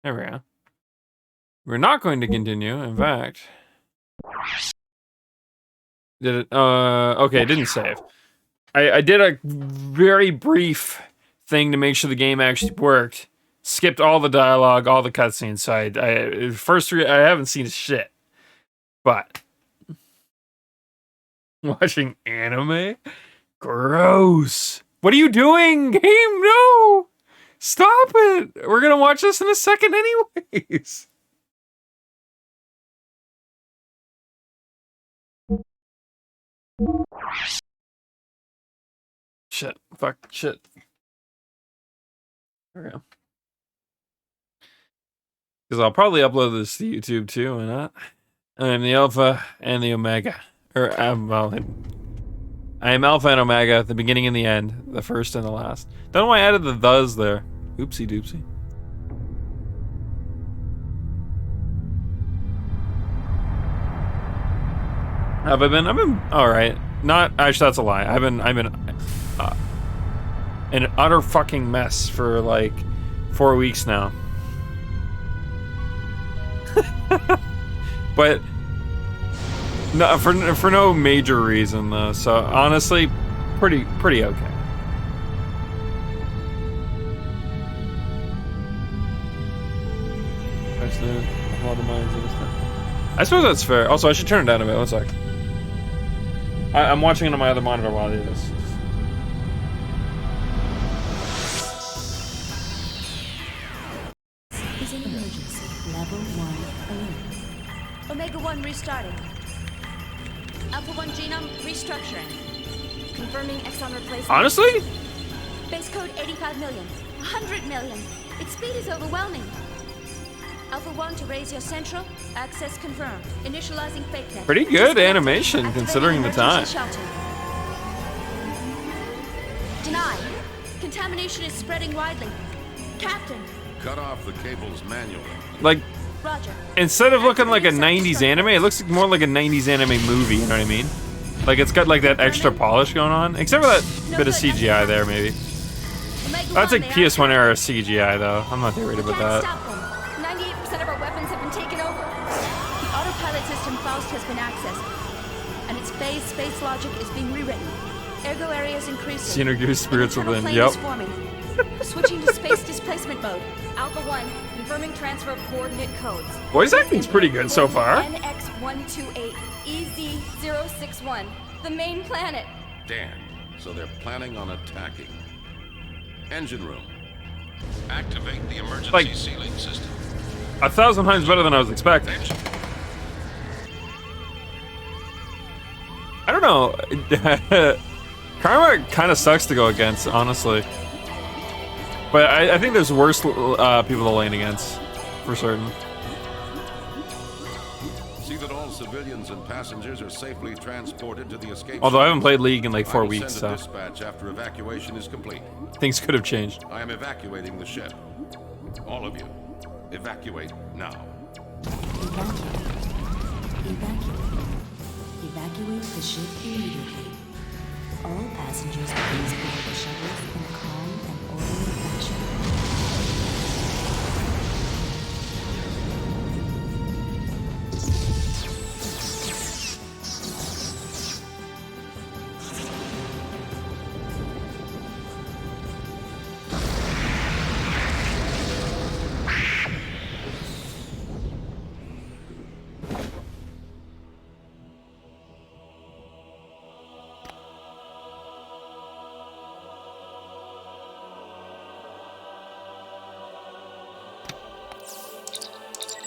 There we go. We're not going to continue, in fact. Did it? Okay, it didn't save. I did a very brief thing to make sure the game actually worked. Skipped all the dialogue, all the cutscenes. So first three, I haven't seen shit. But watching anime? Gross. What are you doing, game? No! Stop it! We're gonna watch this in a second anyways. Shit. Fuck. Shit. Okay. Because I'll probably upload this to YouTube too, why not? I'm the Alpha and the Omega. Or, well, I am Alpha and Omega, the beginning and the end, the first and the last. Don't know why I added the thes there. Oopsie doopsie. Have I been? I've been alright. Not, actually, that's a lie. I've been an utter fucking mess for like 4 weeks now. But no, for no major reason though. So honestly, pretty okay. A lot of mines and stuff. I suppose that's fair. Also, I should turn it down a bit. One sec. I'm watching it on my other monitor while I do this. Is an emergency. Level 1 alert. Omega 1 restarting. Alpha 1 genome restructuring. Confirming exon replacement. Honestly? Base code 85 million. 100 million. Its speed is overwhelming. Alpha 1 to raise your central. Access confirmed. Initializing fake net. Pretty good animation considering the time. Shelter. Denied. Contamination is spreading widely. Captain. Cut off the cables manually. Like, Roger. instead of looking like a 90s anime, it looks more like a 90s anime movie, you know what I mean? Like, it's got like that extra polish going on. Except for that bit of CGI there, maybe. That's like PS1 era CGI, though. I'm not too worried about that. 98% of our weapons have been taken over. The autopilot system Faust has been accessed, and its phase space logic is being rewritten. Ergo area is increasing. Xenogears spirits An internal within. flame Yep. is forming. Switching to space displacement mode. Alpha 1, confirming transfer of coordinate codes. Voice acting's pretty good so far. NX128 EZ061, the main planet. Damn. So they're planning on attacking. Engine room. Activate the emergency Like- sealing system. 1,000 times better than I was expecting. Engine. I don't know. Karma kind of sucks to go against, honestly. But I think there's worse people to lane against, for certain. See that all civilians and passengers are safely transported to the escape. Although I haven't played League in like 4 I will weeks, send so a dispatch after evacuation is complete. things could have changed. I am evacuating the ship. All of you, evacuate now. Evacuate. Evacuate. Evacuate the ship immediately. All passengers please board the shuttles in a calm and orderly fashion.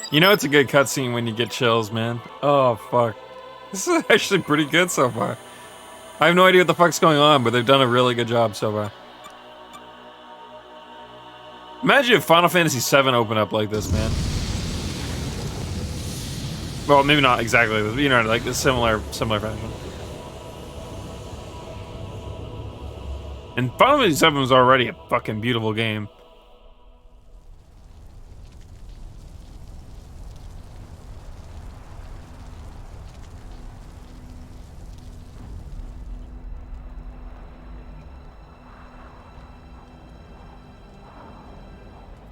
You know it's a good cutscene when you get chills, man. Oh, fuck. This is actually pretty good so far. I have no idea what the fuck's going on, but they've done a really good job so far. Imagine if Final Fantasy VII opened up like this, man. Well, maybe not exactly this, but you know, like a similar fashion. And Final Fantasy VII was already a fucking beautiful game.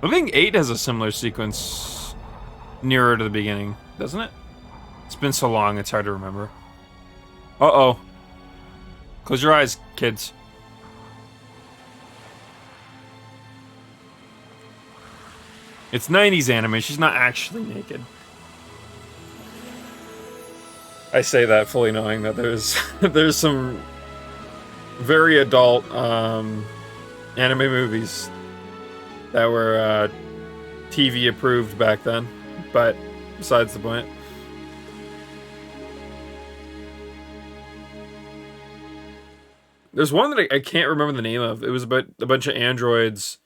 I think 8 has a similar sequence nearer to the beginning, doesn't it? It's been so long, it's hard to remember. Uh-oh. Close your eyes, kids. It's 90s anime. She's not actually naked. I say that fully knowing that there's there's some very adult anime movies that were TV approved back then, but besides the point. There's one that I can't remember the name of. It was about a bunch of androids,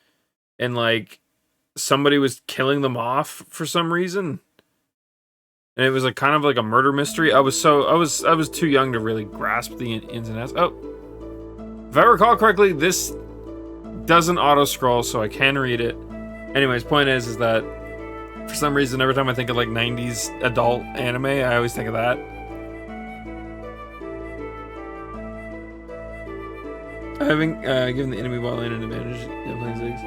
and like somebody was killing them off for some reason, and it was like kind of like a murder mystery. I was too young to really grasp the ins and outs. Oh, if I recall correctly, this doesn't auto scroll, so I can read it. Anyways, point is that for some reason, every time I think of like 90s adult anime, I always think of that. Having given the enemy ball lane an advantage in playing Ziggs.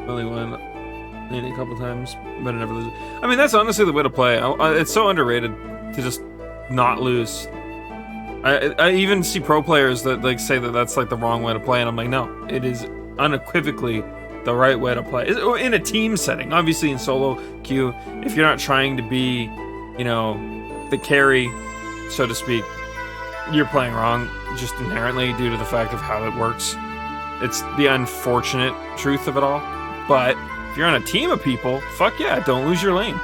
Only won a couple times, but I never lose. I mean, that's honestly the way to play. It's so underrated to just not lose. I even see pro players that like say that that's like the wrong way to play, and I'm like, no, it is unequivocally the right way to play. In a team setting, obviously in solo queue, if you're not trying to be, you know, the carry, so to speak, you're playing wrong just inherently due to the fact of how it works. It's the unfortunate truth of it all. But if you're on a team of people, fuck yeah, don't lose your lane.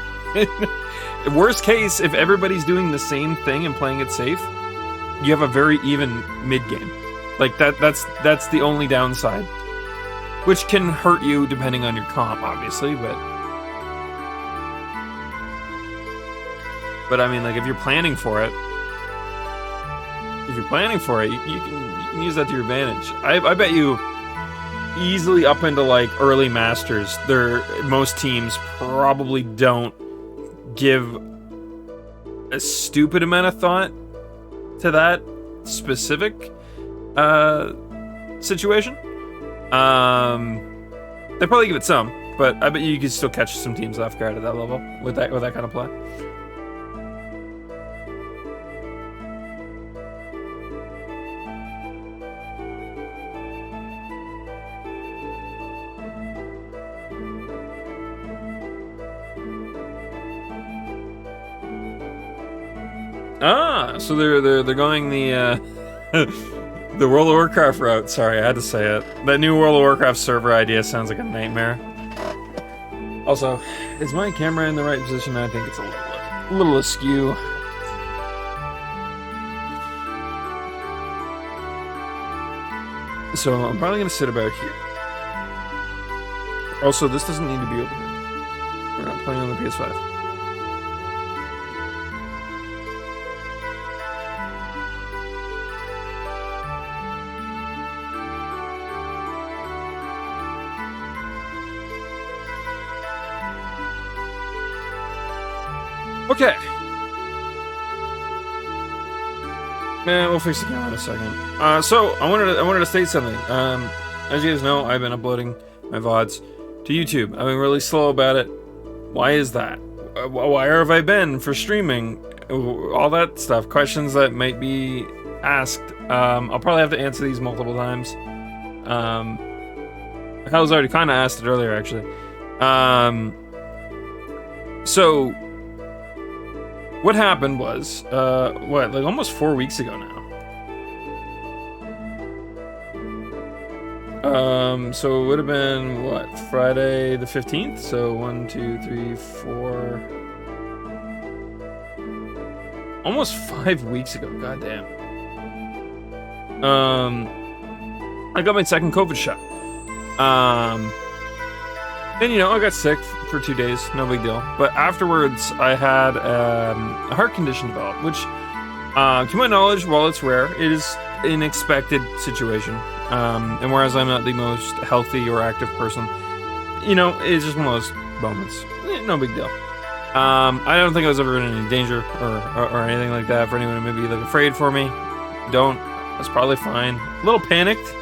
Worst case, if everybody's doing the same thing and playing it safe, you have a very even mid-game. Like that's the only downside. Which can hurt you depending on your comp, obviously, but I mean, like, if you're planning for it, you can use that to your advantage. I bet you easily up into like early masters, most teams probably don't give a stupid amount of thought to that specific situation. They probably give it some, but I bet you can still catch some teams off guard at that level with that kind of play. Ah, so they're going the the World of Warcraft route. Sorry, I had to say it. That new World of Warcraft server idea sounds like a nightmare. Also, is my camera in the right position? I think it's a little askew. So I'm probably gonna sit about here. Also, this doesn't need to be over here. We're not playing on the PS5. Okay. Man, we'll fix the camera in a second. So I wanted to state something. As you guys know, I've been uploading my VODs to YouTube. I've been really slow about it. Why is that? Where have I been for streaming? All that stuff. Questions that might be asked. I'll probably have to answer these multiple times. I was already kind of asked it earlier, actually. So what happened was, like almost 4 weeks ago now. So it would have been, what, Friday the 15th? So 1, 2, 3, 4... Almost 5 weeks ago, goddamn. I got my second COVID shot. And, you know, I got sick for 2 days, no big deal. But afterwards, I had a heart condition develop, which, to my knowledge, while it's rare, it is an expected situation. And whereas I'm not the most healthy or active person, you know, it's just one of those moments. No big deal. I don't think I was ever in any danger or anything like that for anyone to maybe like afraid for me. Don't. That's probably fine. A little panicked.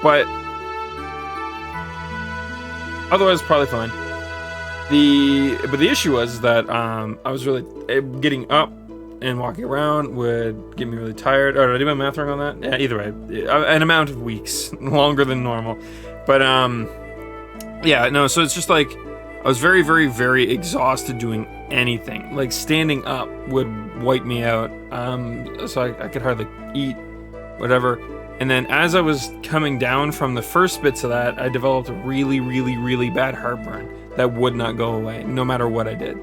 But otherwise, probably fine. But the issue was that I was really getting up and walking around would get me really tired. Or did I do my math wrong on that? Yeah, either way, an amount of weeks longer than normal. But yeah, no. So it's just like I was very, very, very exhausted doing anything. Like standing up would wipe me out. So I could hardly eat, whatever. And then as I was coming down from the first bits of that, I developed a really, really, really bad heartburn that would not go away, no matter what I did.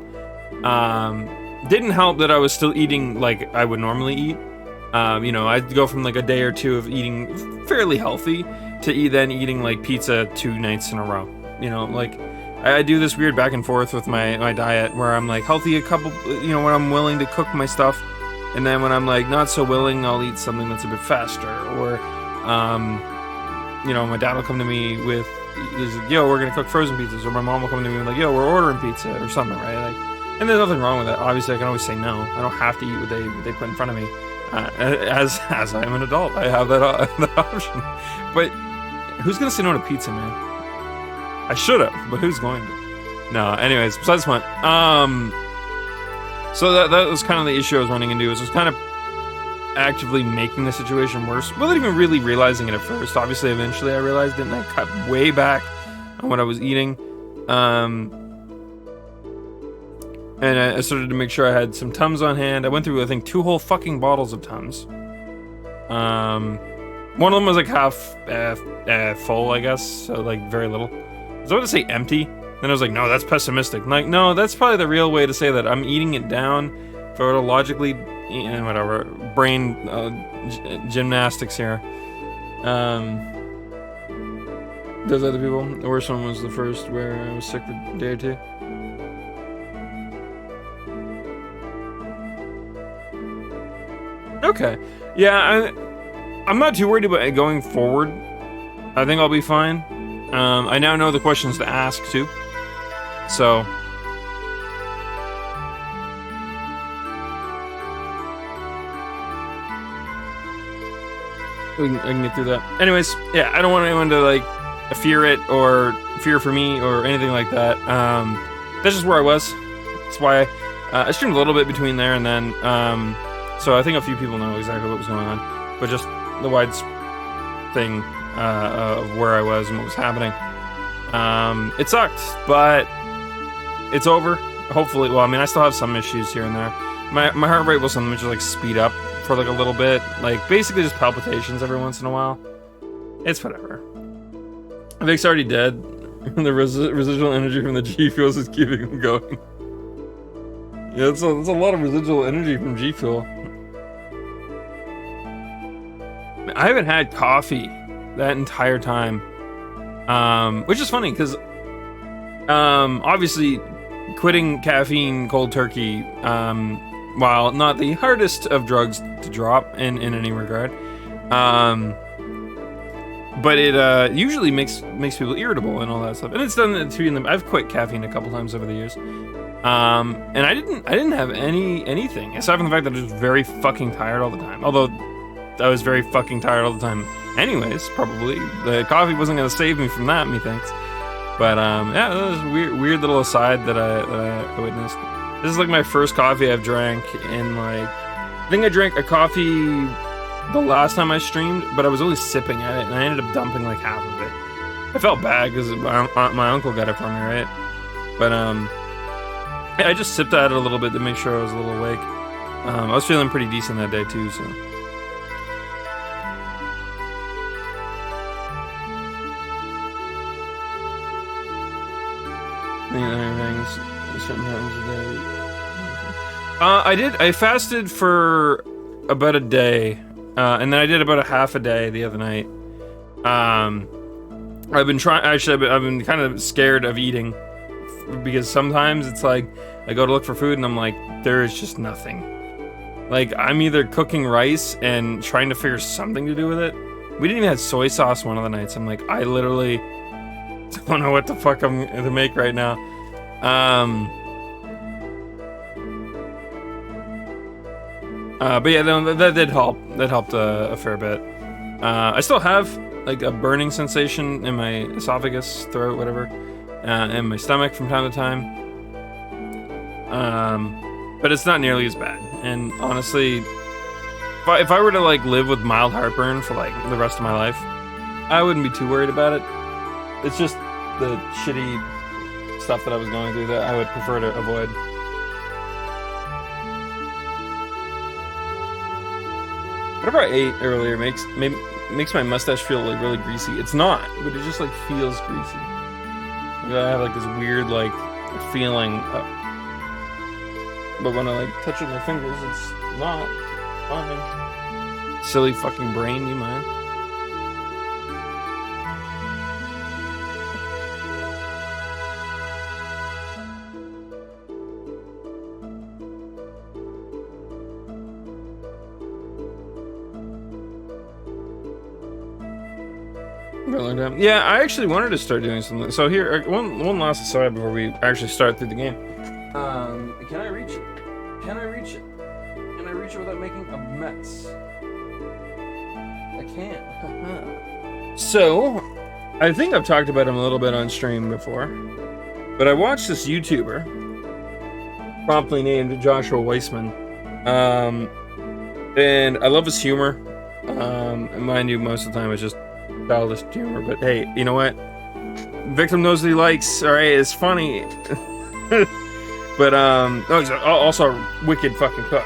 Didn't help that I was still eating like I would normally eat. You know, I'd go from like a day or two of eating fairly healthy to then eating like pizza 2 nights in a row. You know, like I do this weird back and forth with my diet where I'm like healthy a couple, you know, when I'm willing to cook my stuff. And then when I'm like not so willing, I'll eat something that's a bit faster. Or, you know, my dad will come to me with, he's like, yo, we're gonna cook frozen pizzas. Or my mom will come to me with like, yo, we're ordering pizza or something, right? Like, and there's nothing wrong with that. Obviously, I can always say no. I don't have to eat what they put in front of me. As I am an adult, I have that option. But who's gonna say no to pizza, man? I should have, but who's going to? No. Anyways, besides the point. So that was kind of the issue I was running into. Is I was kind of actively making the situation worse without even really realizing it at first. Obviously, eventually I realized it, and I cut way back on what I was eating. And I started to make sure I had some Tums on hand. I went through, I think, 2 whole fucking bottles of Tums. One of them was like half full, I guess, so like very little. I was about to say empty. Then I was like, no, that's pessimistic. Like, no, that's probably the real way to say that. I'm eating it down for logically, whatever, brain gymnastics here. Those other people. The worst one was the first where I was sick for a day or two. Okay. Yeah, I'm not too worried about it going forward. I think I'll be fine. I now know the questions to ask, too. So... I can get through that. Anyways, yeah, I don't want anyone to, like, fear it or fear for me or anything like that. That's just where I was. That's why I streamed a little bit between there and then. So I think a few people know exactly what was going on. But just the wide thing of where I was and what was happening. It sucked, but it's over. Hopefully, well, I mean, I still have some issues here and there. My heart rate will sometimes just, like, speed up for, like, a little bit. Like, basically just palpitations every once in a while. It's whatever. Vic's already dead. The residual energy from the G Fuels is keeping him going. Yeah, it's a lot of residual energy from G Fuel. I haven't had coffee that entire time. Which is funny, because obviously quitting caffeine cold turkey, while not the hardest of drugs to drop in any regard, but it usually makes people irritable and all that stuff. And it's done it too. I've quit caffeine a couple times over the years, and I didn't have anything aside from the fact that I was very fucking tired all the time. Although I was very fucking tired all the time anyways, probably. The coffee wasn't going to save me from that, methinks. But, yeah, that was a weird little aside that I witnessed. This is, like, my first coffee I've drank in, like... I think I drank a coffee the last time I streamed, but I was only sipping at it, and I ended up dumping, like, half of it. I felt bad, because my uncle got it for me, right? But, yeah, I just sipped at it a little bit to make sure I was a little awake. I was feeling pretty decent that day, too, so... I fasted for about a day, and then I did about a half a day the other night. I've been kind of scared of eating, because sometimes it's like, I go to look for food and I'm like, there is just nothing. Like, I'm either cooking rice and trying to figure something to do with it. We didn't even have soy sauce one of the nights. I'm like, I literally don't know what the fuck I'm gonna make right now. But yeah, that did help. That helped a fair bit. I still have like a burning sensation in my esophagus, throat, whatever, and my stomach from time to time. But it's not nearly as bad. And honestly, if I were to like live with mild heartburn for like the rest of my life, I wouldn't be too worried about it. It's just the shitty stuff that I was going through that I would prefer to avoid. Whatever I ate earlier makes my mustache feel like really greasy. It's not, but it just like feels greasy. Like, I have like this weird like feeling, but when I like touch it with my fingers, it's not fine. Silly fucking brain, you mind? Yeah, I actually wanted to start doing something. So here, one last aside before we actually start through the game. Can I reach it? Can I reach it? Can I reach it without making a mess? I can't. So, I think I've talked about him a little bit on stream before, but I watched this YouTuber, promptly named Joshua Weissman, and I love his humor. And mind you, most of the time it's just childish humor, but hey, you know what? Victim knows what he likes. All right, it's funny. But no, he's also a wicked fucking cook.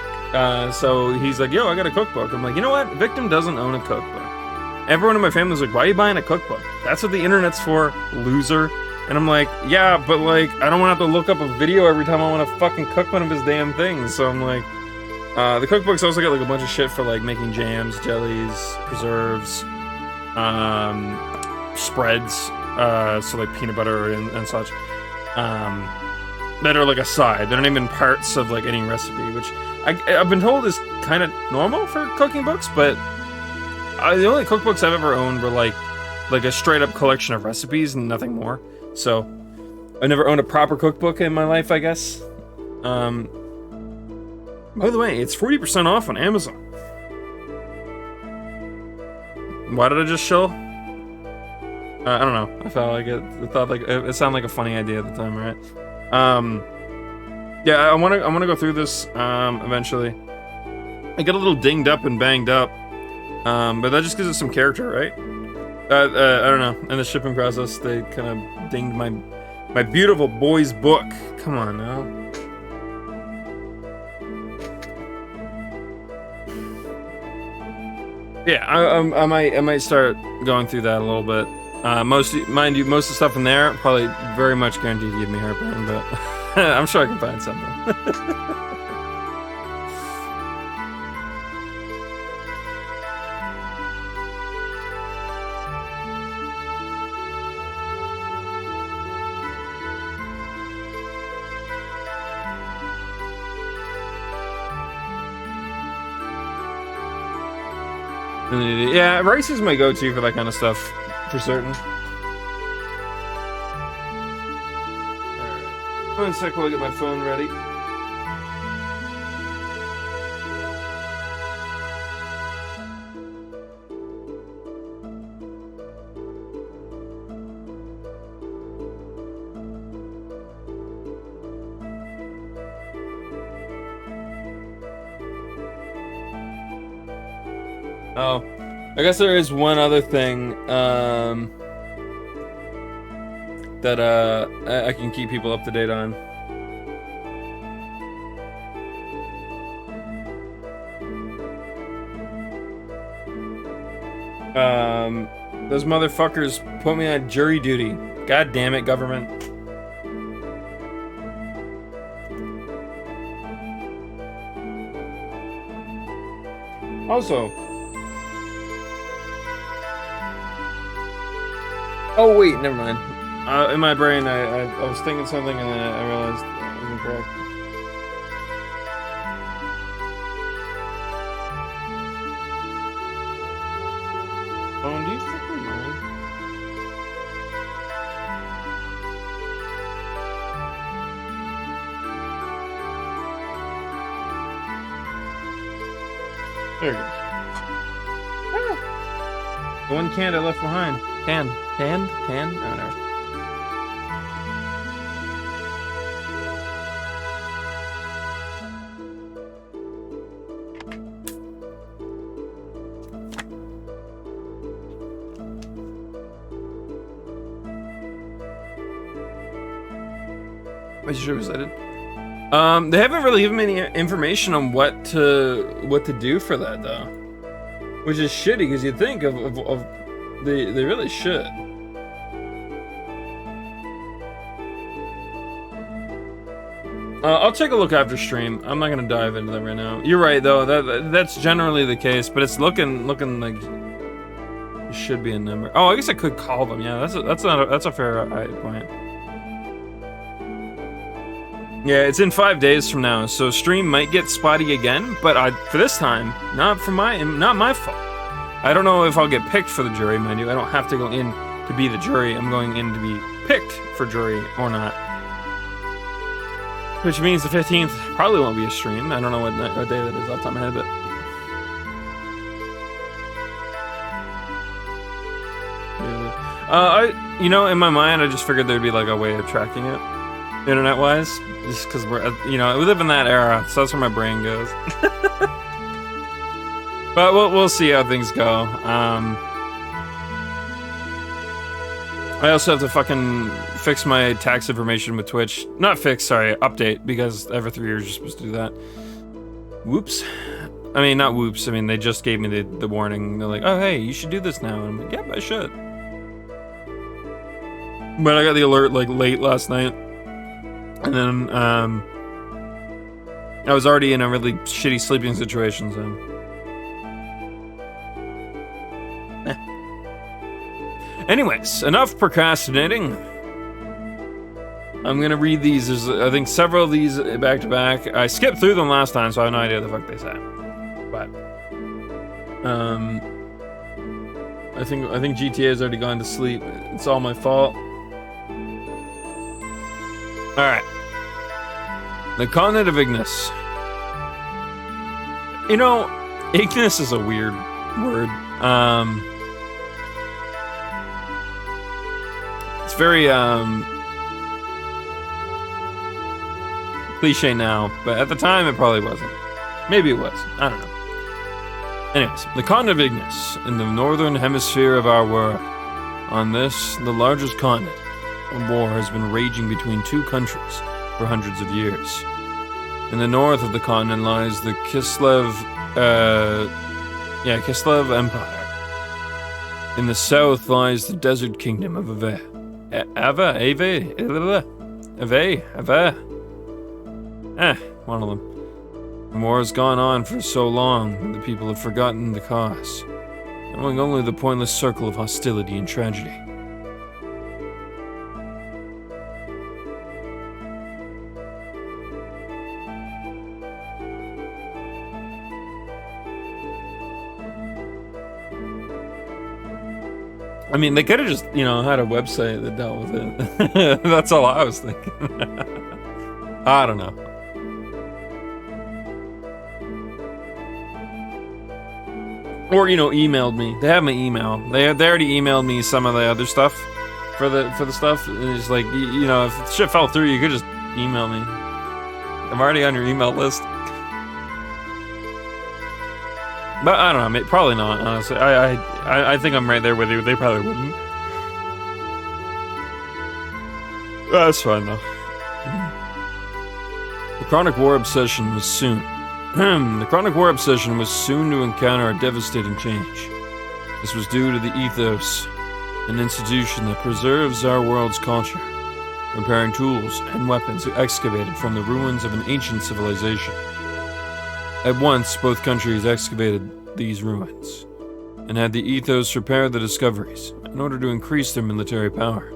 So he's like, yo, I got a cookbook. I'm like, you know what? Victim doesn't own a cookbook. Everyone in my family's like, why are you buying a cookbook? That's what the internet's for, loser. And I'm like, yeah, but like, I don't want to have to look up a video every time I want to fucking cook one of his damn things. So I'm like, the cookbook's also got like a bunch of shit for like making jams, jellies, preserves, spreads, so like peanut butter and such, that are like a side. They're not even parts of like any recipe, which I've been told is kind of normal for cooking books, but the only cookbooks I've ever owned were like a straight up collection of recipes and nothing more. So I never owned a proper cookbook in my life, I guess. By the way, it's 40% off on Amazon. Why did I just show? I don't know. I felt like it. I thought like it sounded like a funny idea at the time, right? Yeah, I want to go through this eventually. I get a little dinged up and banged up, but that just gives it some character, right? I don't know. In the shipping process, they kind of dinged my beautiful boy's book. Come on now. Yeah, I might start going through that a little bit. Most of the stuff in there probably very much guaranteed to give me heartburn, but I'm sure I can find something. Yeah, rice is my go-to for that kind of stuff, for certain. Alright. 1 sec while I get my phone ready. Oh, I guess there is one other thing that I can keep people up to date on. Those motherfuckers put me on jury duty. God damn it, government. Also, oh wait, never mind. In my brain, I was thinking something and then I realized I was incorrect. Oh, do you fucking mind? There it goes. The one can I left behind. Can. Oh, no. I should have said it. They haven't really given me any information on what to do for that though, which is shitty because you'd think of they really should. I'll take a look after stream. I'm not gonna dive into that right now. You're right though. That's generally the case, but it's looking like it should be a number. Oh, I guess I could call them. Yeah, that's a fair point. Yeah, it's in 5 days from now, so stream might get spotty again, but for this time, not my fault. I don't know if I'll get picked for the jury, mind you. I don't have to go in to be the jury. I'm going in to be picked for jury or not. Which means the 15th probably won't be a stream. I don't know what day that is off the top of my head, but in my mind, I just figured there'd be like a way of tracking it, internet-wise, just because we live in that era, so that's where my brain goes. But we'll see how things go. I also have to fucking fix my tax information with Twitch. Not fix, sorry, update, because every 3 years you're supposed to do that. Whoops. I mean, not whoops. I mean, they just gave me the warning. They're like, oh, hey, you should do this now. And I'm like, yep, I should. But I got the alert, like, late last night. And then, I was already in a really shitty sleeping situation, so... Anyways, enough procrastinating. I'm gonna read these. There's, I think, several of these back to back. I skipped through them last time, so I have no idea what the fuck they say. But, I think GTA has already gone to sleep. It's all my fault. All right. The continent of Ignis. You know, Ignis is a weird word. It's very cliche now, but at the time it probably wasn't. Maybe it was. I don't know. Anyways, the continent of Ignis, in the northern hemisphere of our world. On this, the largest continent, a war has been raging between two countries for hundreds of years. In the north of the continent lies the Kislev Empire. In the south lies the desert kingdom of Ave. One of them. The war has gone on for so long that the people have forgotten the cause, knowing only the pointless circle of hostility and tragedy. I mean, they could have just, had a website that dealt with it. That's all I was thinking. I don't know. Or, emailed me. They have my email. They already emailed me some of the other stuff for the stuff. And it's like, if shit fell through, you could just email me. I'm already on your email list. But I don't know, probably not, honestly. I think I'm right there with you. They probably wouldn't. That's fine, though. The Chronic War Obsession was soon to encounter a devastating change. This was due to the ethos, an institution that preserves our world's culture, repairing tools and weapons excavated from the ruins of an ancient civilization. At once, both countries excavated these ruins, and had the ethos repair the discoveries in order to increase their military power.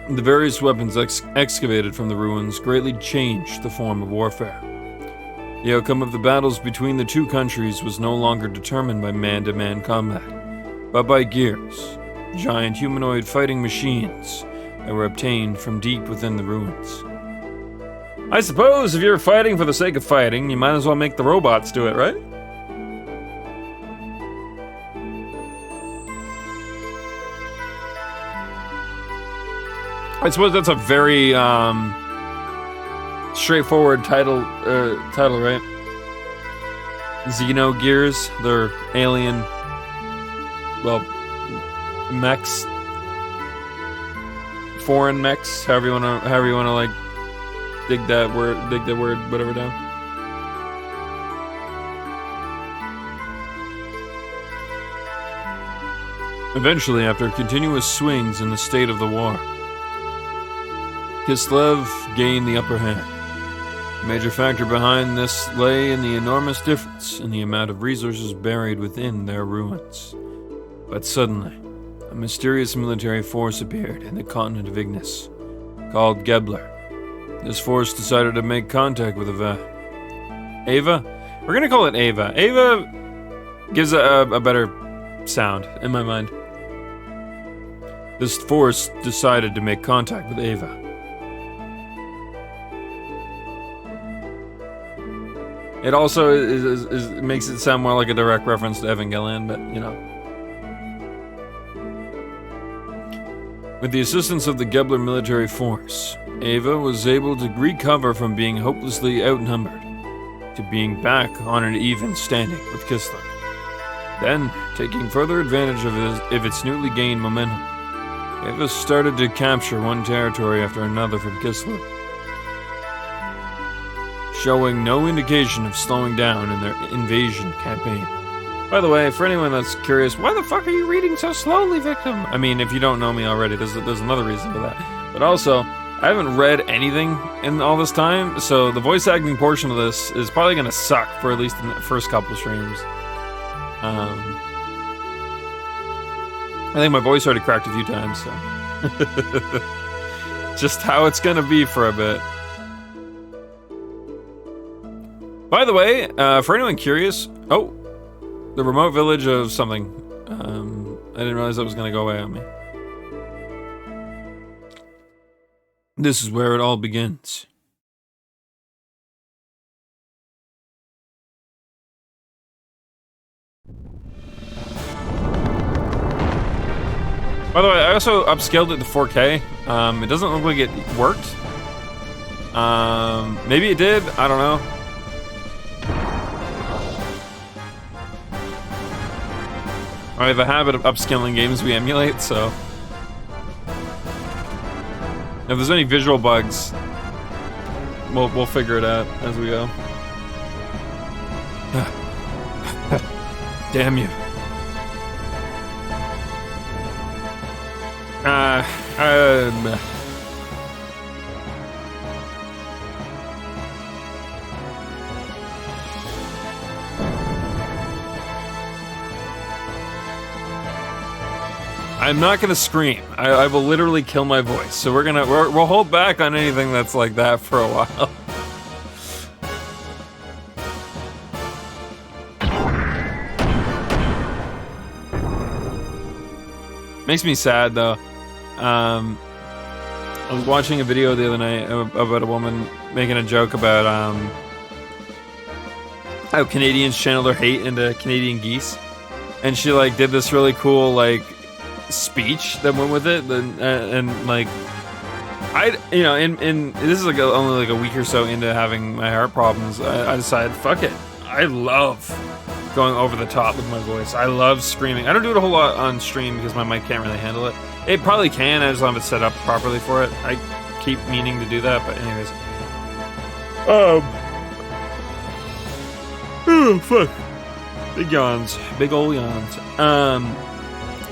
The various weapons excavated from the ruins greatly changed the form of warfare. The outcome of the battles between the two countries was no longer determined by man-to-man combat, but by gears, giant humanoid fighting machines, that were obtained from deep within the ruins. I suppose if you're fighting for the sake of fighting, you might as well make the robots do it, right? I suppose that's a very straightforward title, right? Xenogears, they're alien, well, mechs, foreign mechs, however you wanna like dig that word, whatever down. Eventually, after continuous swings in the state of the war, Kislev gained the upper hand. A major factor behind this lay in the enormous difference in the amount of resources buried within their ruins. But suddenly, a mysterious military force appeared in the continent of Ignis, called Gebler. This force decided to make contact with Ava. Ava? We're gonna call it Ava. Ava gives a better sound in my mind. This force decided to make contact with Ava. It also makes it sound more like a direct reference to Evangelion, but you know. With the assistance of the Gebler military force, Ava was able to recover from being hopelessly outnumbered to being back on an even standing with Kislev. Then, taking further advantage of its newly gained momentum, Ava started to capture one territory after another from Kislev, showing no indication of slowing down in their invasion campaign. By the way, for anyone that's curious, why the fuck are you reading so slowly, Victim? I mean, if you don't know me already, there's another reason for that. But also, I haven't read anything in all this time, so the voice acting portion of this is probably gonna suck for at least the first couple of streams. I think my voice already cracked a few times, so... Just how it's gonna be for a bit. By the way, for anyone curious, the remote village of something. I didn't realize that was gonna go away on me. This is where it all begins. By the way, I also upscaled it to 4K. It doesn't look like it worked. Maybe it did, I don't know. I have a habit of upscaling games we emulate, so... If there's any visual bugs, we'll figure it out as we go. Damn you. I'm not gonna scream. I will literally kill my voice. So we'll hold back on anything that's like that for a while. Makes me sad though. I was watching a video the other night about a woman making a joke about how Canadians channel their hate into Canadian geese, and she like did this really cool like speech that went with it, and like in this is like only like a week or so into having my heart problems, I decided fuck it, I love going over the top with my voice. I love screaming. I don't do it a whole lot on stream because my mic can't really handle it. It probably can, I just don't have it set up properly for it. I keep meaning to do that, but anyways. Oh fuck. Big yawns. Big ol' yawns.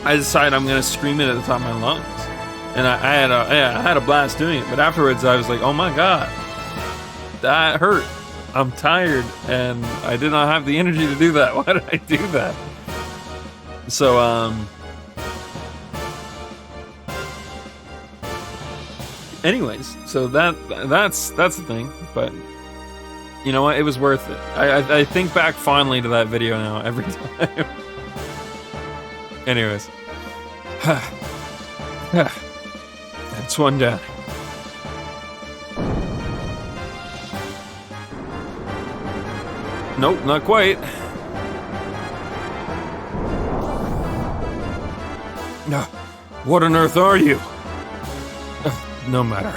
I decided I'm gonna scream it at the top of my lungs, and I had a blast doing it. But afterwards, I was like, "Oh my god, that hurt. I'm tired, and I did not have the energy to do that. Why did I do that?" So, anyways, so that's the thing. But you know what? It was worth it. I think back fondly to that video now every time. Anyways. That's one down. Nope, not quite. No. What on earth are you? No matter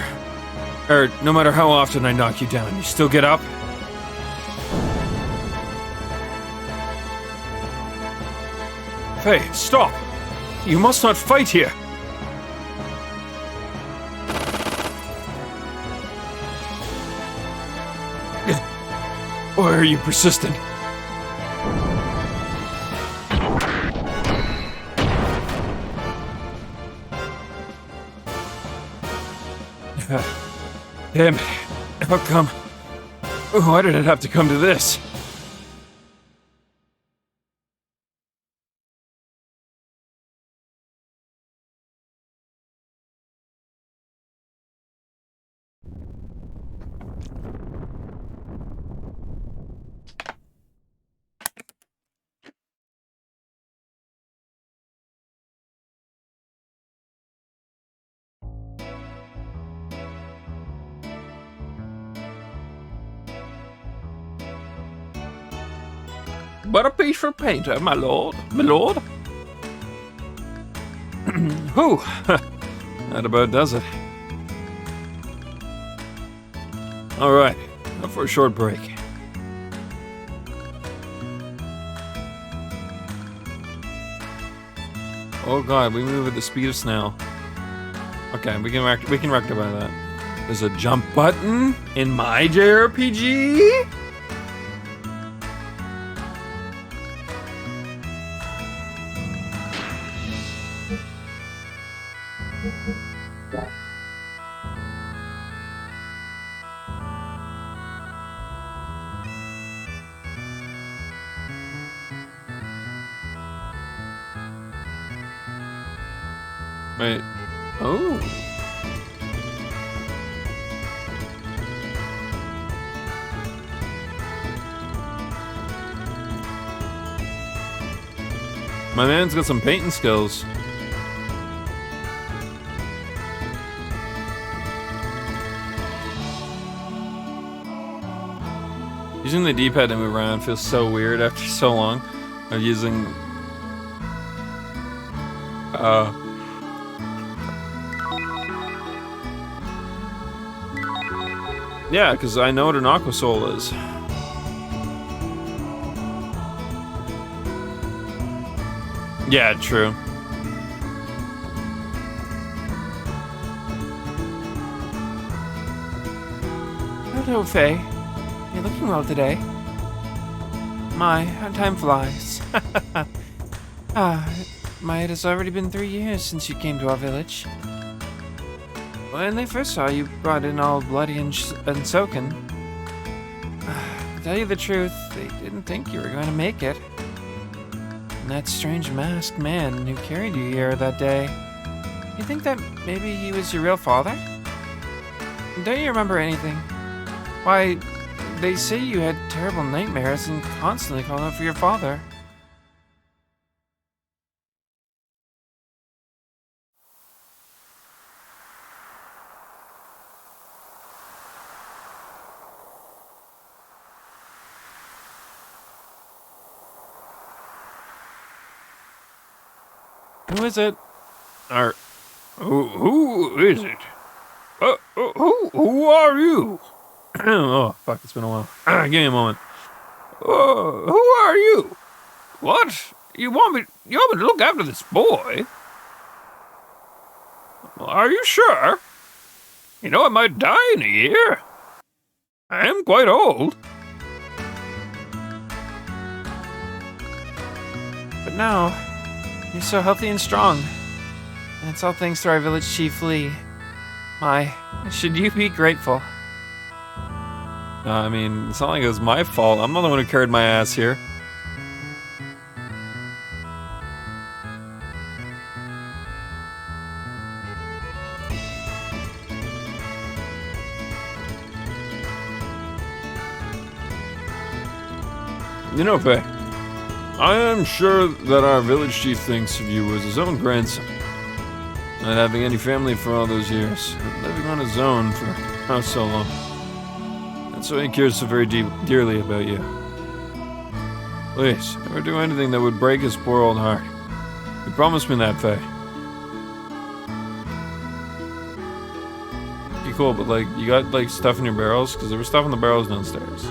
how often I knock you down, you still get up? Hey, stop! You must not fight here! Why are you persistent? Damn it. How come? Why did it have to come to this? But a piece for painter, my lord. My lord? Whew. That about does it. Alright, now for a short break. Oh god, we move at the speed of snail. Okay, we can rectify that. There's a jump button in my JRPG? Wait. Oh. My man's got some painting skills. Using the D-pad to move around feels so weird after so long of using yeah, because I know what an Aqua Soul is. Yeah, true. Hello, Faye. You're looking well today. My, how time flies. It has already been 3 years since you came to our village. When they first saw you brought in all bloody and soaking, to tell you the truth, they didn't think you were going to make it. And that strange masked man who carried you here that day, you think that maybe he was your real father? Don't you remember anything? Why, they say you had terrible nightmares and constantly called out for your father. Who is it? Or who is it? Who are you? Oh fuck! It's been a while. Give me a moment. Who are you? What? You want me to look after this boy? Are you sure? You know I might die in a year. I am quite old. But now, you're so healthy and strong. And it's all thanks to our village chief, Lee. My, should you be grateful? I mean, it's not like it was my fault. I'm not the one who carried my ass here. You know, Faye, I am sure that our village chief thinks of you as his own grandson. Not having any family for all those years. Living on his own for oh so long. That's why he cares so very dearly about you. Please, never do anything that would break his poor old heart. You promised me that, Faye. Okay, cool, but like, you got like stuff in your barrels? Because there was stuff in the barrels downstairs.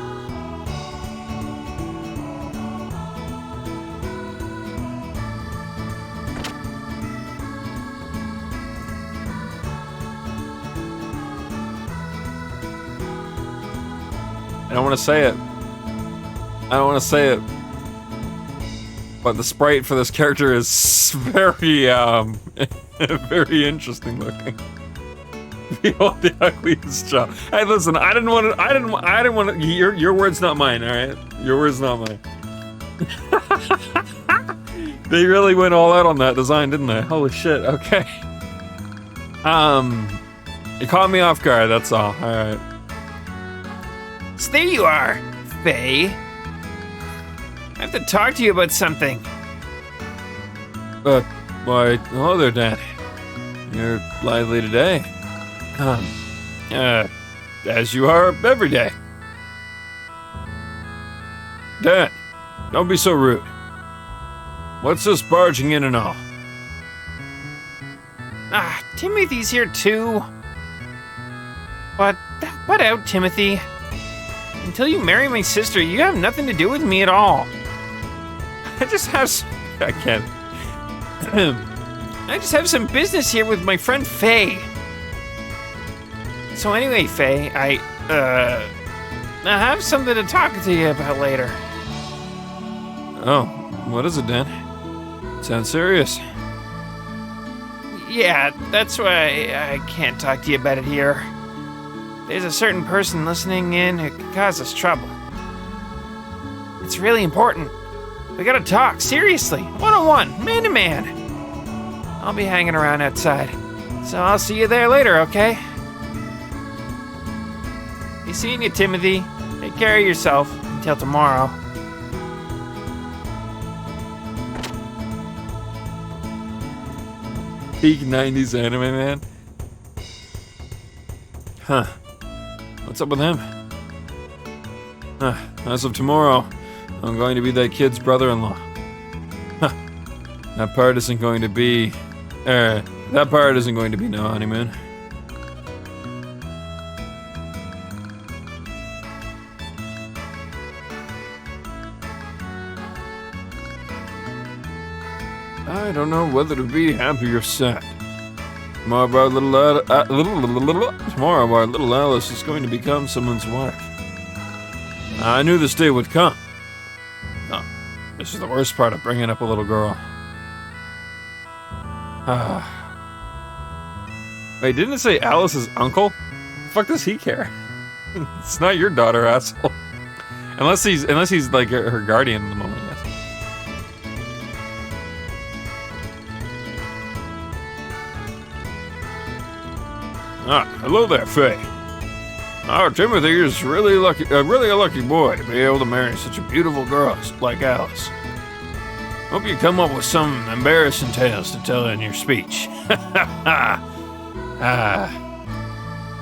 I don't want to say it. I don't want to say it. But the sprite for this character is very, very interesting looking. Behold the ugliest child. Hey, listen, I didn't want to, your words, not mine, alright? Your words, not mine. They really went all out on that design, didn't they? Holy shit, okay. It caught me off guard, that's all, alright. So there you are, Faye. I have to talk to you about something. Why, hello there, Dan. You're lively today. As you are every day. Dan, don't be so rude. What's this barging in and all? Ah, Timothy's here too. What out, Timothy? Until you marry my sister, you have nothing to do with me at all. I just have some business here with my friend Faye. So anyway, Faye, I have something to talk to you about later. Oh, what is it, Dan? Sounds serious. Yeah, that's why I can't talk to you about it here. There's a certain person listening in who could cause us trouble. It's really important. We gotta talk, seriously, one-on-one, man-to-man. I'll be hanging around outside, so I'll see you there later, okay? Be seeing you, Timothy. Take care of yourself until tomorrow. Peak 90s anime, man. Huh. What's up with him? As of tomorrow, I'm going to be that kid's brother-in-law. Huh. That part isn't going to be no honeymoon. I don't know whether to be happy or sad. Tomorrow our little Alice is going to become someone's wife. I knew this day would come. Oh, this is the worst part of bringing up a little girl. Wait, didn't it say Alice's uncle? The fuck does he care? It's not your daughter, asshole. Unless he's like her guardian in the moment, yes. Hello there, Faye. Our Timothy is really a lucky boy to be able to marry such a beautiful girl like Alice. Hope you come up with some embarrassing tales to tell in your speech.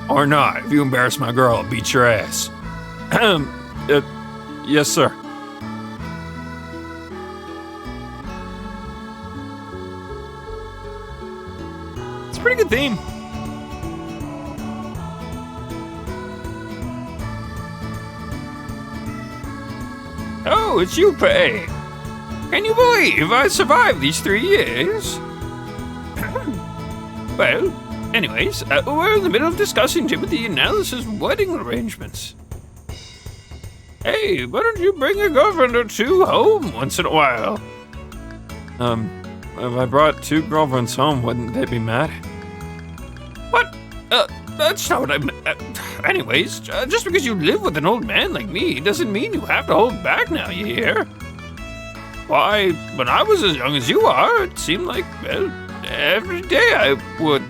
Or not. If you embarrass my girl, I'll beat your ass. Yes, sir. It's a pretty good theme. Oh, it's you, Faye. Can you believe I survived these 3 years? Well, anyways, we're in the middle of discussing Timothy and Alice's wedding arrangements. Hey, why don't you bring a girlfriend or two home once in a while? If I brought 2 girlfriends home, wouldn't they be mad? What? That's not what I meant. Anyways, just because you live with an old man like me doesn't mean you have to hold back now, you hear? Why, when I was as young as you are, it seemed like, well, every day I would...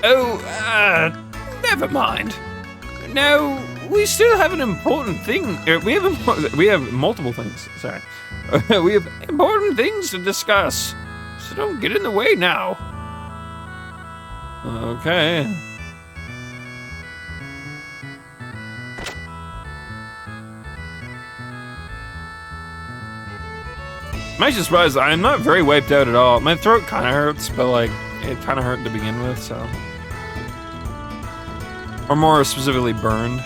Oh, never mind. Now, we still have an important thing. We have multiple things. Sorry, we have important things to discuss. So don't get in the way now. Okay. I'm actually surprised. I'm not very wiped out at all. My throat kind of hurts, but like it kind of hurt to begin with, so. Or more specifically, burned.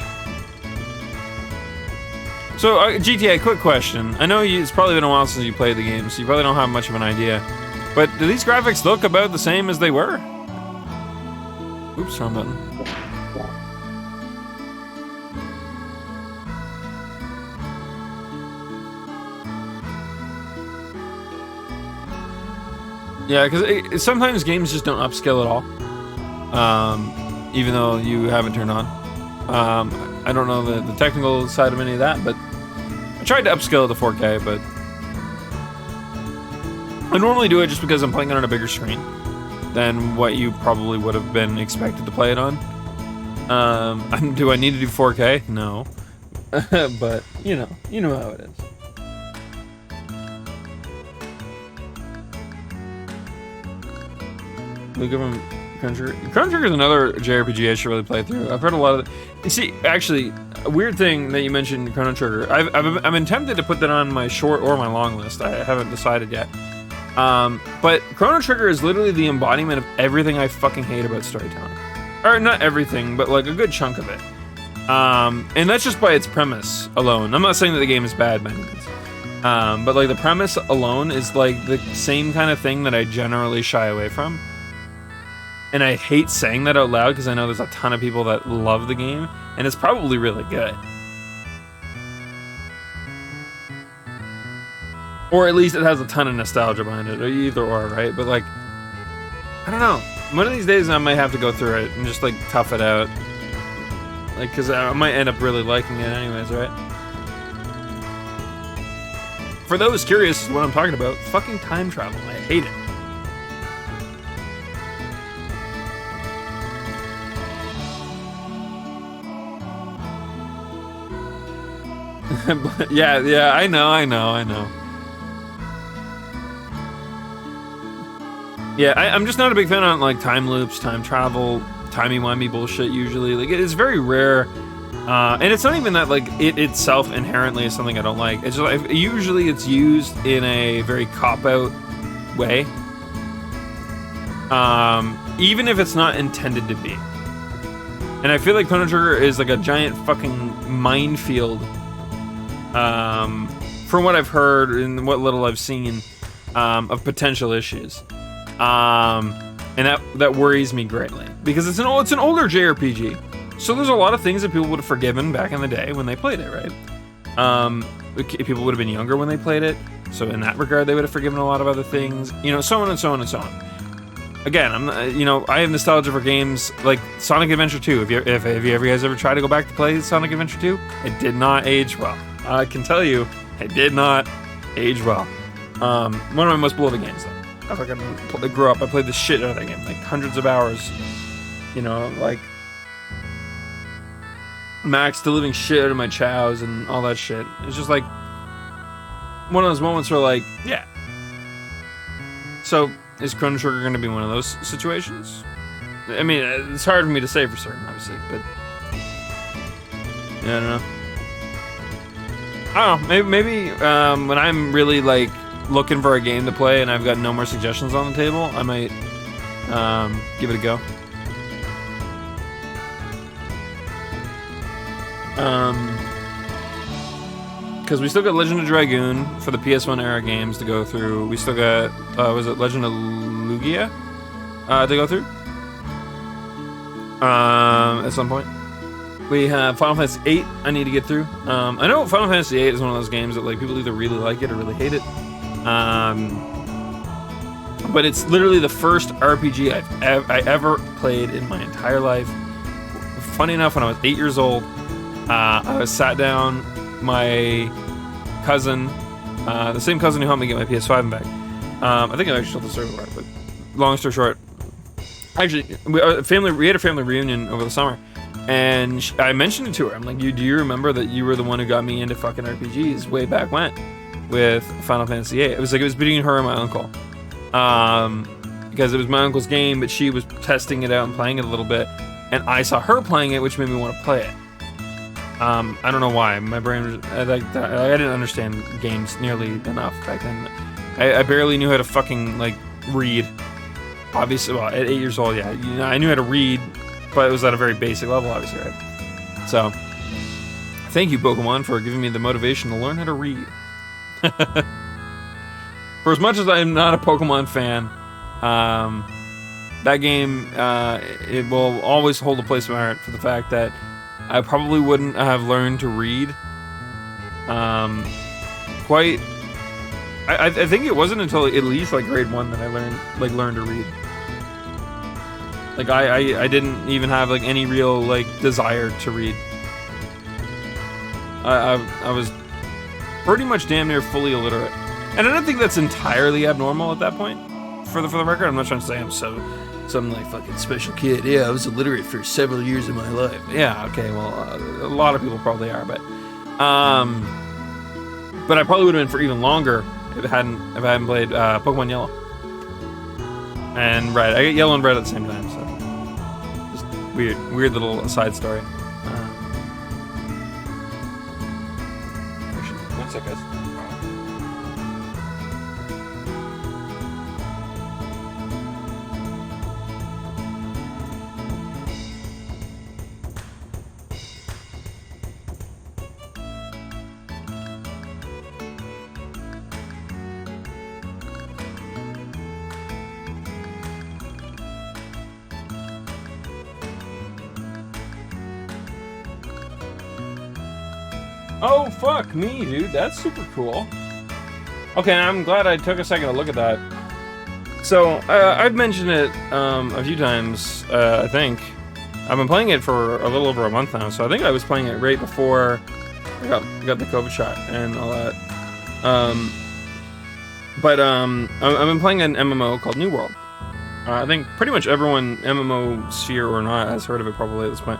So, GTA, quick question. I know it's probably been a while since you played the game, so you probably don't have much of an idea. But do these graphics look about the same as they were? Oops, wrong button. Yeah, because sometimes games just don't upscale at all, even though you have it turned on. I don't know the technical side of any of that, but I tried to upscale it to 4K, but I normally do it just because I'm playing it on a bigger screen than what you probably would have been expected to play it on. Do I need to do 4K? No. But, you know how it is. Look at him. Chrono Trigger is another JRPG I should really play through. I've heard a lot of you see, actually, a weird thing that you mentioned, Chrono Trigger. I've been tempted to put that on my short or my long list. I haven't decided yet. But Chrono Trigger is literally the embodiment of everything I fucking hate about storytelling. Or not everything, but like a good chunk of it. And that's just by its premise alone. I'm not saying that the game is bad by any means. But like the premise alone is like the same kind of thing that I generally shy away from. And I hate saying that out loud because I know there's a ton of people that love the game, and it's probably really good. Or at least it has a ton of nostalgia behind it, or either or, right? But like, I don't know. One of these days I might have to go through it and just like tough it out. Like, because I might end up really liking it anyways, right? For those curious what I'm talking about, fucking time travel. I hate it. yeah, I know. Yeah, I'm just not a big fan of like time loops, time travel, timey-wimey bullshit usually. Like, it's very rare. And it's not even that like it itself inherently is something I don't like. It's just like, usually it's used in a very cop-out way. Even if it's not intended to be. And I feel like Chrono Trigger is like a giant fucking minefield. From what I've heard and what little I've seen, of potential issues. And that worries me greatly. Because it's an older JRPG. So there's a lot of things that people would have forgiven back in the day when they played it, right? People would have been younger when they played it. So in that regard, they would have forgiven a lot of other things. You know, so on and so on and so on. Again, I have nostalgia for games like Sonic Adventure 2. Have you guys ever tried to go back to play Sonic Adventure 2? It did not age well. I can tell you, it did not age well. One of my most beloved games, though. I grew up, I played the shit out of that game, like hundreds of hours. You know, like maxed the living shit out of my chows and all that shit. It's just like one of those moments where, like, yeah. So, is Chrono Trigger going to be one of those situations? I mean, it's hard for me to say for certain, obviously, but yeah, I don't know. I don't know, maybe when I'm really, like, looking for a game to play and I've got no more suggestions on the table, I might give it a go. Because we still got Legend of Dragoon for the PS1 era games to go through. We still got, was it Legend of Lugia to go through? At some point. We have Final Fantasy VIII I need to get through. I know Final Fantasy VIII is one of those games that like people either really like it or really hate it. But it's literally the first RPG I ever played in my entire life. Funny enough, when I was 8 years old, I was sat down, my cousin, the same cousin who helped me get my PS5 back. I think I actually told the story right, but long story short, actually, we had a family reunion over the summer. And I mentioned it to her. I'm like, do you remember that you were the one who got me into fucking RPGs way back when with Final Fantasy VIII? It was between her and my uncle. Because it was my uncle's game, but she was testing it out and playing it a little bit. And I saw her playing it, which made me want to play it. I don't know why. My brain was, I didn't understand games nearly enough back then. I barely knew how to fucking, like, read. Obviously, well, at 8 years old, yeah. You know, I knew how to read, but it was at a very basic level, obviously, right? So, thank you, Pokemon, for giving me the motivation to learn how to read. For as much as I'm not a Pokemon fan, that game, it will always hold a place in my heart for the fact that I probably wouldn't have learned to read quite. I think it wasn't until at least like grade 1 that I learned to read. Like I didn't even have like any real like desire to read. I was pretty much damn near fully illiterate, and I don't think that's entirely abnormal at that point. For the record, I'm not trying to say I'm some like fucking special kid. Yeah, I was illiterate for several years of my life. Yeah, okay, well, a lot of people probably are, but I probably would have been for even longer if I hadn't played Pokemon Yellow and Red. I get Yellow and Red at the same time, so just weird little side story. One sec, guys. Oh, fuck me, dude. That's super cool. Okay, I'm glad I took a second to look at that. So, I've mentioned it a few times, I think. I've been playing it for a little over a month now, so I think I was playing it right before I got the COVID shot and all that. I've been playing an MMO called New World. I think pretty much everyone, MMO sphere or not, has heard of it probably at this point.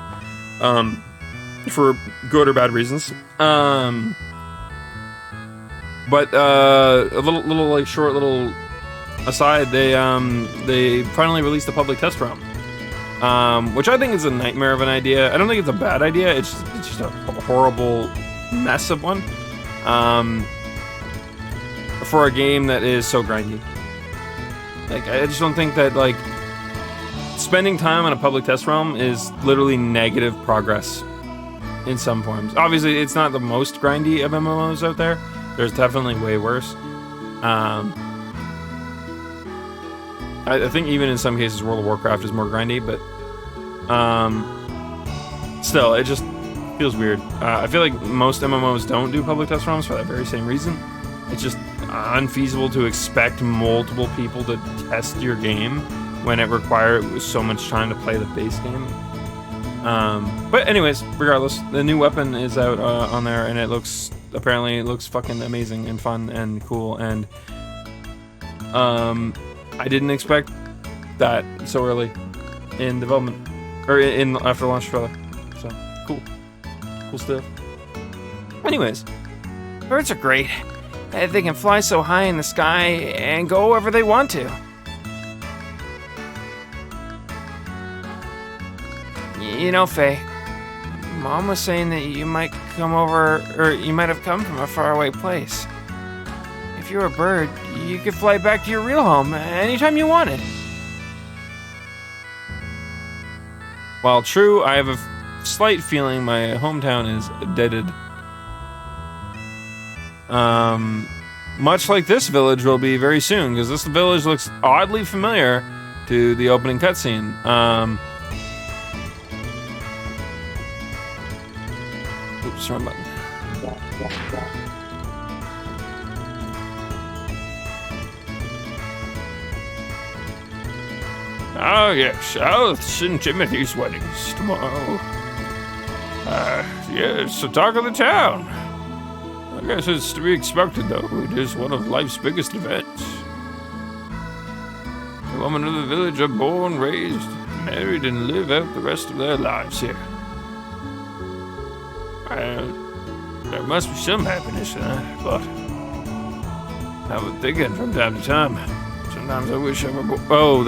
For good or bad reasons. A little like short little aside, they finally released a public test ROM, which I think is a nightmare of an idea. I don't think it's a bad idea. It's just a horrible mess of one. For a game that is so grindy. Like, I just don't think that like spending time on a public test ROM is literally negative progress. In some forms. Obviously, it's not the most grindy of MMOs out there. There's definitely way worse. I think even in some cases, World of Warcraft is more grindy, but still, it just feels weird. I feel like most MMOs don't do public test ROMs for that very same reason. It's just unfeasible to expect multiple people to test your game when it requires so much time to play the base game. But anyways, regardless, the new weapon is out on there, and it looks fucking amazing and fun and cool, and I didn't expect that so early in development, or in after launch trailer. So cool stuff. Anyways, Birds are great. They can fly so high in the sky and go wherever they want to. You know, Faye, Mom was saying that you might come over, or you might have come from a faraway place. If you're a bird, you could fly back to your real home anytime you wanted. While true, I have a slight feeling my hometown is deaded. Much like this village will be very soon, because this village looks oddly familiar to the opening cutscene. Oops, wrong button. Oh yes, St. Timothy's weddings tomorrow. Yes, the talk of the town. I guess it's to be expected, though. It is one of life's biggest events. The women of the village are born, raised, married, and live out the rest of their lives here. There must be some happiness in that, but I would think it from time to time. Sometimes I wish I were oh,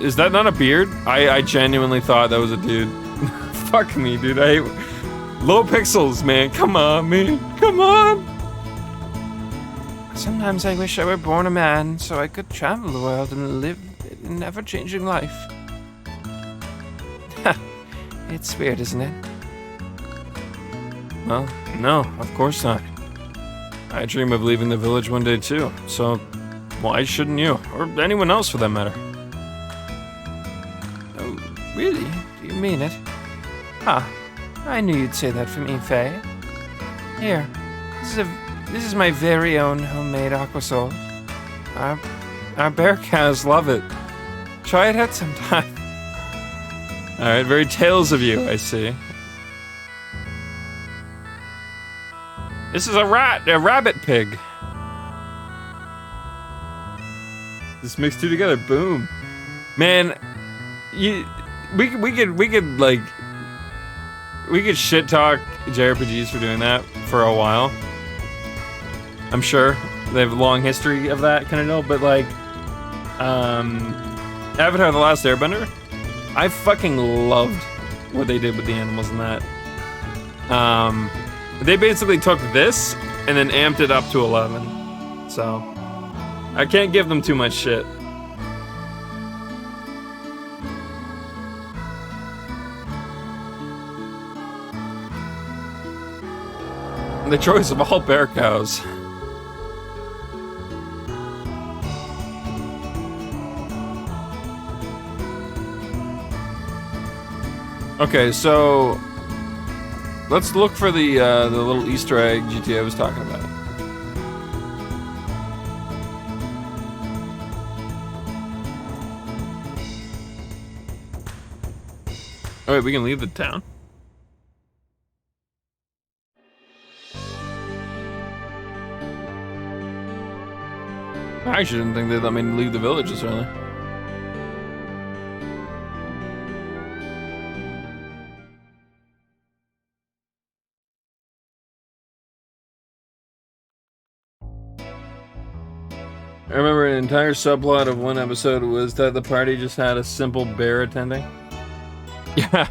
is that not a beard? I genuinely thought that was a dude. Fuck me, dude. I hate low pixels, man. Come on, man. Come on. Sometimes I wish I were born a man so I could travel the world and live an ever-changing life. It's weird, isn't it? Well, no, of course not. I dream of leaving the village one day too, so why shouldn't you? Or anyone else for that matter. Oh, really? Do you mean it? Huh. I knew you'd say that for me, Faye. Here, this is my very own homemade aquasol. Our bear cows love it. Try it out sometime. Alright, very tales of you, I see. This is a rabbit pig. Just mix two together, boom. Man, we could shit talk JRPGs for doing that for a while. I'm sure they have a long history of that kind of deal, but like, Avatar: The Last Airbender, I fucking loved what they did with the animals in that. They basically took this and then amped it up to 11. So, I can't give them too much shit. The choice of all bear cows. Okay, so let's look for the little Easter egg GTA was talking about. Oh wait, we can leave the town? I actually didn't think they'd let me leave the village this early. I remember an entire subplot of one episode was that the party just had a simple bear attending. Yeah.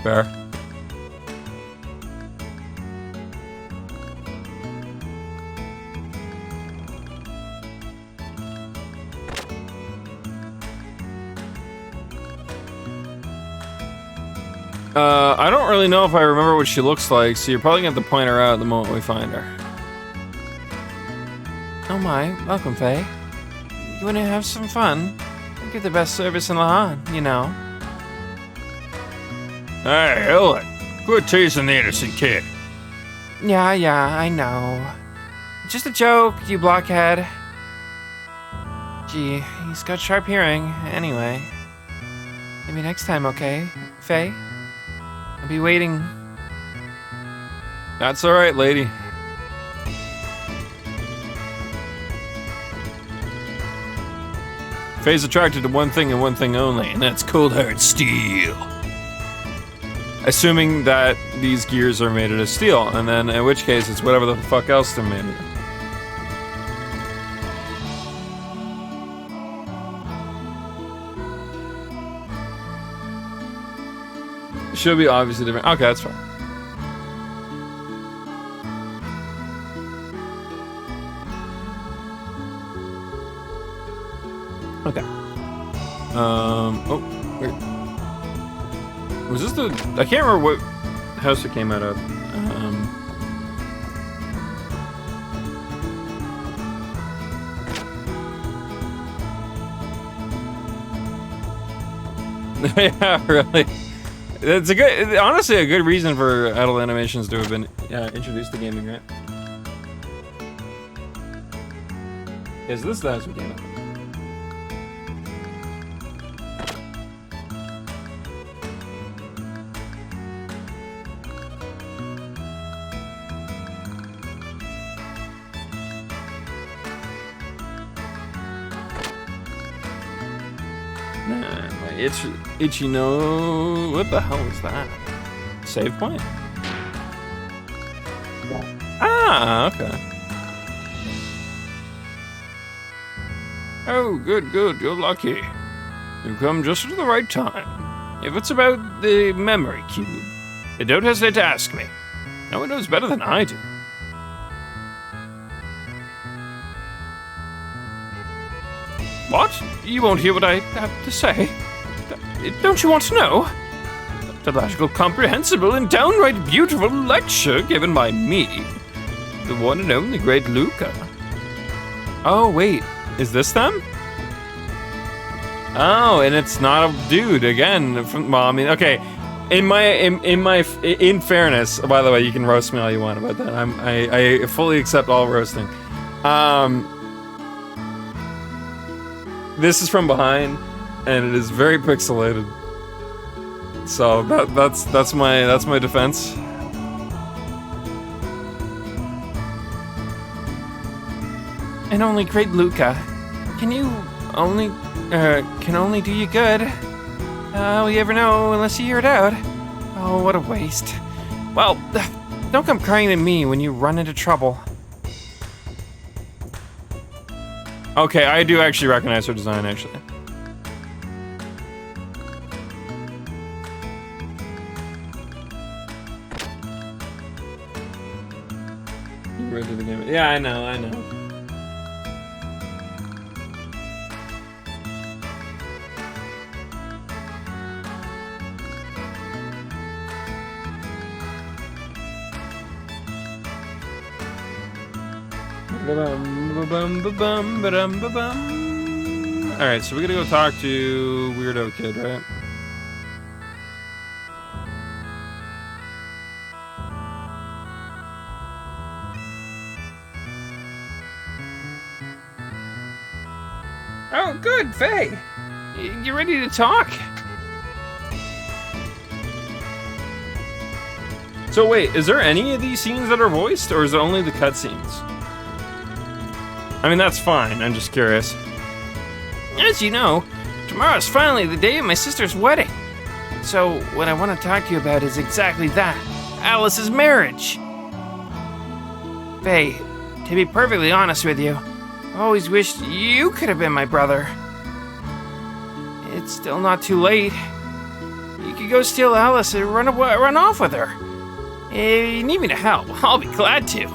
Fair. I don't really know if I remember what she looks like, so you're probably gonna have to point her out the moment we find her. Oh my, welcome, Faye. You wanna have some fun? I give the best service in Lahan, you know. Hey, Ellen, quit teasing the innocent kid. Yeah, I know. Just a joke, you blockhead. Gee, he's got sharp hearing, anyway. Maybe next time, okay, Faye? I'll be waiting. That's alright, lady. Faye's attracted to one thing and one thing only, and that's cold hard steel. Assuming that these gears are made out of steel, and then in which case it's whatever the fuck else they're made of. Should be obviously different. Okay, that's fine. Okay. Oh, wait. Was this the... I can't remember what house it came out of. Yeah, really. It's a good, honestly, a good reason for adult animations to have been introduced to gaming, right? Is this the house we came out of? Man, my itchy no. What the hell was that? Save point? Ah, okay. Oh, good, good. You're lucky. You come just at the right time. If it's about the memory cube, don't hesitate to ask me. No one knows better than I do. What? You won't hear what I have to say? Don't you want to know? The logical, comprehensible, and downright beautiful lecture given by me, the one and only great Luca. Oh, wait. Is this them? Oh, and it's not a dude again. Well, I mean, okay. In fairness, by the way, you can roast me all you want about that. I fully accept all roasting. This is from behind, and it is very pixelated. So that's my defense. And only great Luca can only do you good. Will you ever know unless you hear it out? Oh, what a waste. Well, don't come crying to me when you run into trouble. Okay, I do actually recognize her design, actually. You read the game. Yeah, I know. Alright, so we're gonna go talk to Weirdo Kid, right? Oh, good, Faye. You ready to talk? So wait, is there any of these scenes that are voiced, or is it only the cutscenes? I mean, that's fine, I'm just curious. As you know, tomorrow's finally the day of my sister's wedding. So, what I want to talk to you about is exactly that. Alice's marriage. Faye, to be perfectly honest with you, I've always wished you could have been my brother. It's still not too late. You could go steal Alice and run off with her. If you need me to help, I'll be glad to.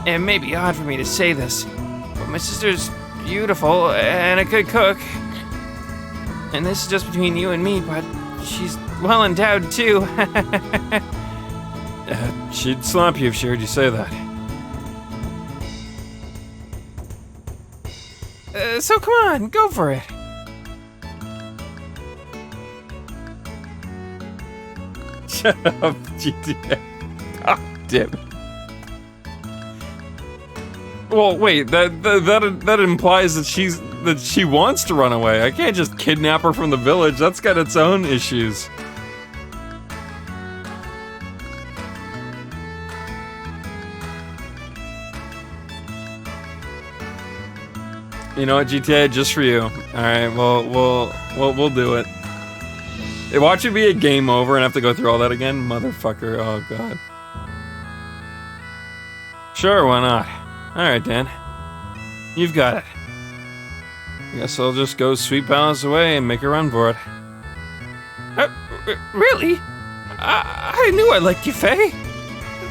It may be odd for me to say this, but my sister's beautiful and a good cook. And this is just between you and me, but she's well endowed too. She'd slap you if she heard you say that. So come on, go for it. Shut up, GTA. God damn it. Well, wait. That implies that she wants to run away. I can't just kidnap her from the village. That's got its own issues. You know what, GTA, just for you. All right, we'll do it. Hey, watch it be a game over and have to go through all that again, motherfucker. Oh god. Sure, why not? All right, Dan. You've got it. I guess I'll just go sweep Alice away and make a run for it. Really? I knew I liked you, Faye.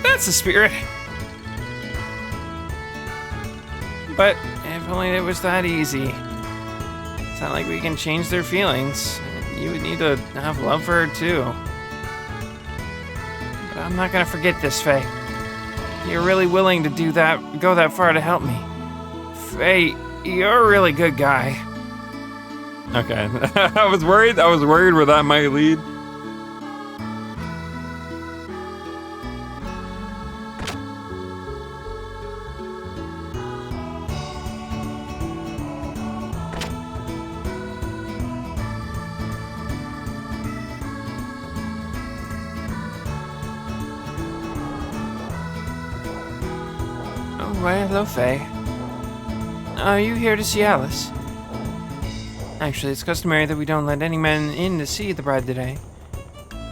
That's the spirit. But if only it was that easy. It's not like we can change their feelings. You would need to have love for her too. But I'm not gonna forget this, Faye. You're really willing to do that, go that far to help me. Faye, you're a really good guy. Okay. I was worried where that might lead. Why, hello, Faye. Are you here to see Alice? Actually, it's customary that we don't let any men in to see the bride today.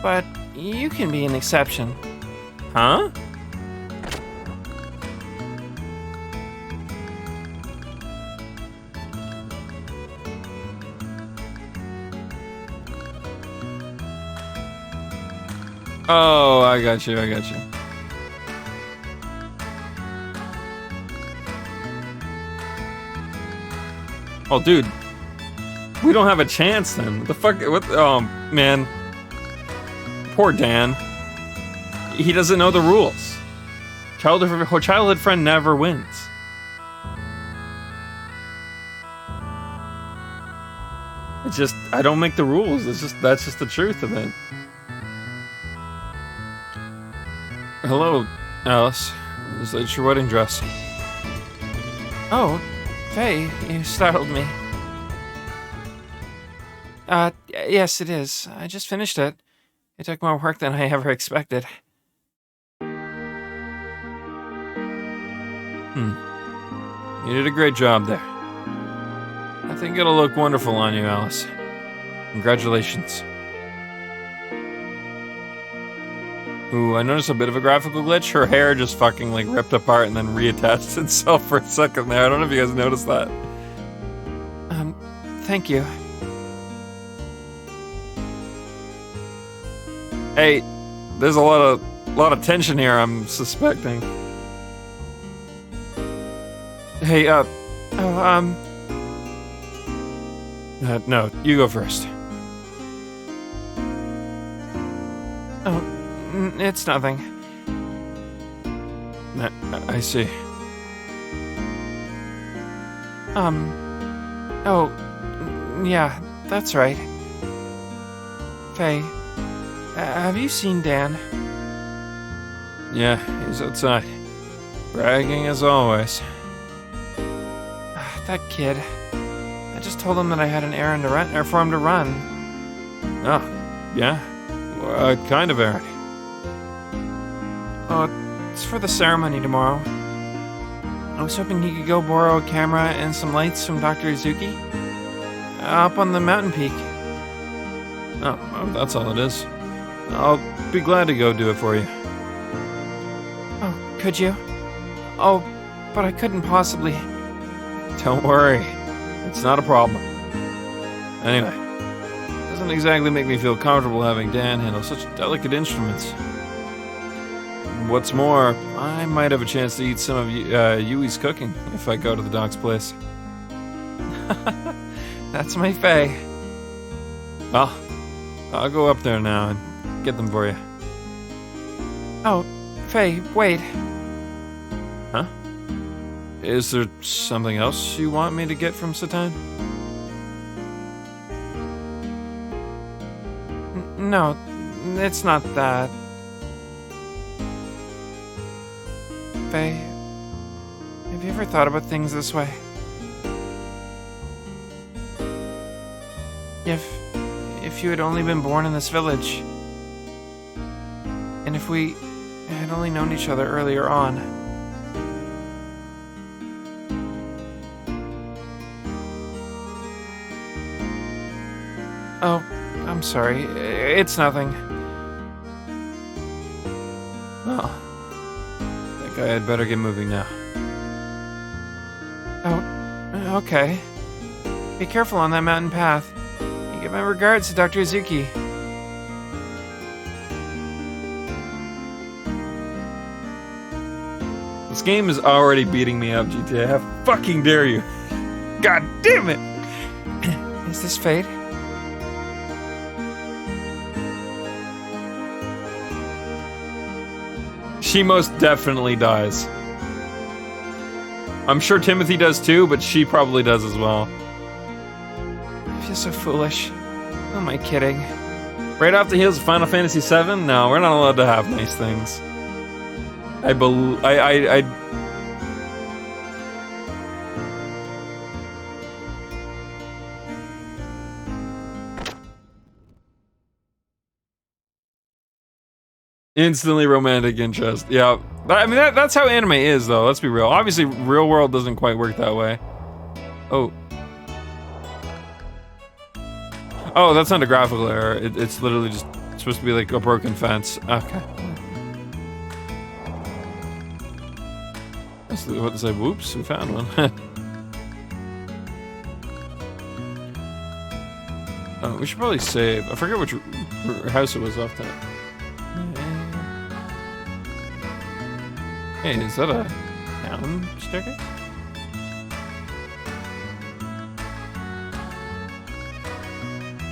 But you can be an exception. Huh? Oh, I got you. Oh, dude. We don't have a chance then. What the fuck? What? Oh, man. Poor Dan. He doesn't know the rules. Childhood friend never wins. It's just, I don't make the rules. That's just the truth of it. Hello, Alice. Is that your wedding dress? Oh, Faye, you startled me. Yes, it is. I just finished it. It took more work than I ever expected. You did a great job there. I think it'll look wonderful on you, Alice. Congratulations. Ooh, I noticed a bit of a graphical glitch. Her hair just fucking like ripped apart and then reattached itself for a second there. I don't know if you guys noticed that. Thank you. Hey, there's a lot of tension here, I'm suspecting. Hey, no, you go first. Oh, it's nothing. I see. Oh, yeah, that's right. Faye, have you seen Dan? Yeah, he's outside. Bragging as always. That kid. I just told him that I had an errand to run, or for him to run. Oh, yeah? What kind of errand? Oh, it's for the ceremony tomorrow. I was hoping he could go borrow a camera and some lights from Dr. Izuki. Up on the mountain peak. Oh, well, that's all it is. I'll be glad to go do it for you. Oh, could you? Oh, but I couldn't possibly. Don't worry. It's not a problem. Anyway, doesn't exactly make me feel comfortable having Dan handle such delicate instruments. What's more, I might have a chance to eat some of Yui's cooking if I go to the doc's place. That's my Faye. Well, I'll go up there now and get them for you. Oh, Faye, wait. Huh? Is there something else you want me to get from Satan? No, it's not that. Faye, have you ever thought about things this way? If you had only been born in this village, and if we had only known each other earlier on. Oh, I'm sorry. It's nothing. Well, I think I had better get moving now. Oh, okay. Be careful on that mountain path. You give my regards to Dr. Izuki. This game is already beating me up, GTA. How fucking dare you? God damn it! Is this fate? She most definitely dies. I'm sure Timothy does too, but she probably does as well. I feel so foolish. Who am I kidding? Right off the heels of Final Fantasy VII? No, we're not allowed to have nice things. I instantly romantic interest. Yeah. I mean, that's how anime is, though. Let's be real. Obviously, real world doesn't quite work that way. Oh. Oh, that's not a graphical error. It's literally just supposed to be like a broken fence. Okay. That's what to say. Whoops, we found one. Oh, we should probably save. I forget which house it was off that. Hey, is that a down staircase?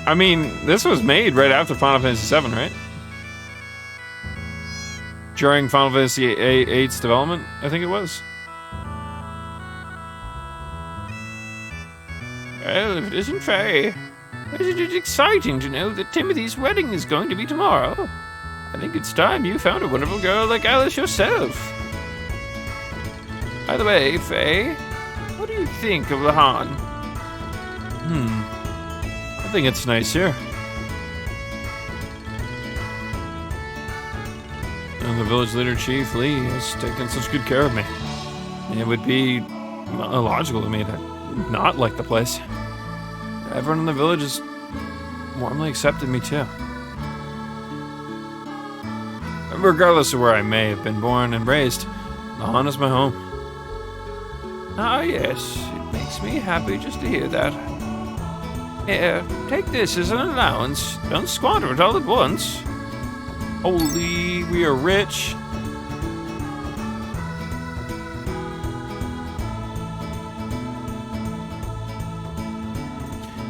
I mean, this was made right after Final Fantasy VII, right? During Final Fantasy VIII's development, I think it was. Well, if it isn't Faye, isn't it exciting to know that Timothy's wedding is going to be tomorrow? I think it's time you found a wonderful girl like Alice yourself. By the way, Faye, what do you think of Lahan? I think it's nice here. And the village leader, Chief Lee, has taken such good care of me. It would be illogical to me to not like the place. Everyone in the village has warmly accepted me too. Regardless of where I may have been born and raised, Lahan is my home. Ah yes, it makes me happy just to hear that. Here, take this as an allowance. Don't squander it all at once. Holy, we are rich.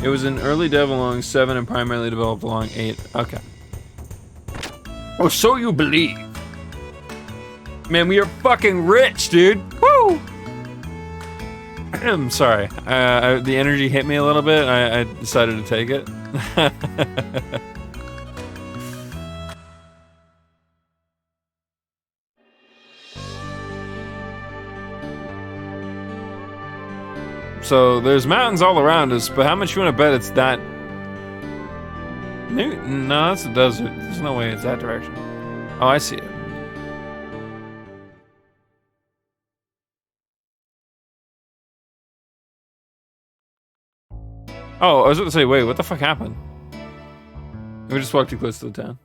It was an early dev along 7 and primarily developed along 8. Okay. Oh, so you believe. Man, we are fucking rich, dude. Woo! I'm sorry. The energy hit me a little bit. I decided to take it. So there's mountains all around us, but how much you want to bet it's that? Maybe, no, that's a desert. There's no way it's that direction. Oh, I see it. Oh, I was about to say, wait, what the fuck happened? We just walked too close to the town.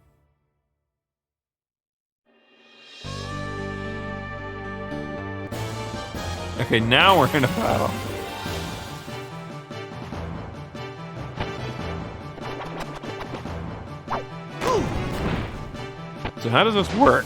Okay, now we're in a battle. So how does this work?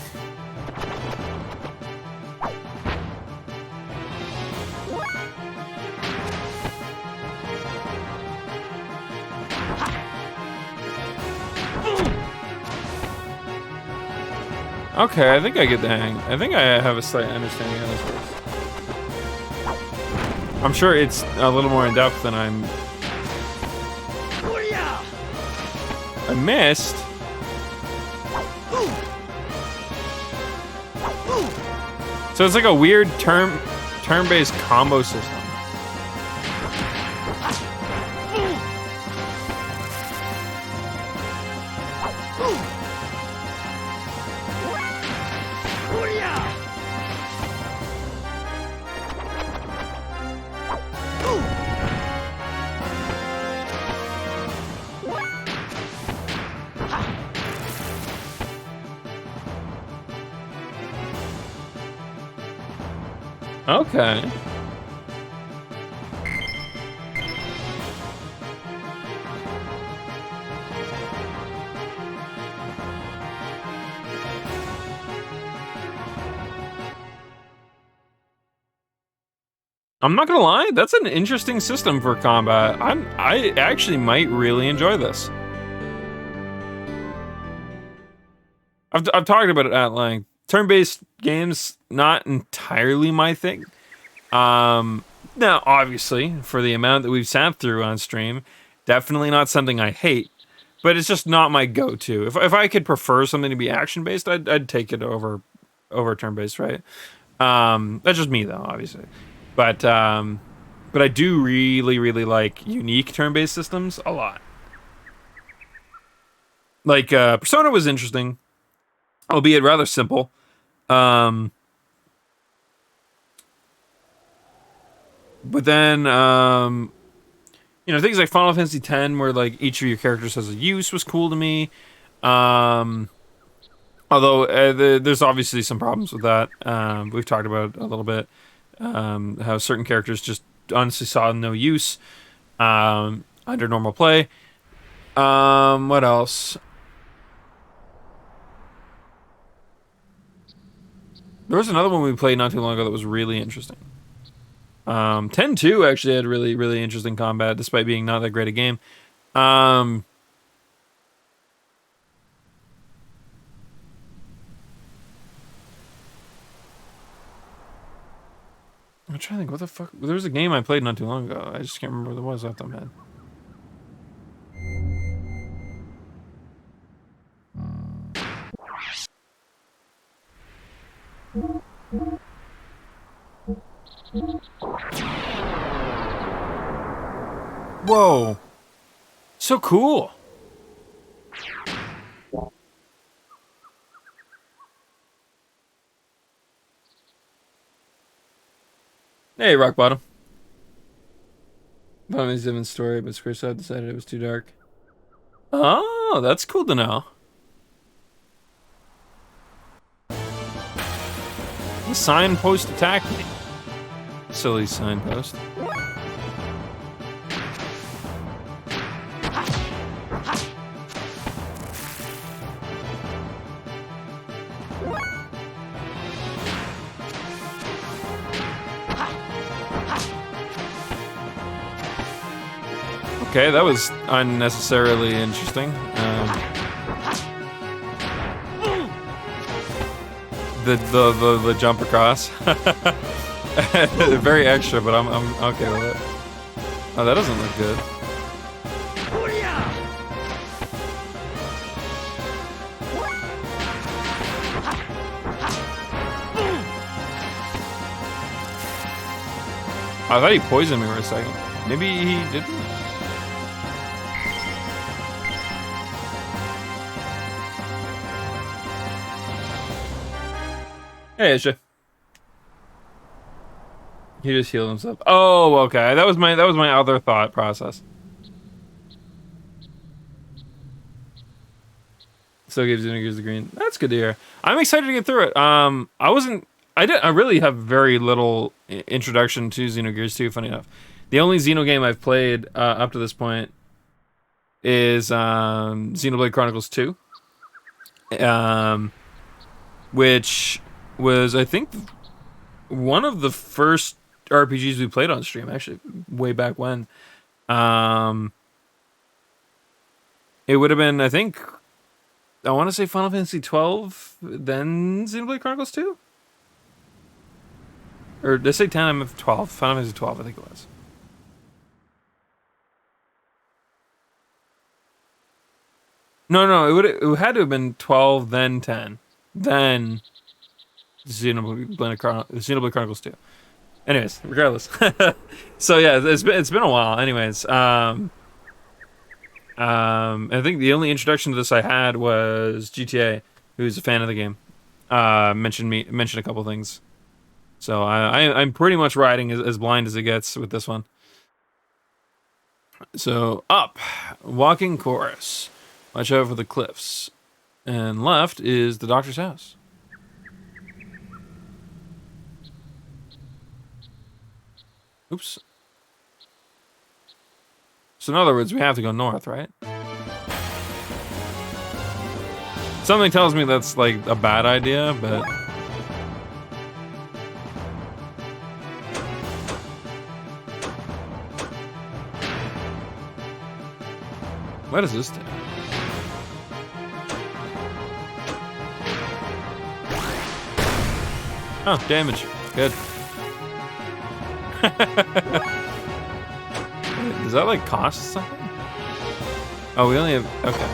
Okay, I think I get the hang. I think I have a slight understanding of this works. I'm sure it's a little more in depth than I missed. So it's like a weird turn-based combo system. Okay. I'm not gonna lie, that's an interesting system for combat. I actually might really enjoy this. I've talked about it at length. Turn-based games, not entirely my thing. Now, obviously, for the amount that we've sat through on stream, definitely not something I hate, but it's just not my go-to. If I could prefer something to be action-based, I'd take it over turn-based, right? That's just me, though, obviously. But I do really, really like unique turn-based systems a lot. Like, Persona was interesting, albeit rather simple. But then, things like Final Fantasy X, where like each of your characters has a use, was cool to me. Although there's obviously some problems with that. We've talked about it a little bit. How certain characters just honestly saw no use under normal play. What else? There was another one we played not too long ago that was really interesting. 10-2 actually had really, really interesting combat, despite being not that great a game. I'm trying to think, what the fuck? There was a game I played not too long ago. I just can't remember what it was off the top of my head. Whoa. So cool. Hey, Rock Bottom. Bottom is Zivin's story, but Squaresoft decided it was too dark. Oh, that's cool to know. The signpost attacked me. Silly signpost. Okay, that was unnecessarily interesting. The jump across. Very extra, but I'm okay with it. Oh, that doesn't look good. I thought he poisoned me for a second. Maybe he didn't. Hey, Isha. He just healed himself. Oh, okay. That was my other thought process. So gives Xenogears the green. That's good to hear. I'm excited to get through it. I really have very little introduction to Xenogears 2, funny enough. The only Xeno game I've played up to this point is Xenoblade Chronicles 2. Which was, I think, one of the first RPGs we played on stream, actually, way back when. It would have been, I think, I want to say Final Fantasy 12, then Xenoblade Chronicles 2? Or did I say 10? I meant 12. Final Fantasy 12, I think it was. No, it had to have been 12, then 10. Then Xenoblade Chronicles 2. Anyways, regardless. So yeah, it's been a while. Anyways, I think the only introduction to this I had was GTA, who's a fan of the game. Mentioned a couple things. So I'm pretty much riding as blind as it gets with this one. So up, walking chorus. Watch out for the cliffs. And left is the doctor's house. Oops. So in other words, we have to go north, right? Something tells me that's like a bad idea, but... What does this do? Oh, damage. Good. Does that like cost something? Oh, we only have... Okay.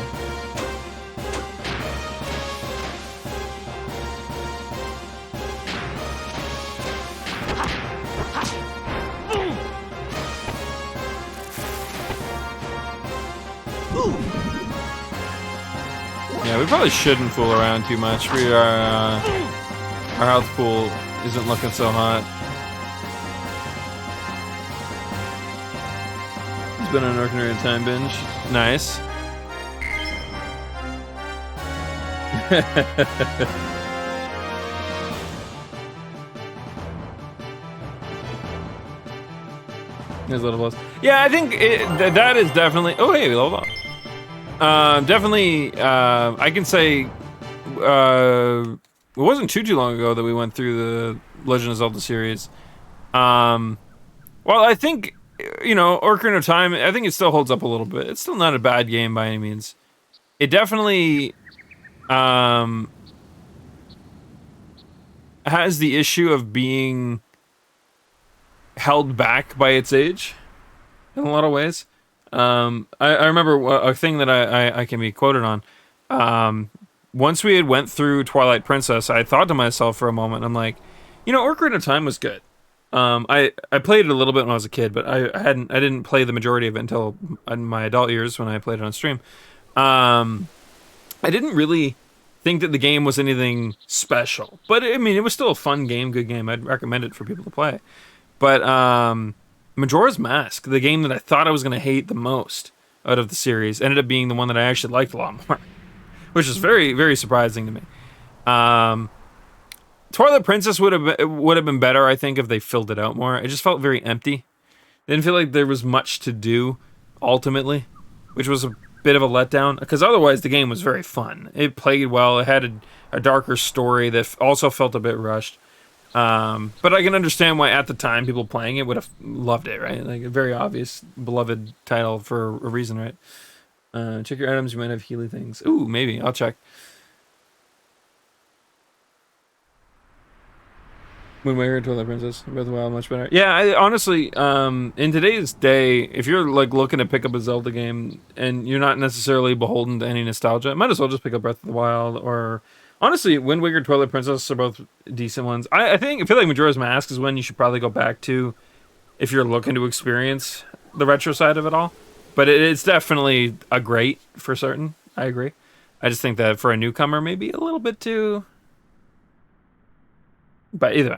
Yeah, we probably shouldn't fool around too much. Our health pool isn't looking so hot. It's been an Ocarina of Time binge. Nice. There's a little plus. Yeah, I think that is definitely... Oh, hey, hold on. Definitely, I can say... it wasn't too long ago that we went through the Legend of Zelda series. Well, I think, you know, Ocarina of Time, I think it still holds up a little bit. It's still not a bad game by any means. It definitely has the issue of being held back by its age in a lot of ways. I remember a thing that I can be quoted on. Once we had went through Twilight Princess, I thought to myself for a moment, I'm like, you know, Ocarina of Time was good. I played it a little bit when I was a kid, but I didn't play the majority of it until in my adult years when I played it on stream. I didn't really think that the game was anything special, but I mean, it was still a fun game, good game. I'd recommend it for people to play. But Majora's Mask, the game that I thought I was going to hate the most out of the series, ended up being the one that I actually liked a lot more, which is very, very surprising to me. Twilight Princess would have been better, I think, if they filled it out more. It just felt very empty. Didn't feel like there was much to do, ultimately, which was a bit of a letdown, because otherwise the game was very fun. It played well. It had a darker story that also felt a bit rushed. But I can understand why at the time people playing it would have loved it, right? Like a very obvious, beloved title for a reason, right? Check your items. You might have Healy things. Ooh, maybe. I'll check. Wind Waker, Twilight Princess, Breath of the Wild, much better. Yeah, I honestly, in today's day, if you're like looking to pick up a Zelda game and you're not necessarily beholden to any nostalgia, might as well just pick up Breath of the Wild or honestly, Wind Waker, Twilight Princess are both decent ones. I feel like Majora's Mask is one you should probably go back to if you're looking to experience the retro side of it all. But it's definitely a great for certain. I agree. I just think that for a newcomer, maybe a little bit too. But either way.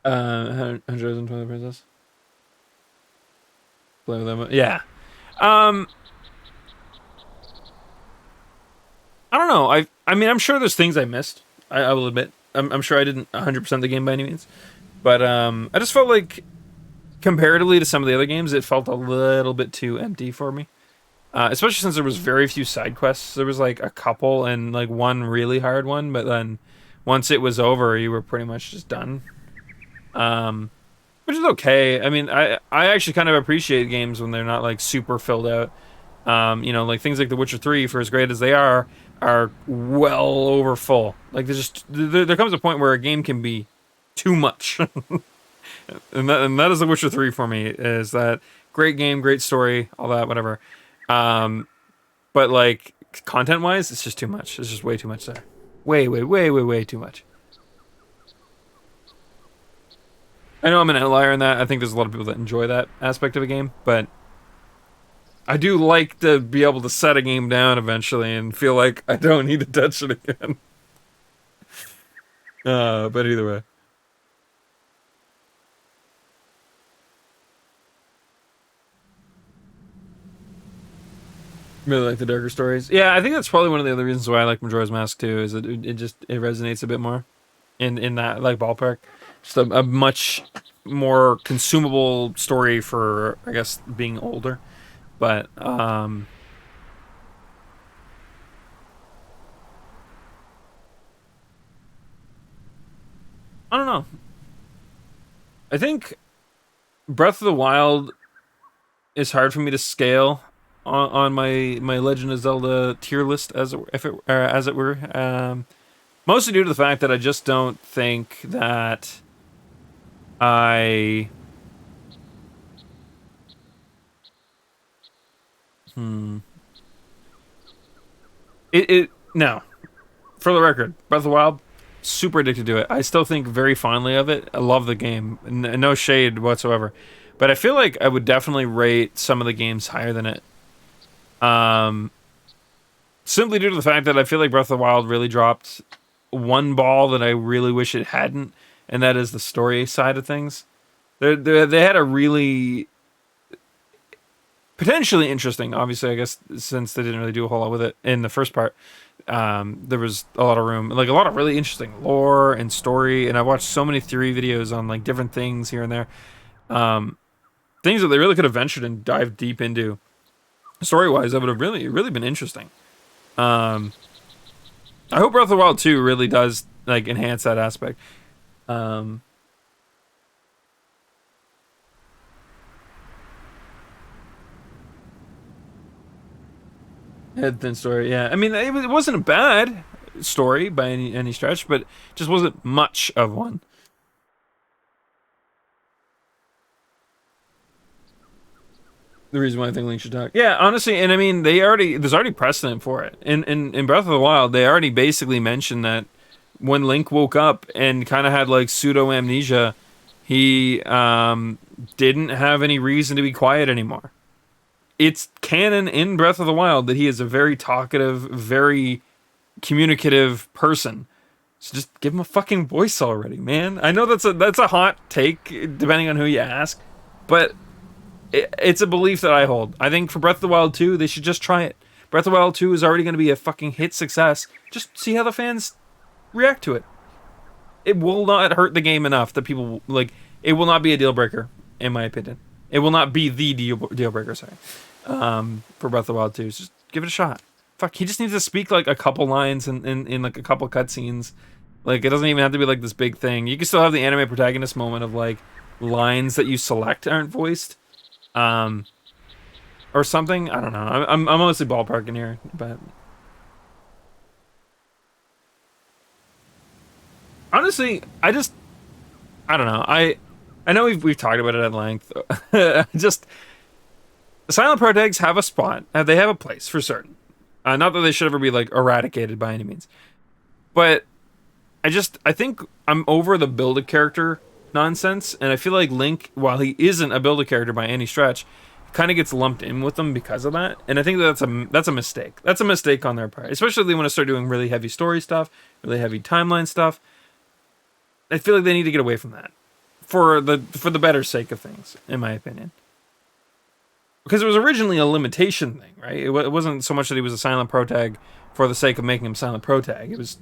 100 Twilight Princess. Play with them. Yeah. I don't know. I mean, I'm sure there's things I missed. I will admit. I'm sure I didn't 100% the game by any means. But I just felt like, comparatively to some of the other games, it felt a little bit too empty for me. Especially since there was very few side quests. There was like a couple and like one really hard one. But then once it was over, you were pretty much just done. Which is okay. I mean, I actually kind of appreciate games when they're not like super filled out. You know, like things like The Witcher 3, for as great as they are well over full. Like there comes a point where a game can be too much. and that is The Witcher 3 for me, is that great game, great story, all that, whatever. But like content wise, it's just too much. It's just way too much there. Way too much. I know I'm an outlier in that. I think there's a lot of people that enjoy that aspect of a game, but I do like to be able to set a game down eventually and feel like I don't need to touch it again. But either way. Really like the darker stories. Yeah, I think that's probably one of the other reasons why I like Majora's Mask too, is that it resonates a bit more in that like ballpark. Just a much more consumable story for, I guess, being older. But I don't know. I think Breath of the Wild is hard for me to scale on my Legend of Zelda tier list, as it were. Mostly due to the fact that I just don't think that I no. For the record, Breath of the Wild, super addicted to it. I still think very fondly of it. I love the game. No shade whatsoever. But I feel like I would definitely rate some of the games higher than it. Simply due to the fact that I feel like Breath of the Wild really dropped one ball that I really wish it hadn't, and that is the story side of things. They had a really potentially interesting, obviously, I guess, since they didn't really do a whole lot with it in the first part. There was a lot of room, like a lot of really interesting lore and story, and I watched so many theory videos on like different things here and there. Things that they really could have ventured and dived deep into. Story-wise, that would have really been interesting. So I hope Breath of the Wild 2 really does like enhance that aspect. Head thin story, yeah. I mean, it wasn't a bad story by any stretch, but just wasn't much of one. The reason why I think Link should talk. Yeah, honestly, and I mean, there's already precedent for it. In Breath of the Wild, they already basically mentioned that when Link woke up and kind of had like pseudo amnesia, he didn't have any reason to be quiet anymore. It's canon in Breath of the Wild that he is a very talkative, very communicative person. So just give him a fucking voice already, man. I know that's a hot take, depending on who you ask, but it's a belief that I hold. I think for Breath of the Wild 2, they should just try it. Breath of the Wild 2 is already going to be a fucking hit success. Just see how the fans react to it. It will not hurt the game enough that people, like, it will not be a deal breaker, in my opinion. It will not be the deal breaker, sorry. For Breath of the Wild 2. So just give it a shot. Fuck, he just needs to speak like a couple lines in like a couple cutscenes. Like, it doesn't even have to be like this big thing. You can still have the anime protagonist moment of like lines that you select aren't voiced. Or something. I don't know. I'm mostly ballparking here, but honestly, I don't know. I know we've talked about it at length. Just silent protags have a spot. They have a place for certain. Not that they should ever be like eradicated by any means, but I think I'm over the build a character nonsense, and I feel like Link, while he isn't a build a character by any stretch, kind of gets lumped in with them because of that, and I think that's a mistake. That's a mistake on their part, especially if they want to start doing really heavy story stuff, really heavy timeline stuff. I feel like they need to get away from that for the better sake of things, in my opinion. Because it was originally a limitation thing, right? It wasn't so much that he was a silent protag for the sake of making him silent protag. It was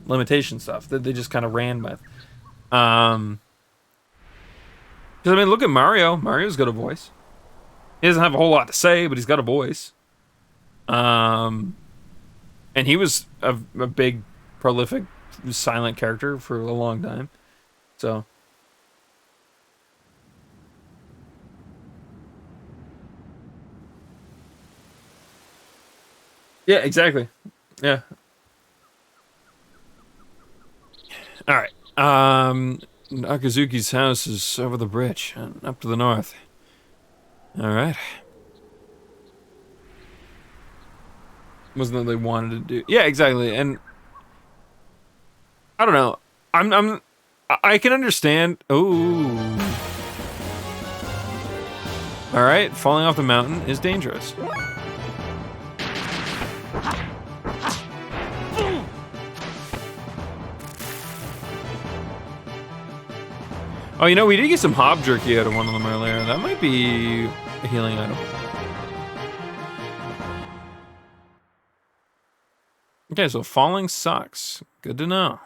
limitation stuff that they just kind of ran with. Because, I mean, look at Mario. Mario's got a voice. He doesn't have a whole lot to say, but he's got a voice. And he was a big, prolific, silent character for a long time. So... yeah, exactly. Yeah. All right. Akazuki's house is over the bridge, up to the north. All right. Wasn't that they wanted to do? Yeah, exactly. And I don't know. I can understand. Oh. All right. Falling off the mountain is dangerous. Oh, you know, we did get some hob jerky out of one of them earlier. That might be a healing item. Okay, so falling sucks. Good to know.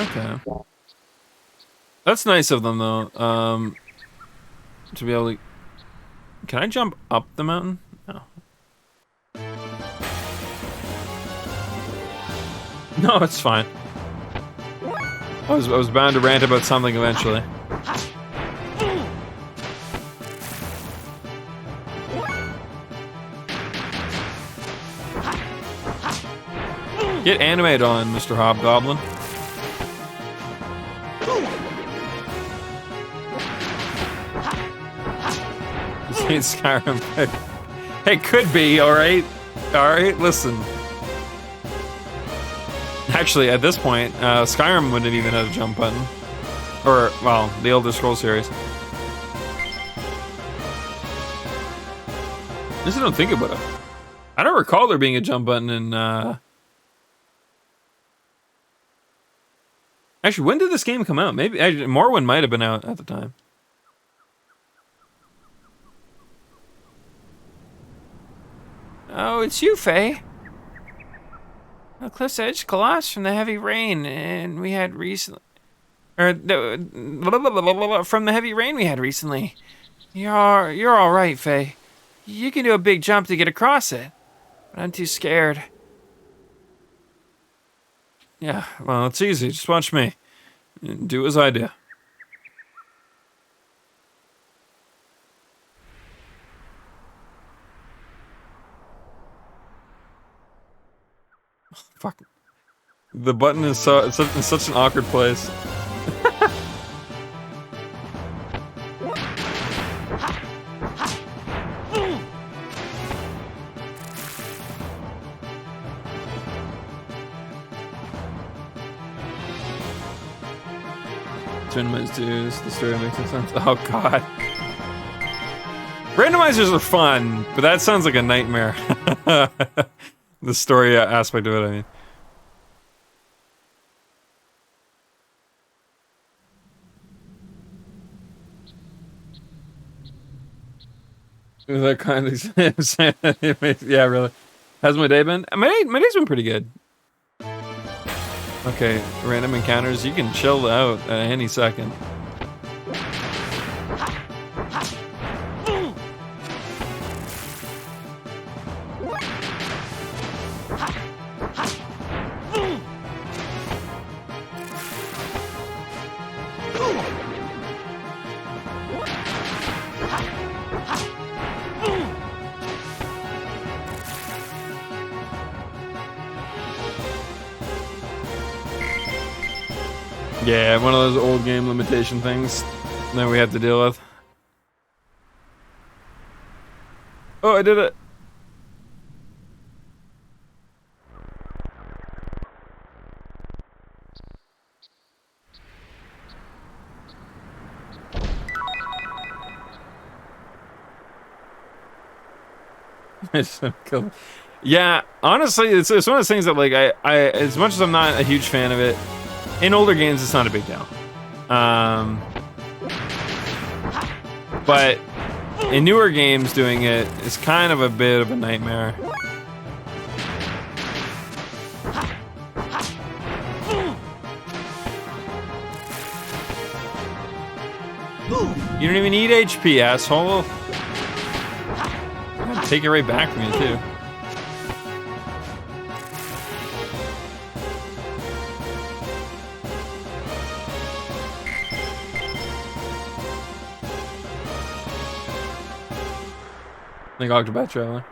Okay. That's nice of them, though. To be able to... Can I jump up the mountain? No. No, it's fine. I was bound to rant about something eventually. Get animated on, Mr. Hobgoblin. This ain't Skyrim. Hey, could be, alright? Alright, listen. Actually, at this point, Skyrim wouldn't even have a jump button. Or, well, the Elder Scrolls series. At least I don't think about it. I don't recall there being a jump button in Actually, when did this game come out? Maybe actually, Morrowind might have been out at the time. Oh, it's you, Faye. A Cliff's Edge collapsed from the heavy rain, and we had recently. From the heavy rain we had recently. You're all right, Faye. You can do a big jump to get across it, but I'm too scared. Yeah, well, it's easy. Just watch me. Do as I do. Fuck. The button is in such an awkward place. Randomized dudes, the story makes no sense. Oh god. Randomizers are fun, but that sounds like a nightmare. The story aspect of it, I mean. That kind of yeah, really. How's my day been? My day's been pretty good. Okay, random encounters. You can chill out at any second. Yeah, one of those old game limitation things that we have to deal with. Oh, I did it. Yeah, honestly, it's one of those things that like I as much as I'm not a huge fan of it, in older games it's not a big deal. But in newer games doing it is kind of a bit of a nightmare. You don't even need HP, asshole. I'm gonna take it right back from you too. Like Octopath Traveler.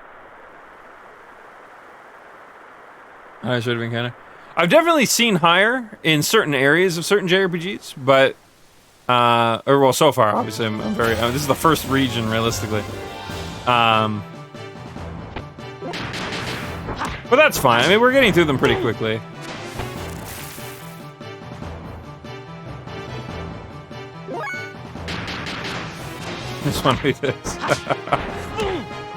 I should have encountered. I've definitely seen higher in certain areas of certain JRPGs, but or well, so far, obviously, I'm very. This is the first region, realistically. But that's fine. I mean, we're getting through them pretty quickly. Just want to do this.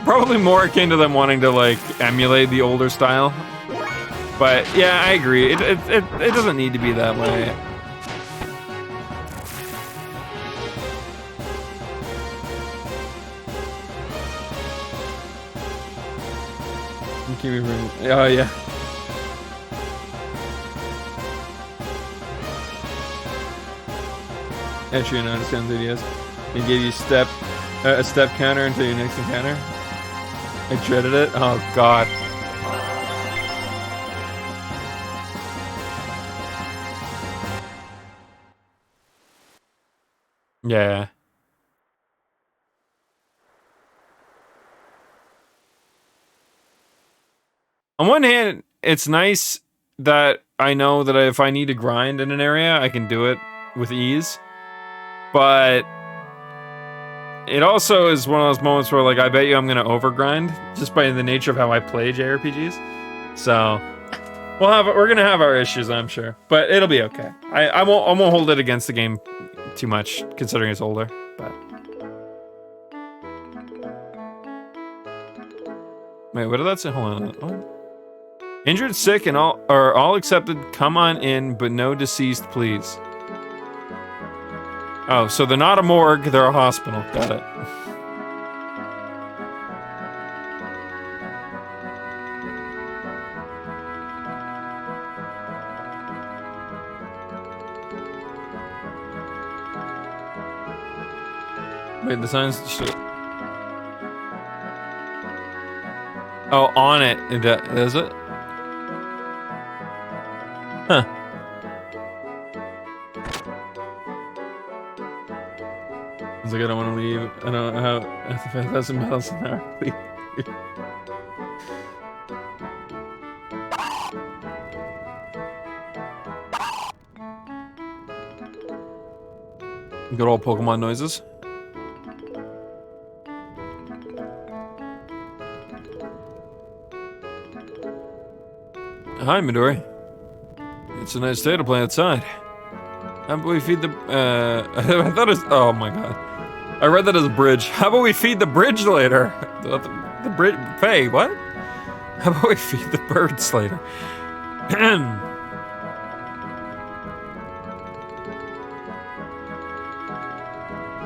Probably more akin to them wanting to like emulate the older style. But yeah, I agree. It doesn't need to be that way. Oh yeah. Entry and understand videos. It gave you a step counter until your next encounter. I dreaded it. Oh god. Yeah. On one hand, it's nice that I know that if I need to grind in an area, I can do it with ease. But it also is one of those moments where, like, I bet you I'm gonna overgrind just by the nature of how I play JRPGs. So we're gonna have our issues, I'm sure, but it'll be okay. I won't hold it against the game too much, considering it's older. But wait, what did that say? Hold on. What? Injured, sick, and all are all accepted. Come on in, but no deceased, please. Oh, so they're not a morgue, they're a hospital. Got it. Wait, the signs. Oh, on it. Is it? Huh. I was like, I don't want to leave. I don't know how. 5,000 miles an hour. Please. Good old Pokemon noises. Hi, Midori. It's a nice day to play outside. How about we feed the, I thought it was, oh my god. I read that as a bridge. How about we feed the bridge later? The bridge, Faye, what? How about we feed the birds later?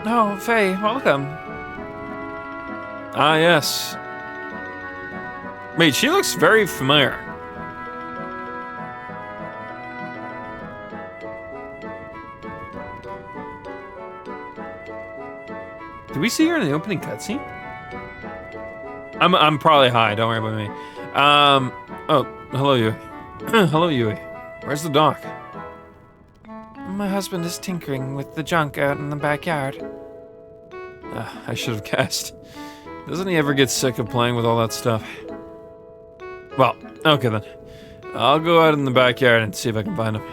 Oh, Faye, welcome. Ah, yes. Wait, she looks very familiar. Did we see her in the opening cutscene? I'm probably high. Don't worry about me. Oh, hello, Yui. Hello, Yui. Where's the doc? My husband is tinkering with the junk out in the backyard. I should have guessed. Doesn't he ever get sick of playing with all that stuff? Well, okay then. I'll go out in the backyard and see if I can find him.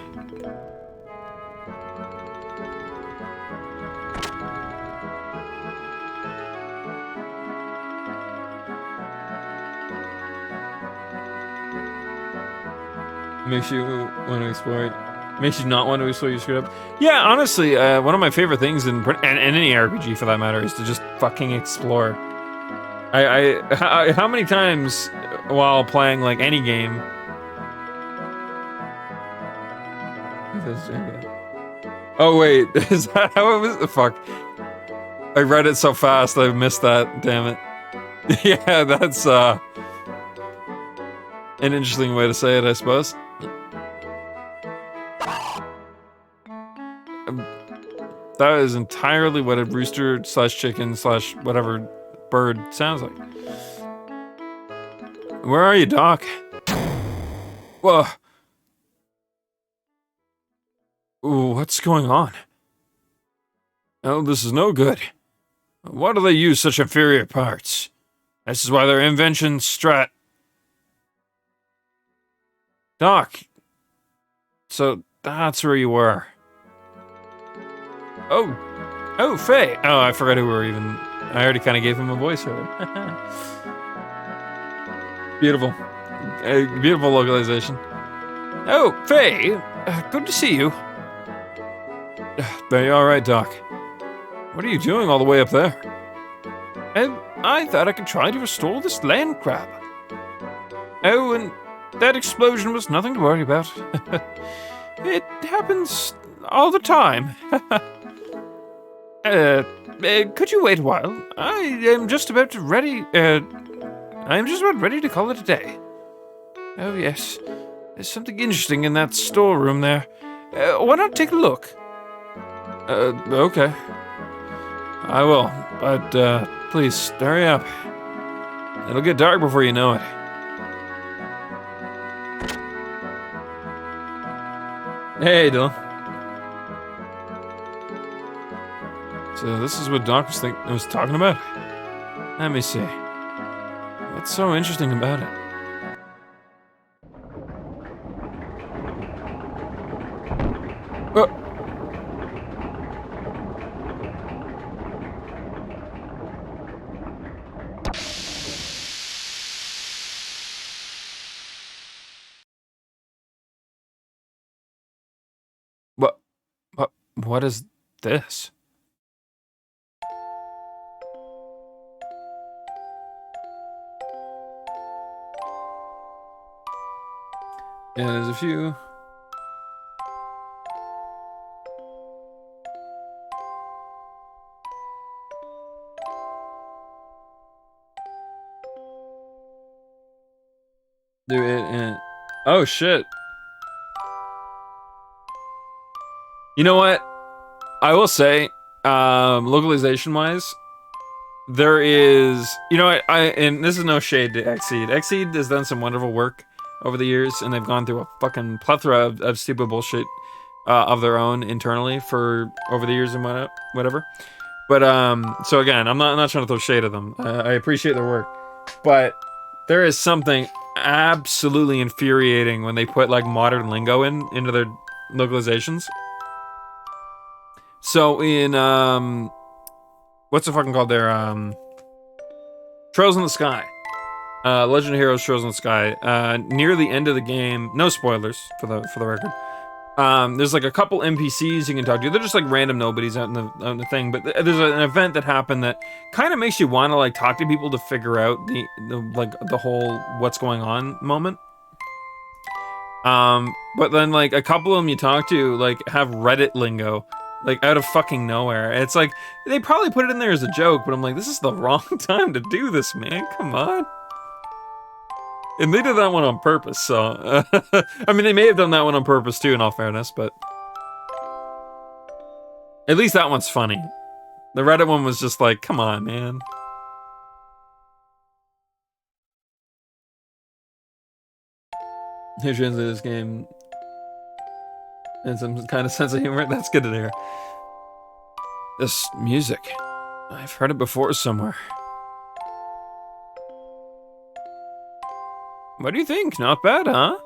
Makes you want to explore it. Makes you not want to explore your screwed up. Yeah, honestly, one of my favorite things in any RPG for that matter is to just fucking explore. How many times while playing like any game? Oh wait, is that how it was? Fuck. I read it so fast I missed that. Damn it. Yeah, that's an interesting way to say it, I suppose. That is entirely what a rooster slash chicken slash whatever bird sounds like. Where are you, Doc? Whoa. Ooh, what's going on? Oh, this is no good. Why do they use such inferior parts? This is why their inventions Doc. So that's where you were. Oh, Faye. Oh, I forgot who we were even. I already kind of gave him a voice earlier. Beautiful. Beautiful localization. Oh, Faye. Good to see you. Are you alright, Doc? What are you doing all the way up there? I thought I could try to restore this land crab. Oh, and that explosion was nothing to worry about. It happens all the time. Could you wait a while? I am just about ready to call it a day. Oh yes, there's something interesting in that storeroom there. Why not take a look? Okay. I will, but please hurry up. It'll get dark before you know it. Hey, Dylan. So this is what Doc was talking about? Let me see. What's so interesting about it? What is this? Yeah, there's a few. Do it and oh shit. You know what? I will say, localization wise, there is, you know, and this is no shade to Xseed. Xseed has done some wonderful work over the years, and they've gone through a fucking plethora of stupid bullshit of their own internally for over the years and whatever. But so again, I'm not trying to throw shade at them. I appreciate their work, but there is something absolutely infuriating when they put like modern lingo into their localizations. So in what's it fucking called there? Trails in the Sky. Legend of Heroes Trails in the Sky. Near the end of the game, no spoilers for the record. There's like a couple NPCs you can talk to. They're just like random nobodies out in the thing, but there's an event that happened that kind of makes you want to like talk to people to figure out the whole what's going on moment. But then like a couple of them you talk to like have Reddit lingo. Like, out of fucking nowhere. It's like, they probably put it in there as a joke, but I'm like, this is the wrong time to do this, man. Come on. And they did that one on purpose, so... I mean, they may have done that one on purpose, too, in all fairness, but... At least that one's funny. The Reddit one was just like, come on, man. Who translated this game... and some kind of sense of humor. That's good to hear. This music. I've heard it before somewhere. What do you think? Not bad, huh?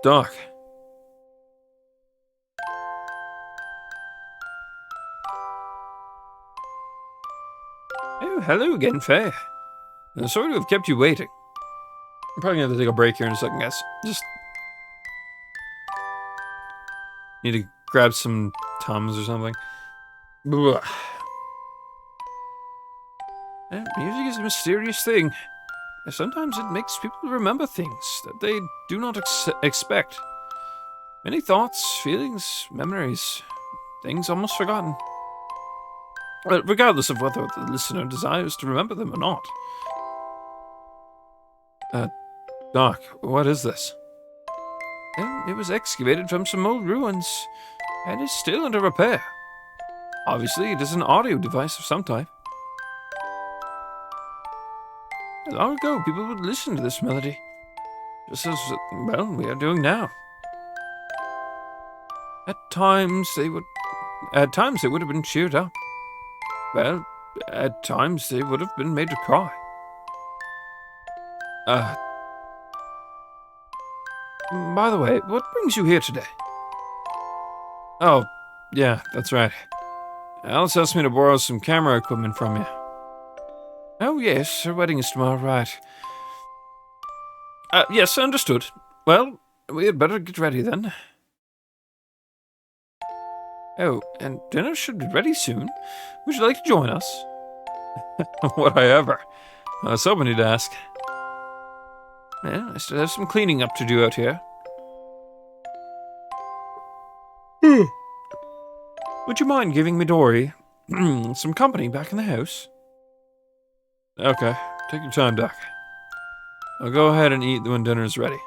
Doc. Oh, hello again, Faye. I'm sorry to have kept you waiting. I'm probably gonna have to take a break here in a second, guys. Just... need to grab some Tums or something. Blah. Music is a mysterious thing. Sometimes it makes people remember things that they do not expect. Many thoughts, feelings, memories, things almost forgotten. Regardless of whether the listener desires to remember them or not. Doc, what is this? It was excavated from some old ruins, and is still under repair. Obviously, it is an audio device of some type. Long ago, people would listen to this melody, just as, well, we are doing now. At times, they would have been cheered up. Well, at times, they would have been made to cry. By the way, what brings you here today? Oh, yeah, that's right. Alice asked me to borrow some camera equipment from you. Oh, yes, her wedding is tomorrow, right. Yes, understood. Well, we had better get ready then. Oh, and dinner should be ready soon. Would you like to join us? Would I ever? I was hoping you'd ask. Well, I still have some cleaning up to do out here. Would you mind giving Midori some company back in the house? Okay, take your time, Doc. I'll go ahead and eat when dinner's ready.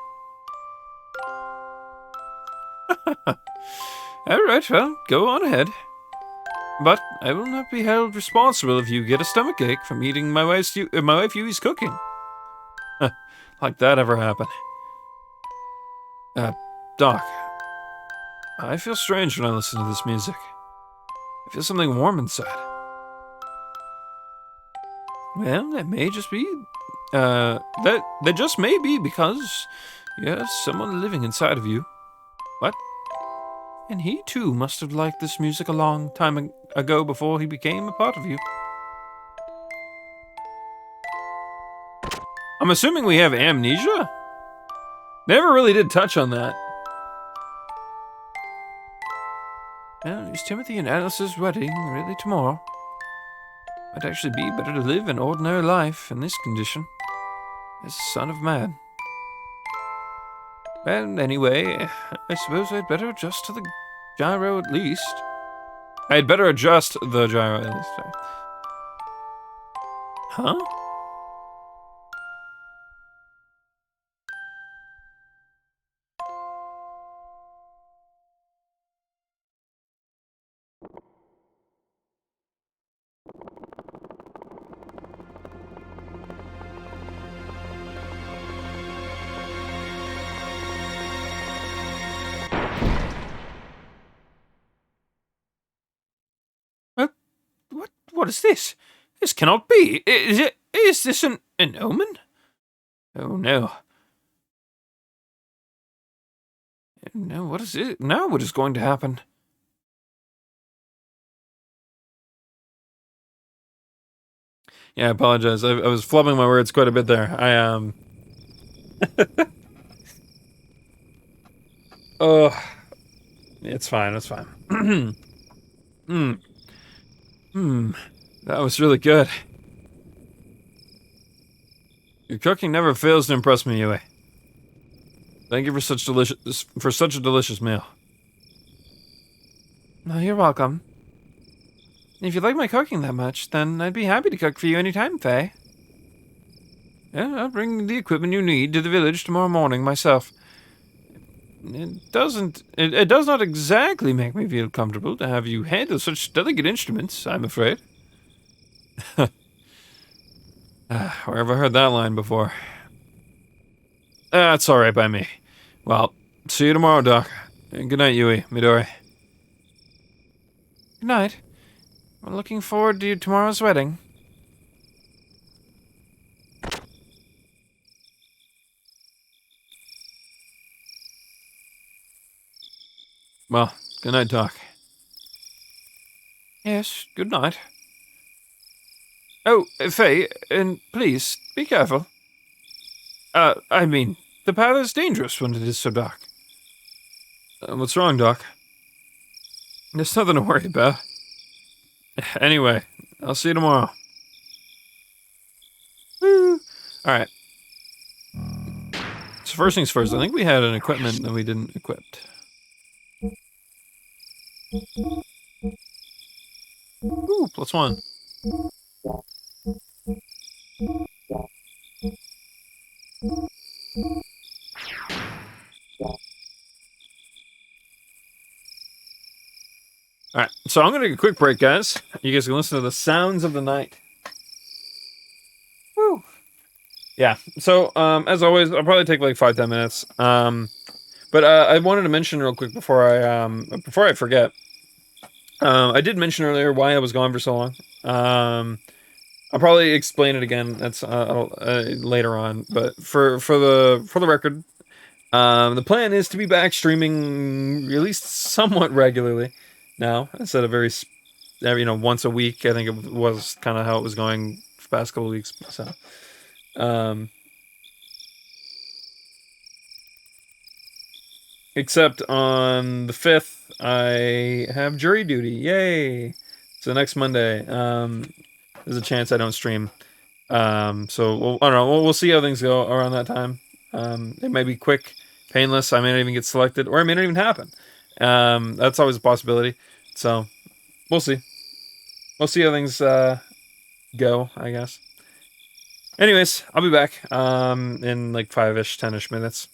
Alright, well, go on ahead. But I will not be held responsible if you get a stomachache from eating my wife Yui's cooking. Like that ever happened. Doc. I feel strange when I listen to this music. I feel something warm inside. Well, that may just be, that just may be because you have someone living inside of you. What? And he too must have liked this music a long time ago before he became a part of you. I'm assuming we have amnesia? Never really did touch on that. Well, is Timothy and Alice's wedding really tomorrow? Might actually be better to live an ordinary life in this condition. As a son of man. Well, anyway, I suppose I'd better adjust to the gyro at least. I'd better adjust the gyro at least. Huh? What is this? This cannot be. Is this an omen? Oh no. No, what is it? Now what is going to happen? Yeah, I apologize. I was flubbing my words quite a bit there. Oh, it's fine. It's fine. That was really good. Your cooking never fails to impress me, Yui. Thank you for such a delicious meal. No, you're welcome. If you like my cooking that much, then I'd be happy to cook for you anytime, Faye. Yeah, I'll bring the equipment you need to the village tomorrow morning myself. It does not exactly make me feel comfortable to have you handle such delicate instruments, I'm afraid. Where have I heard that line before? That's alright by me. Well, see you tomorrow, Doc. And good night, Yui, Midori. Good night. I'm looking forward to tomorrow's wedding. Well, good night, Doc. Yes, good night. Oh, Faye, and please, be careful. I mean, the path is dangerous when it is so dark. What's wrong, Doc? There's nothing to worry about. Anyway, I'll see you tomorrow. Woo! Alright. So first things first, I think we had an equipment that we didn't equip. Ooh, +1. Alright, so I'm gonna take a quick break, guys. You guys can listen to the sounds of the night. Woo! Yeah, so, as always, I'll probably take like 5-10 minutes. But I wanted to mention real quick before I forget. I did mention earlier why I was gone for so long. I'll probably explain it again. That's later on. But for the record, the plan is to be back streaming at least somewhat regularly now, instead of once a week. I think it was kind of how it was going for the past couple of weeks. So, except on the 5th, I have jury duty. Yay! So next Monday, there's a chance I don't stream. So I don't know. We'll see how things go around that time. It may be quick, painless. I may not even get selected, or it may not even happen. That's always a possibility. So we'll see. We'll see how things go, I guess. Anyways, I'll be back in like 5-ish, 10-ish minutes.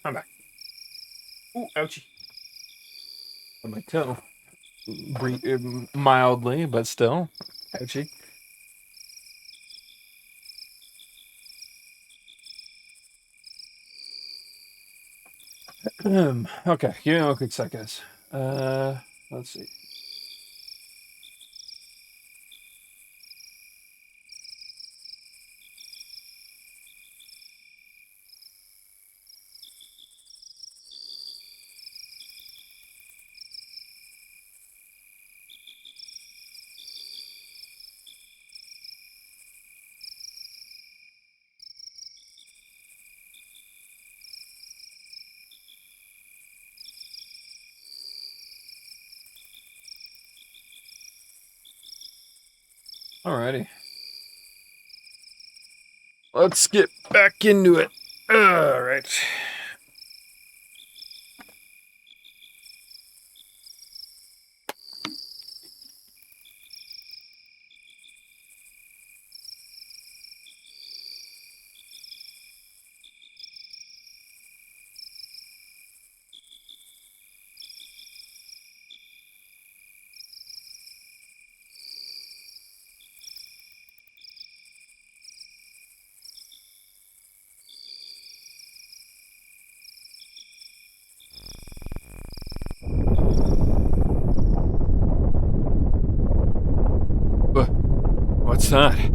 I'm back. Ooh, ouchie. On my toe. Mildly, but still. Ouchie. Okay, give me a quick sec, guys. Let's see. Alrighty. Let's get back into it. Alright. What's that?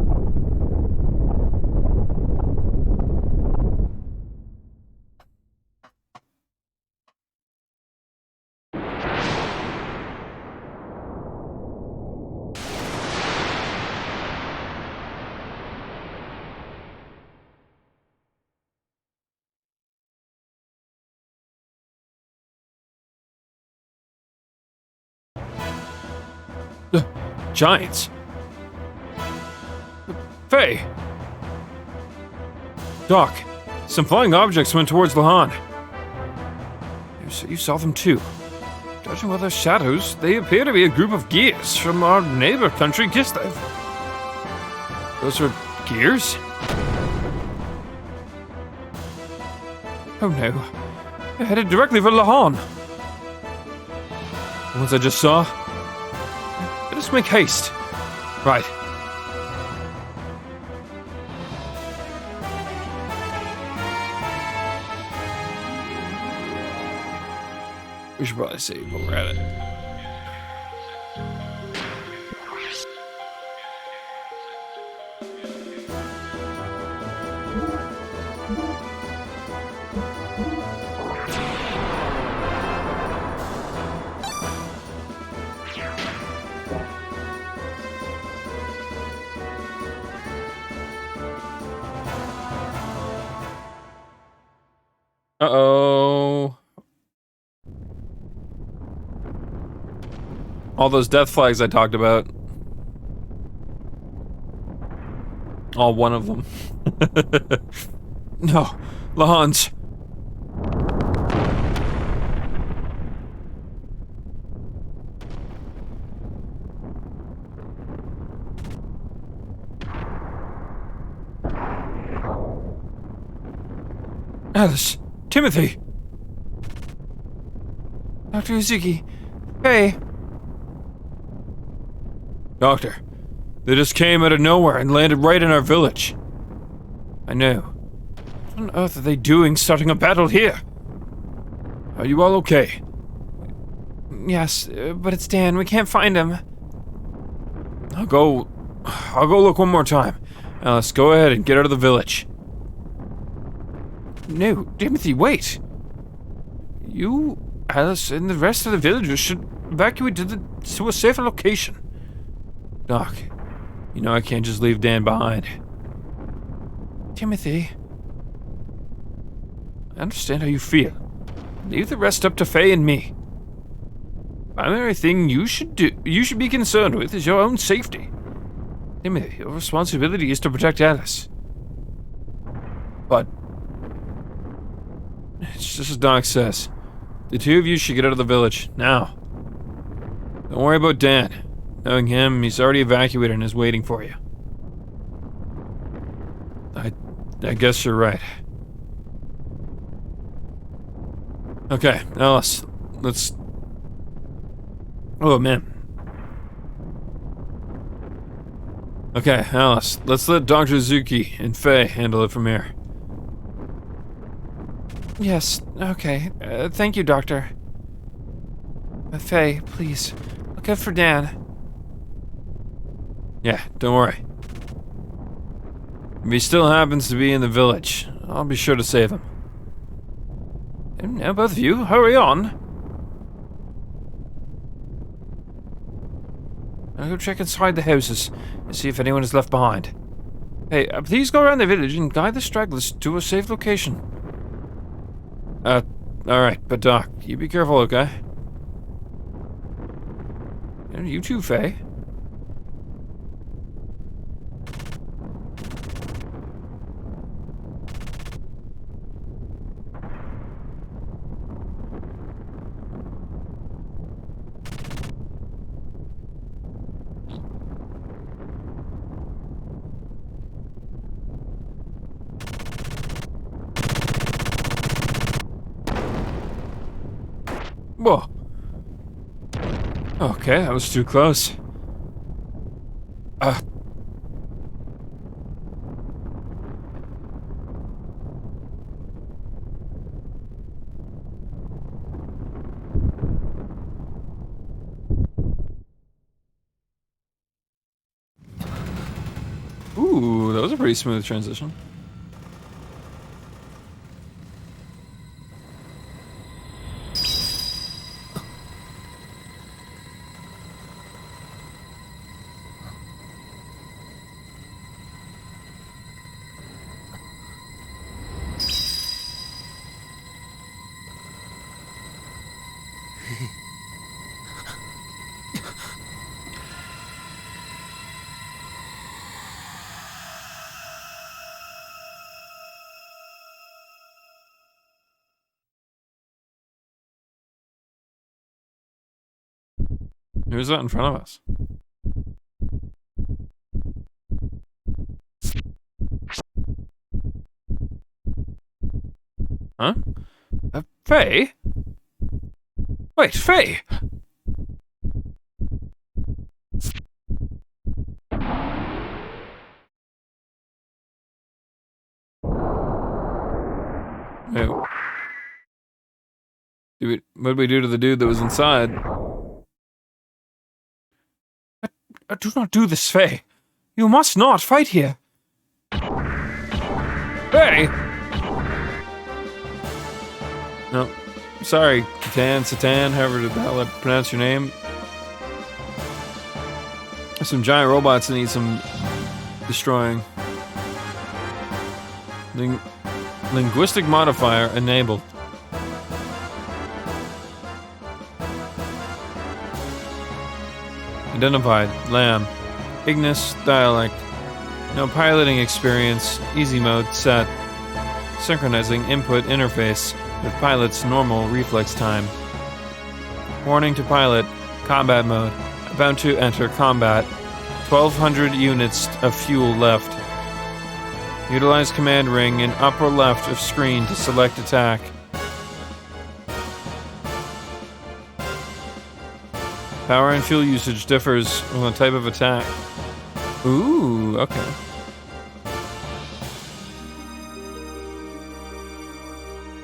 Giants. Faye! Doc, some flying objects went towards Lahan. You saw them too. Judging by their shadows, they appear to be a group of gears from our neighbor country, Kislev. Those are gears? Oh no. They're headed directly for Lahan. The ones I just saw? Let us make haste. Right. We should probably save while we're at it. Uh-oh. All those death flags I talked about. All one of them. No. Lahan's. Alice. Timothy. Dr. Uzuki. Hey. Doctor, they just came out of nowhere and landed right in our village. I know. What on earth are they doing starting a battle here? Are you all okay? Yes, but it's Dan. We can't find him. I'll go look one more time. Alice, go ahead and get out of the village. No, Timothy, wait. You, Alice, and the rest of the villagers should evacuate to a safer location. Doc, you know I can't just leave Dan behind. Timothy. I understand how you feel. Leave the rest up to Faye and me. Primary thing you should be concerned with is your own safety. Timothy, your responsibility is to protect Alice. But it's just as Doc says. The two of you should get out of the village, now. Don't worry about Dan. Knowing him, he's already evacuated and is waiting for you. I guess you're right. Okay, now let's. Oh man. Okay, Alice, let's let Dr. Zuki and Faye handle it from here. Yes, okay. Thank you, Doctor. Faye, please, look out for Dan. Yeah, don't worry. If he still happens to be in the village, I'll be sure to save him. And now both of you, hurry on. I'll go check inside the houses and see if anyone is left behind. Hey, please go around the village and guide the stragglers to a safe location. Alright, but Doc, you be careful, okay? And you too, Faye. Whoa. Okay, that was too close. Ooh, that was a pretty smooth transition. Who's that in front of us? Huh? Faye? Wait, Faye! Wait. What did we do to the dude that was inside? Do not do this, Faye. You must not fight here. Faye! No. Sorry, Satan, however the hell I pronounce your name. There's some giant robots that need some destroying. Linguistic modifier enabled. Identified. Lamb. Ignis dialect. No piloting experience. Easy mode set. Synchronizing input interface with pilot's normal reflex time. Warning to pilot. Combat mode. About to enter combat. 1,200 units of fuel left. Utilize command ring in upper left of screen to select attack. Power and fuel usage differs from the type of attack. Ooh, okay.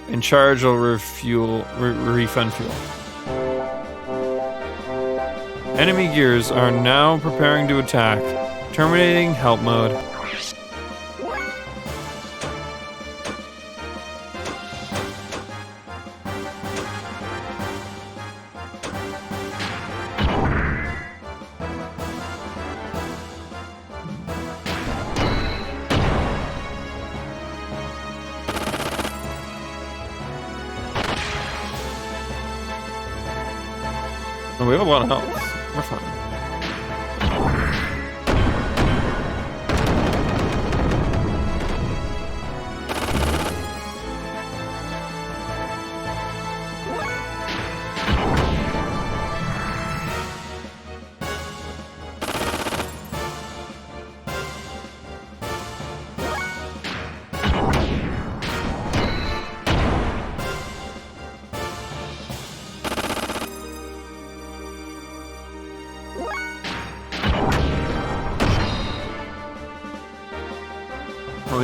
In charge will refund fuel. Enemy gears are now preparing to attack. Terminating help mode. Oh, we have a lot of health. We're fine.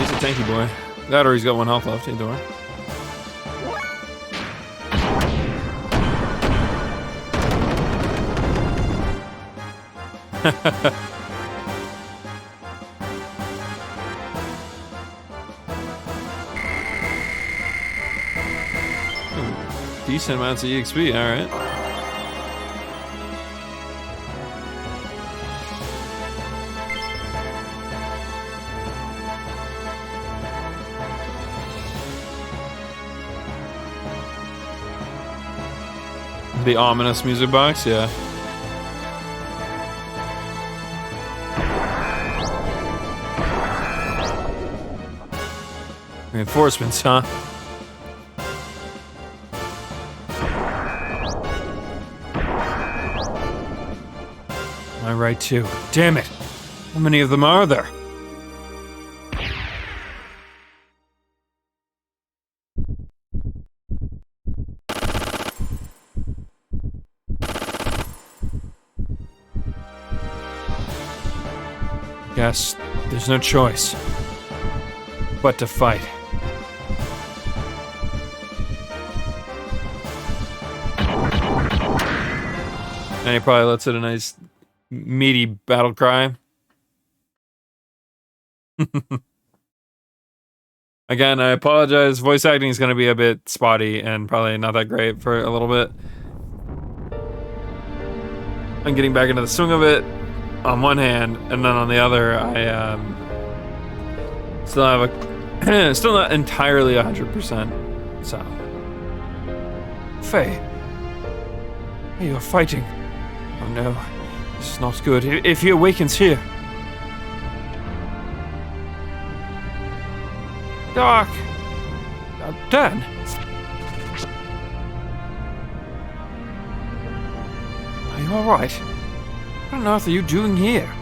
he's a tanky boy. That or he's got 1 health left, either way. Decent amounts of EXP, alright. The ominous music box, yeah. Reinforcements, huh? Am I right too? Damn it! How many of them are there? Guess there's no choice but to fight. And he probably lets it a nice meaty battle cry. Again, I apologize. Voice acting is going to be a bit spotty and probably not that great for a little bit. I'm getting back into the swing of it on one hand, and then on the other, I still have a still not entirely 100%. So, Faye, you're fighting. Oh no, this is not good. If he awakens here. Doc! Dan! Are you alright? What on earth are you doing here?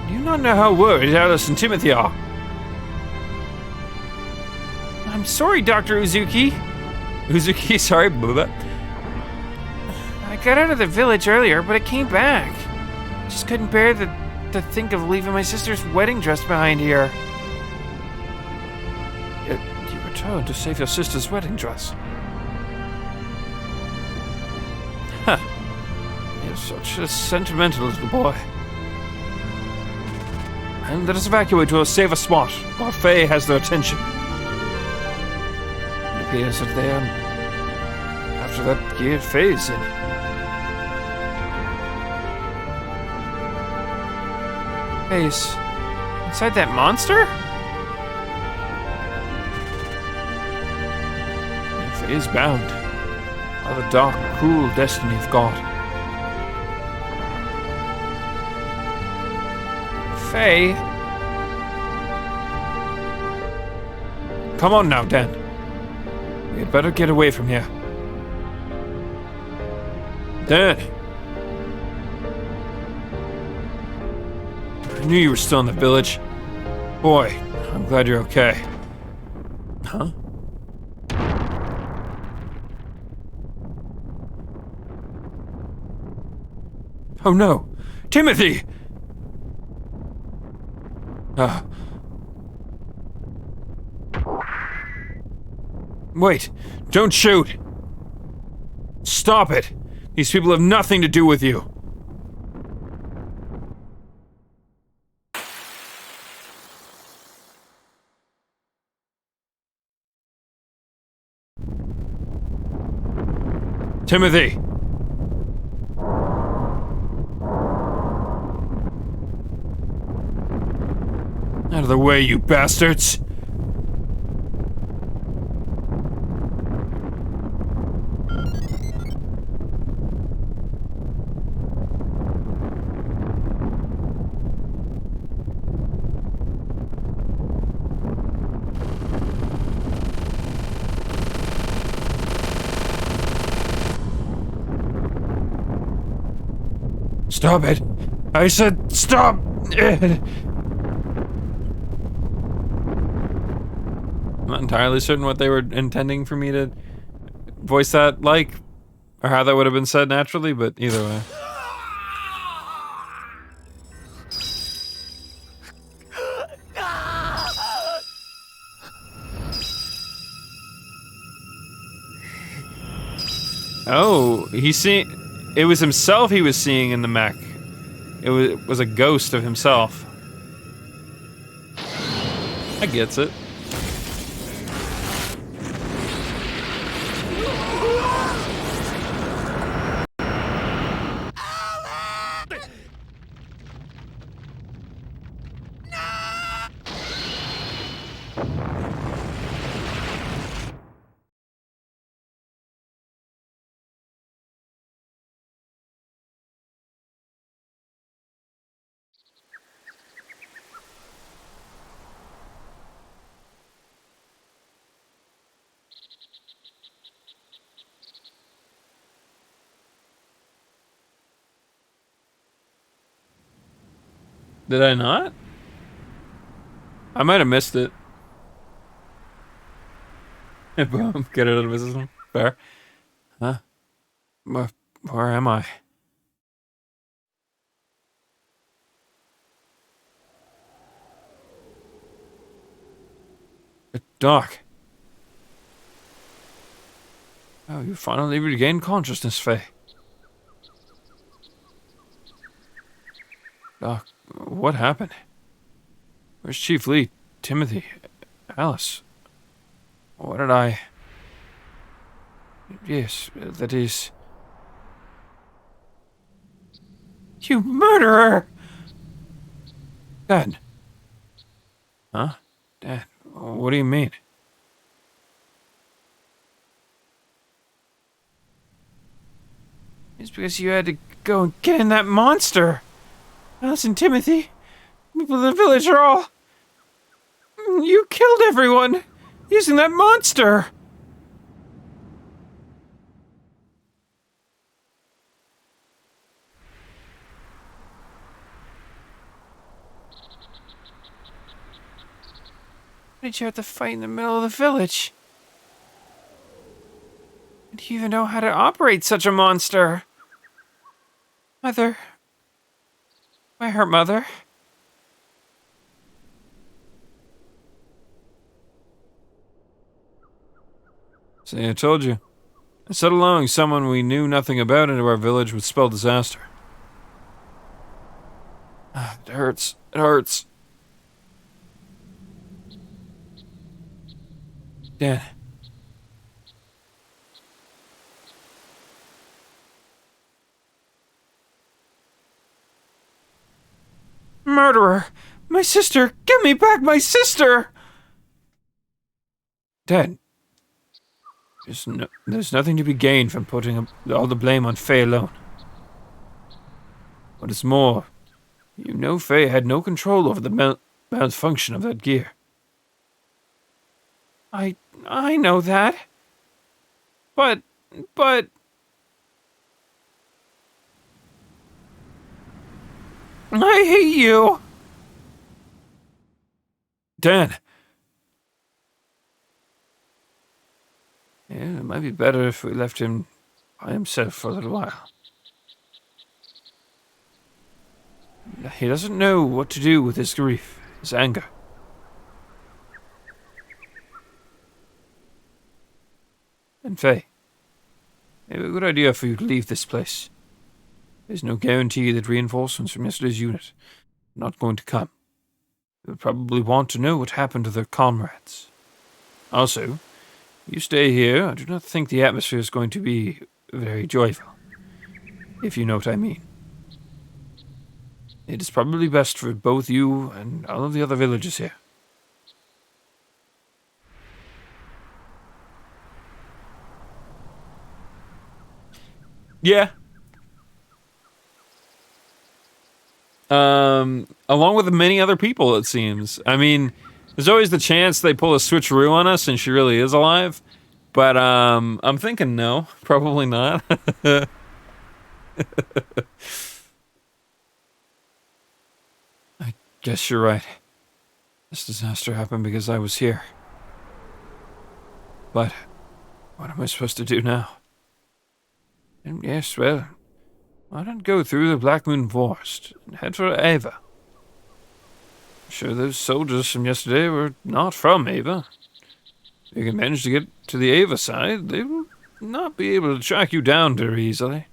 Do you not know how worried Alice and Timothy are? I'm sorry, Dr. Uzuki. Uzuki, sorry, Bubba. I got out of the village earlier, but I came back. Just couldn't bear to think of leaving my sister's wedding dress behind here. You returned to save your sister's wedding dress. Huh. You're such a sentimental little boy. And let us evacuate to a safer spot while Faye has their attention. It appears that they are after that geared phase in. Phase? Inside that monster? Faye is bound by the dark, cruel destiny of God. Faye? Come on now, Dan. We had better get away from here. Dan! I knew you were still in the village. Boy, I'm glad you're okay. Huh? Oh no! Timothy! Wait! Don't shoot! Stop it! These people have nothing to do with you! Timothy! Out of the way, you bastards! Stop it! I said stop it! I'm not entirely certain what they were intending for me to voice that like, or how that would have been said naturally, but either way. It was himself he was seeing in the mech. It was a ghost of himself. I gets it. Did I not? I might have missed it. Boom, get it out of his system. Fair. Huh? Where am I? Doc. Oh, you finally regained consciousness, Faye. Doc, what happened? Where's Chief Lee, Timothy, Alice? What did I... Yes, that is... You murderer! Dad. Huh? Dad, what do you mean? It's because you had to go and get in that monster. Alice and Timothy, people in the village are all... You killed everyone using that monster. Why did you have to fight in the middle of the village? Did you even know how to operate such a monster? Mother... Why her mother? See, I told you. I said allowing someone we knew nothing about into our village would spell disaster. It hurts. It hurts. Dad. Murderer! My sister! Give me back my sister! Dad. There's nothing to be gained from putting all the blame on Faye alone. What is more, you know Faye had no control over the malfunction of that gear. I know that. But... I hate you! Dan. Yeah, it might be better if we left him by himself for a little while. He doesn't know what to do with his grief, his anger. And Faye, maybe a good idea for you to leave this place. There's no guarantee that reinforcements from yesterday's unit are not going to come. They would probably want to know what happened to their comrades. Also, you stay here, I do not think the atmosphere is going to be very joyful, if you know what I mean. It is probably best for both you and all of the other villagers here. Yeah. Along with many other people, it seems. I mean, there's always the chance they pull a switcheroo on us and she really is alive. But, I'm thinking no. Probably not. I guess you're right. This disaster happened because I was here. But, what am I supposed to do now? And yes, well, why not go through the Black Moon Forest and head for Ava? I'm sure those soldiers from yesterday were not from Ava. If you can manage to get to the Ava side, they will not be able to track you down very easily.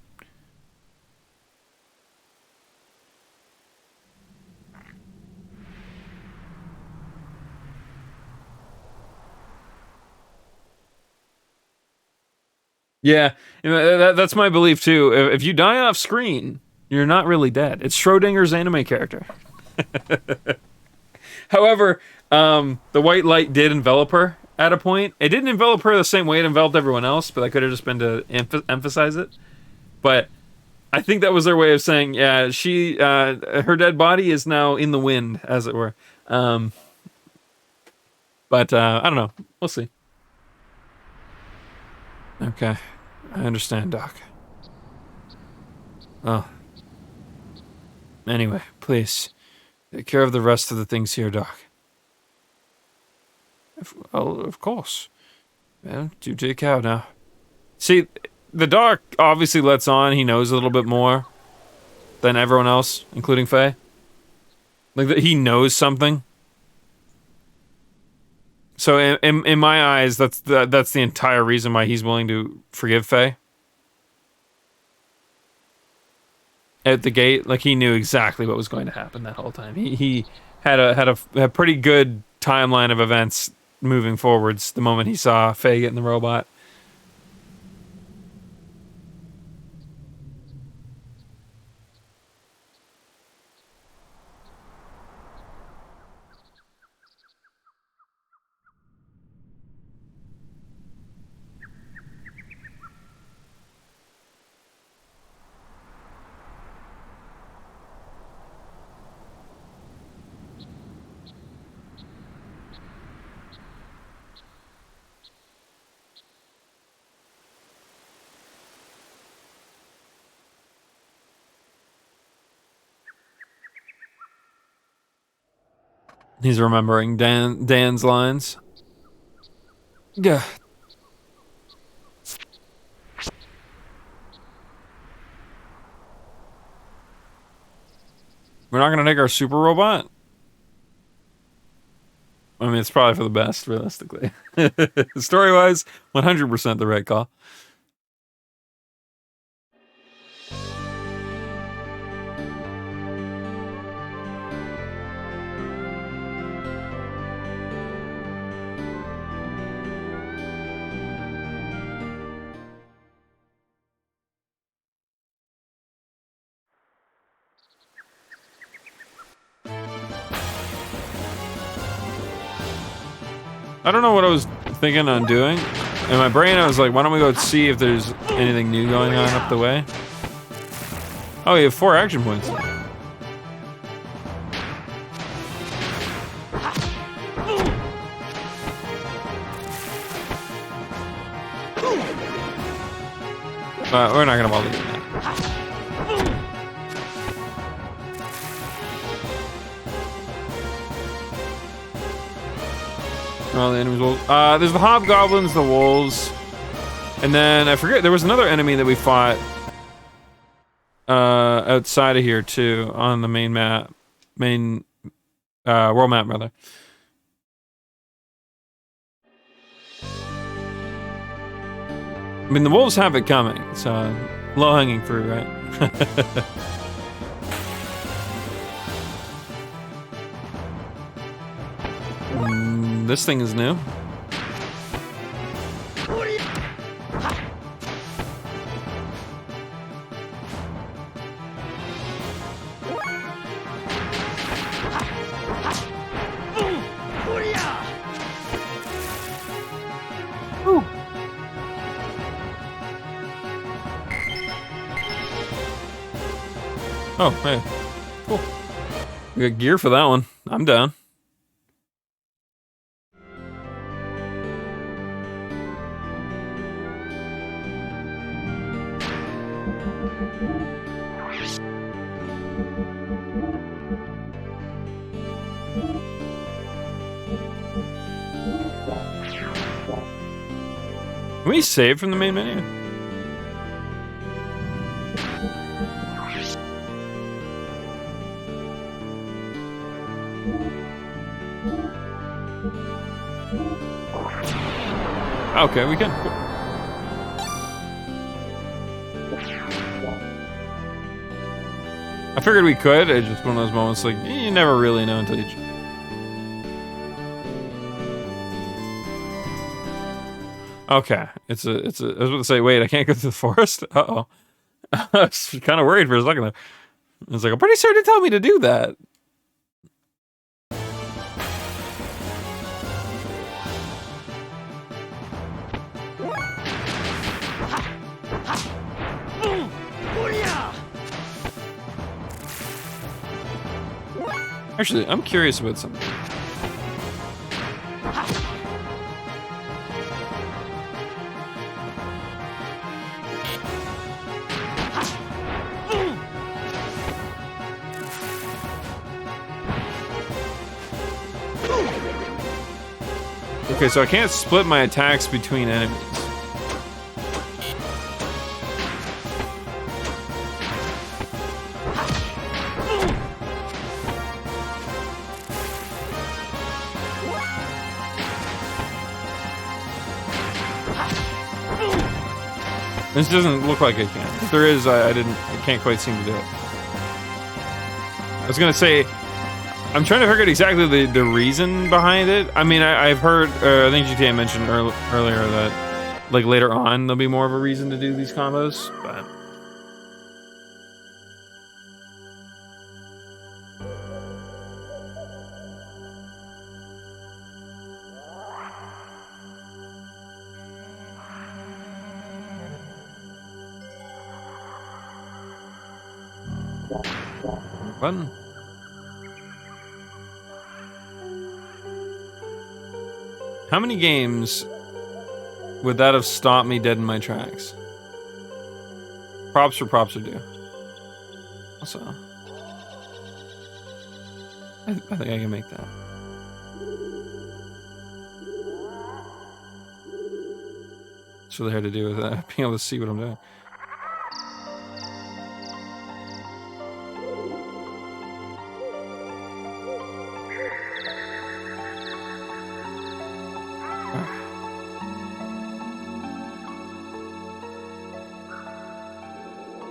Yeah, that's my belief too. If you die off screen, you're not really dead. It's Schrodinger's anime character. However, the white light did envelop her at a point. It didn't envelop her the same way it enveloped everyone else, but that could have just been to emphasize it. But I think that was their way of saying, yeah, her dead body is now in the wind, as it were. But I don't know. We'll see. Okay, I understand, Doc. Oh. Anyway, please, take care of the rest of the things here, Doc. Well, of course. Well, do take care now. See, the Doc obviously lets on he knows a little bit more than everyone else, including Faye. Like, that he knows something. So in my eyes, that's the entire reason why he's willing to forgive Faye. At the gate, like, he knew exactly what was going to happen that whole time. He had a pretty good timeline of events moving forwards the moment he saw Faye get in the robot. He's remembering Dan's lines. Yeah. We're not gonna take our super robot? I mean, it's probably for the best, realistically. Story-wise, 100% the right call. I don't know what I was thinking on doing. In my brain, I was like, why don't we go see if there's anything new going on up the way? Oh, you have 4 action points. We're not gonna bother doing that. Oh, the enemies wolves. There's the hobgoblins, the wolves, and then I forget there was another enemy that we fought outside of here too on the main map, world map rather. I mean, the wolves have it coming, so low-hanging fruit, right? This thing is new. Ooh. Oh, hey. Cool. We got gear for that one. I'm down. Can we save from the main menu? Okay, we can. Cool. I figured we could. It's just one of those moments like you never really know until you. Okay, it's a. I was about to say, wait, I can't go through the forest. Uh-oh. I was kind of worried for a second there. I was like, I'm pretty sure they tell me to do that. Actually, I'm curious about something. Okay, so I can't split my attacks between enemies. This doesn't look like I can. If there is, I can't quite seem to do it. I was gonna say, I'm trying to figure out exactly the reason behind it. I mean, I've heard, I think GTA mentioned earlier that, like, later on, there'll be more of a reason to do these combos, but... Button. How many games would that have stopped me dead in my tracks? Props for props are due. Also, I think I can make that. It's really hard to do with being able to see what I'm doing.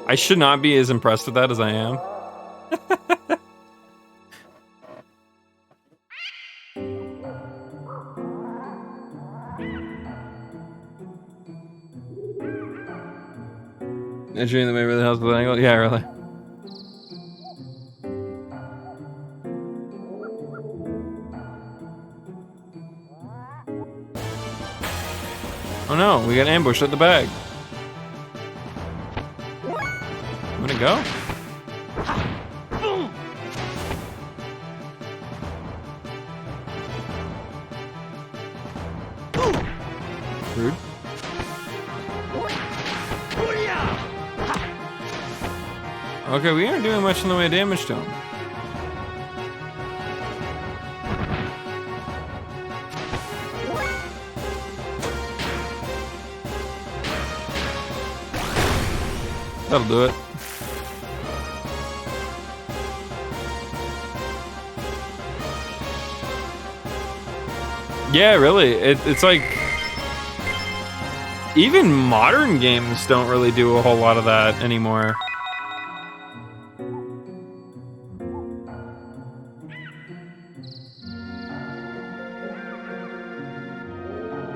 I should not be as impressed with that as I am. A dream that may really help with the angle? Yeah, really. Oh no, we got ambushed at the bag. Go. Rude. Okay, we aren't doing much in the way of damage to him. That'll do it. Yeah, really. It's like even modern games don't really do a whole lot of that anymore.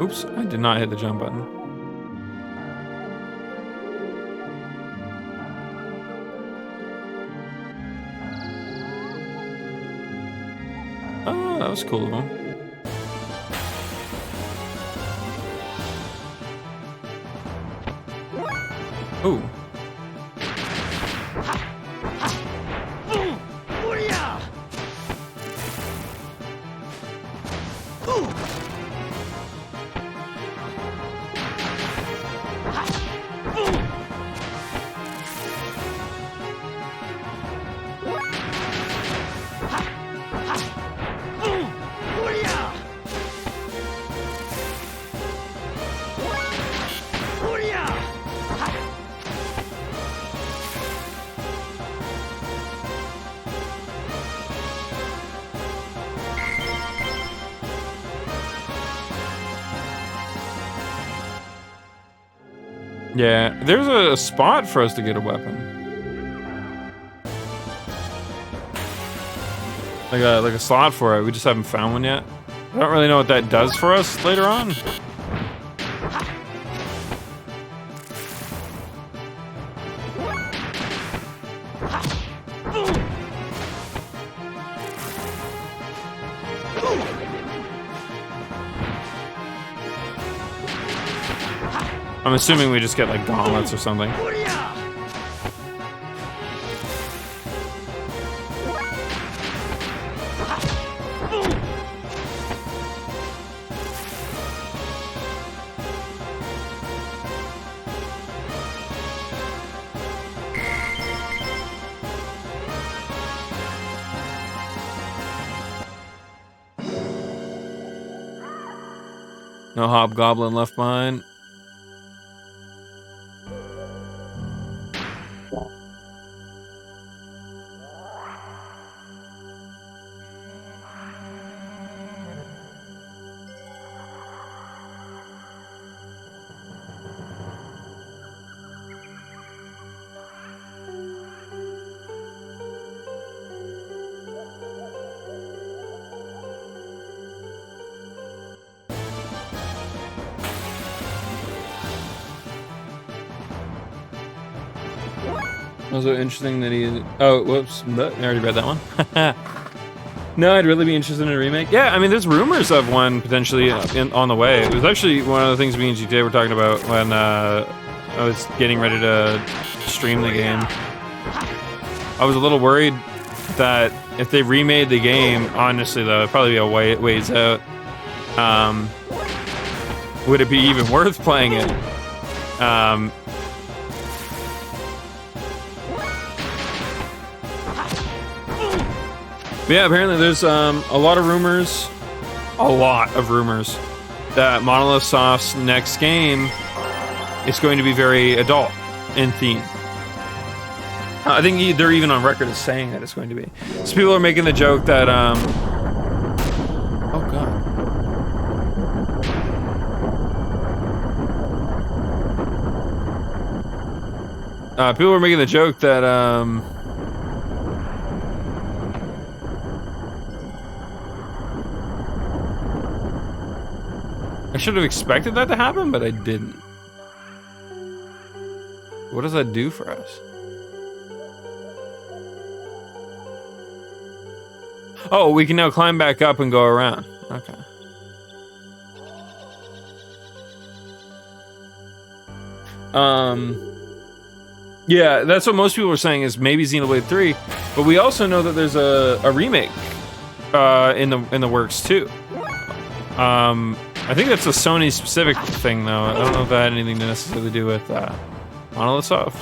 Oops, I did not hit the jump button. Oh, that was cool of him. Ooh. Yeah, there's a spot for us to get a weapon. like a slot for it. We just haven't found one yet. I don't really know what that does for us later on. I'm assuming we just get like gauntlets or something. No hobgoblin left behind. Also interesting that he... Oh, whoops. I already read that one. No, I'd really be interested in a remake. Yeah, I mean, there's rumors of one potentially on the way. It was actually one of the things me and GTA were talking about when I was getting ready to stream the game. I was a little worried that if they remade the game, honestly though, it'd probably be a ways out. Would it be even worth playing it? But yeah, apparently there's a lot of rumors that Monolith Soft's next game is going to be very adult in theme. I think they're even on record as saying that it's going to be. So people are making the joke that, oh god. People are making the joke that, I should have expected that to happen, but I didn't. What does that do for us? Oh, we can now climb back up and go around. Okay. Yeah, that's what most people are saying is maybe Xenoblade 3, but we also know that there's a remake in the works too. I think that's a Sony specific thing though. I don't know if that had anything to necessarily do with Monolith Soft.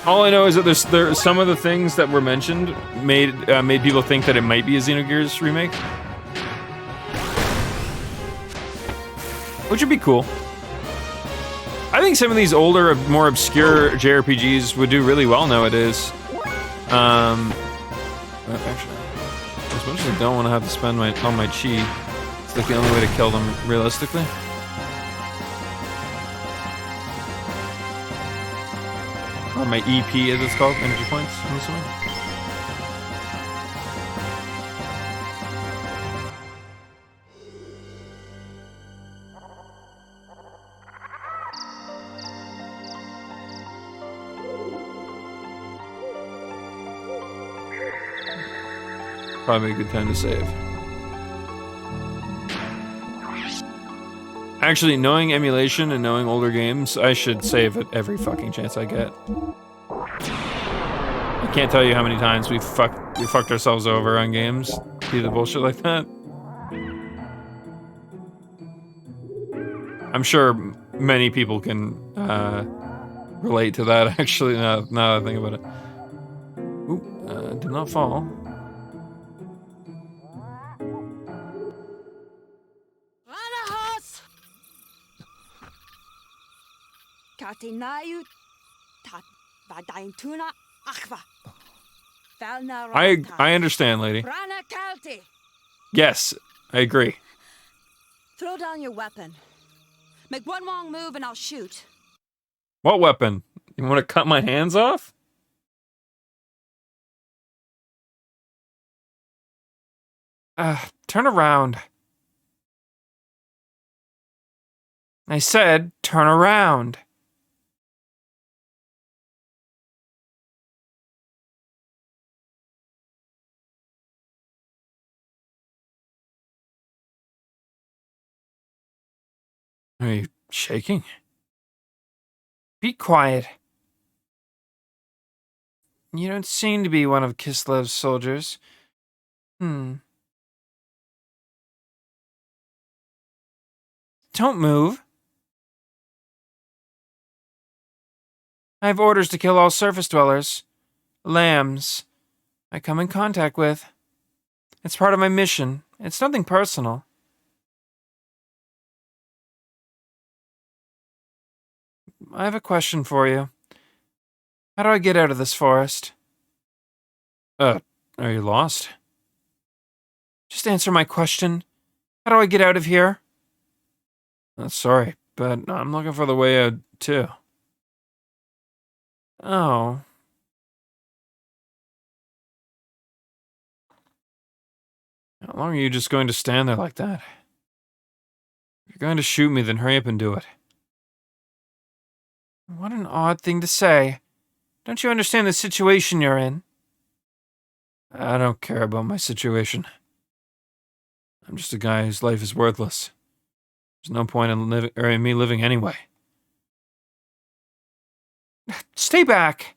All I know is that there's some of the things that were mentioned made people think that it might be a Xenogears remake, which would be cool. I think some of these older, more obscure JRPGs would do really well nowadays. Actually, as much as I don't want to have to spend all my chi, it's like the only way to kill them realistically. Or my EP, as it's called, energy points, I'm assuming. Probably a good time to save. Actually, knowing emulation and knowing older games, I should save at every fucking chance I get. I can't tell you how many times we fucked ourselves over on games due to bullshit like that. I'm sure many people can relate to that, actually, now that I think about it. Ooh, did not fall. I understand, lady. Yes, I agree. Throw down your weapon. Make one wrong move and I'll shoot. What weapon? You want to cut my hands off? Turn around. I said, turn around. Are you shaking? Be quiet. You don't seem to be one of Kislev's soldiers. Don't move. I have orders to kill all surface dwellers. Lambs I come in contact with. It's part of my mission. It's nothing personal. I have a question for you. How do I get out of this forest? Are you lost? Just answer my question. How do I get out of here? Sorry, but I'm looking for the way out, too. Oh. How long are you just going to stand there like that? If you're going to shoot me, then hurry up and do it. What an odd thing to say. Don't you understand the situation you're in? I don't care about my situation. I'm just a guy whose life is worthless. There's no point in me living anyway. Stay back!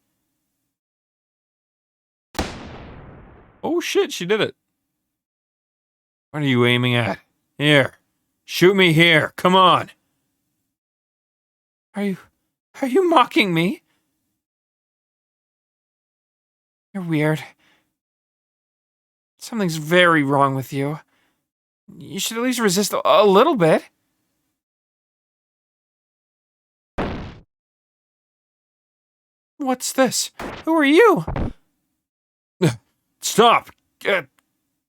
Oh shit, she did it. What are you aiming at? Here. Shoot me here. Come on. Are you mocking me? You're weird. Something's very wrong with you. You should at least resist a little bit. What's this? Who are you? Stop!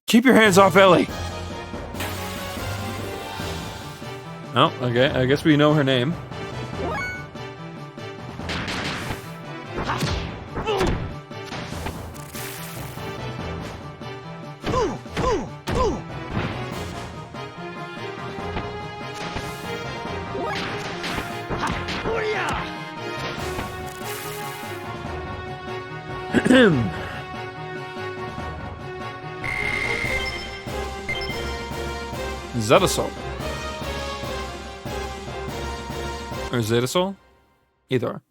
Keep your hands off Ellie! Oh, okay. I guess we know her name. Zetasol. Or Zetasol? Either.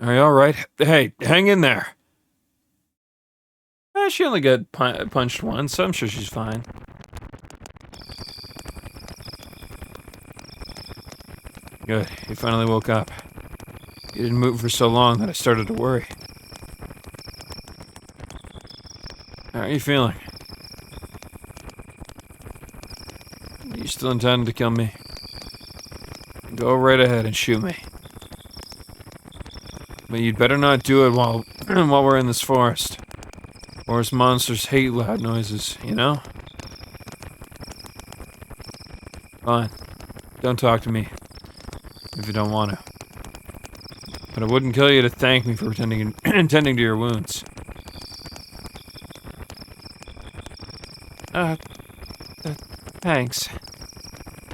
Are you alright? Hey, hang in there. She only got punched once, so I'm sure she's fine. Good, you finally woke up. You didn't move for so long that I started to worry. How are you feeling? You still intend to kill me? Go right ahead and shoot me. But you'd better not do it while we're in this forest. Forest monsters hate loud noises, you know? Fine. Don't talk to me. If you don't want to. But I wouldn't kill you to thank me for tending to your wounds. Thanks.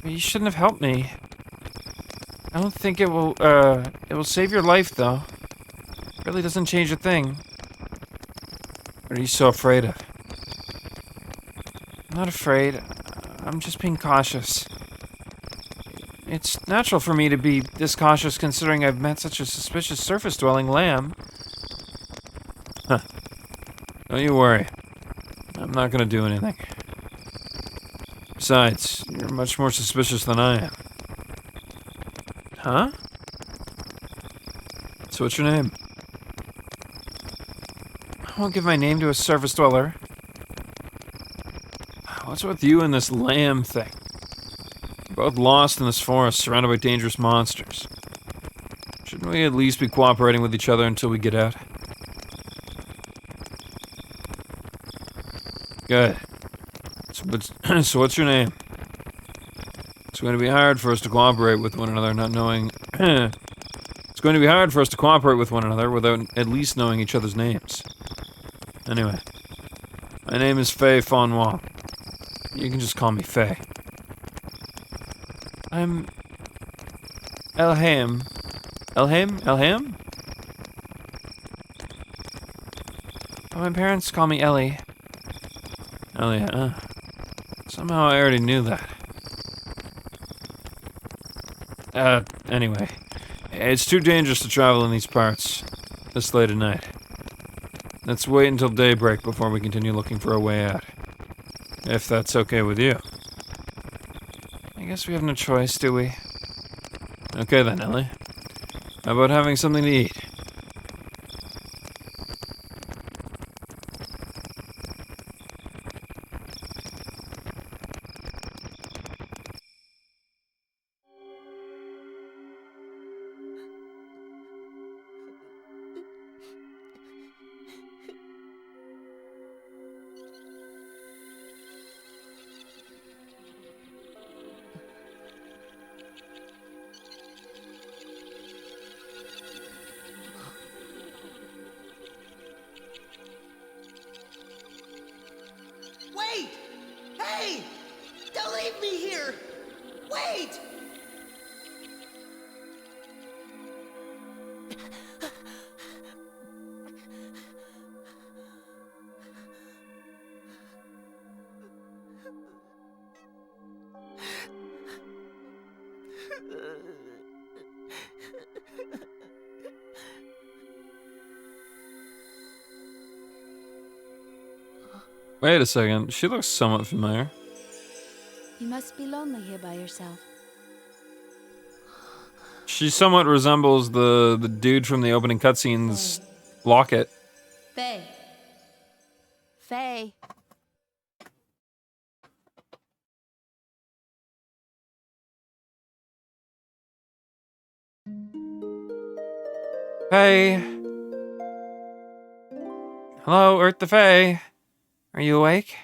But you shouldn't have helped me. I don't think it will save your life, though. It really doesn't change a thing. What are you so afraid of? I'm not afraid. I'm just being cautious. It's natural for me to be this cautious considering I've met such a suspicious surface-dwelling lamb. Huh. Don't you worry. I'm not gonna do anything. Besides, you're much more suspicious than I am. Huh? So what's your name? I won't give my name to a surface dweller. What's with you and this lamb thing? We're both lost in this forest, surrounded by dangerous monsters. Shouldn't we at least be cooperating with each other until we get out? Good. So what's your name? It's going to be hard for us to cooperate with one another, not knowing... It's going to be hard for us to cooperate with one another without at least knowing each other's names. Anyway. My name is Faye Fonwa. You can just call me Faye. I'm... Elham. Elham? Oh, my parents call me Ellie. Ellie, huh? Somehow I already knew that. Anyway. It's too dangerous to travel in these parts this late at night. Let's wait until daybreak before we continue looking for a way out. If that's okay with you. I guess we have no choice, do we? Okay then, Ellie. How about having something to eat? Wait! Hey! Don't leave me here! Wait! Wait a second, she looks somewhat familiar. You must be lonely here by yourself. She somewhat resembles the dude from the opening cutscenes, Locket. Faye. Faye. Faye. Hello, Earth the Faye. Are you awake?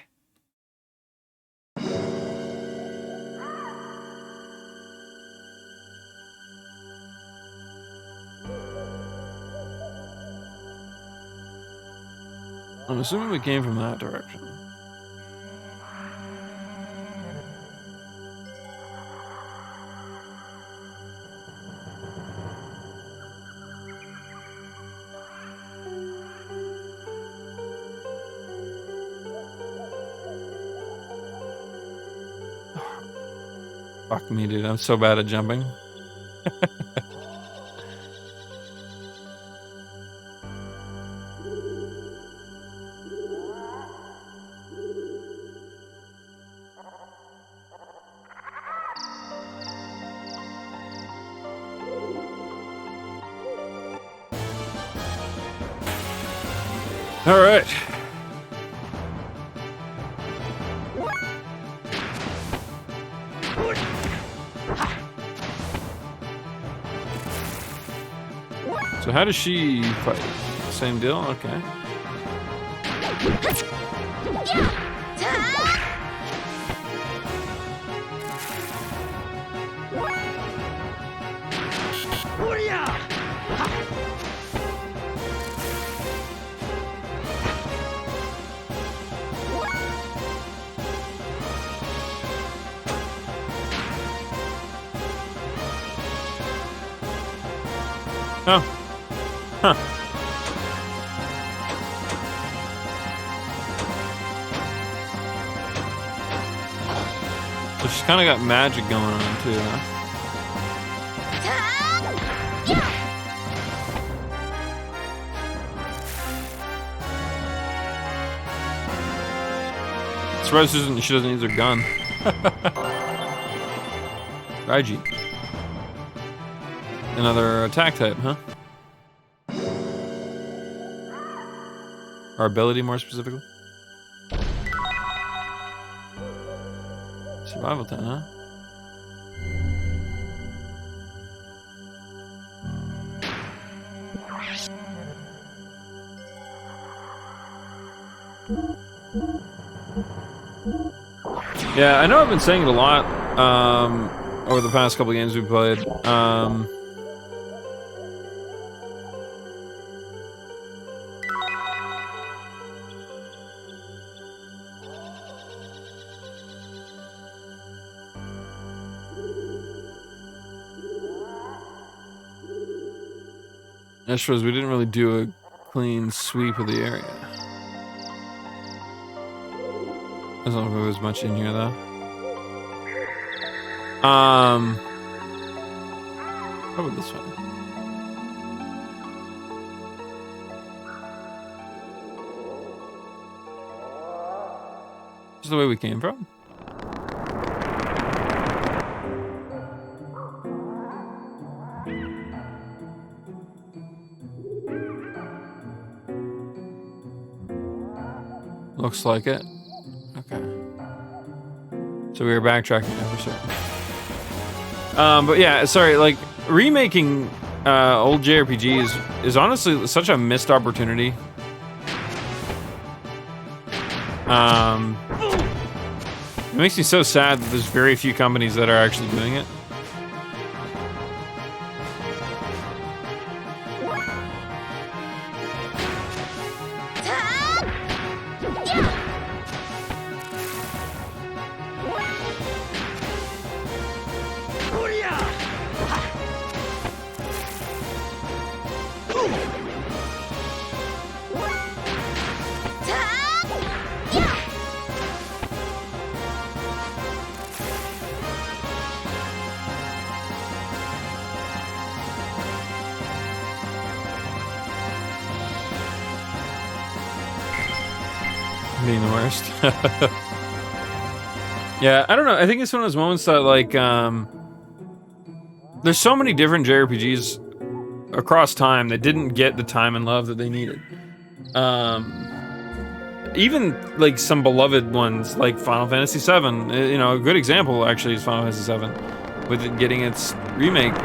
I'm assuming we came from that direction. Fuck me, dude. I'm so bad at jumping. All right. So how does she fight? Same deal? Okay. Oh. Huh. So she's kind of got magic going on too, huh? Surprised she doesn't use her gun. Raiji. Another attack type, huh? Or ability, more specifically. Survival 10, huh? Yeah, I know I've been saying it a lot. over the past couple games we played. I suppose we didn't really do a clean sweep of the area. I don't know if there was much in here though. How about this one? This is the way we came from. Looks like it. Okay. So we were backtracking now for certain. But yeah, sorry, like, remaking old JRPGs is honestly such a missed opportunity. It makes me so sad that there's very few companies that are actually doing it. Being the worst. Yeah, I don't know. I think it's one of those moments that, like, there's so many different JRPGs across time that didn't get the time and love that they needed. Even, like, some beloved ones, like Final Fantasy VII. You know, a good example, actually, is Final Fantasy VII, with it getting its remake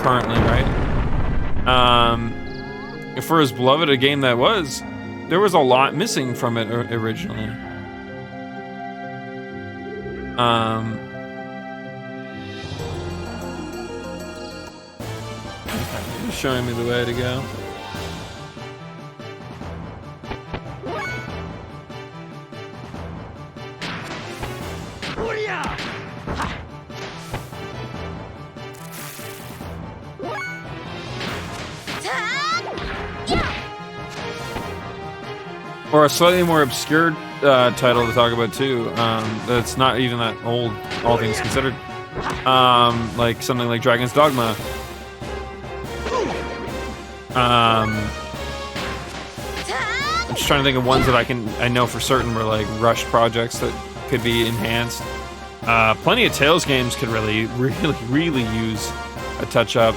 currently, right? For as beloved a game that was, there was a lot missing from it originally. It's showing me the way to go. Or a slightly more obscure title to talk about too. That's not even that old, all things considered. Like something like Dragon's Dogma. I'm just trying to think of ones that I know for certain were like rushed projects that could be enhanced. Plenty of Tales games could really use a touch up.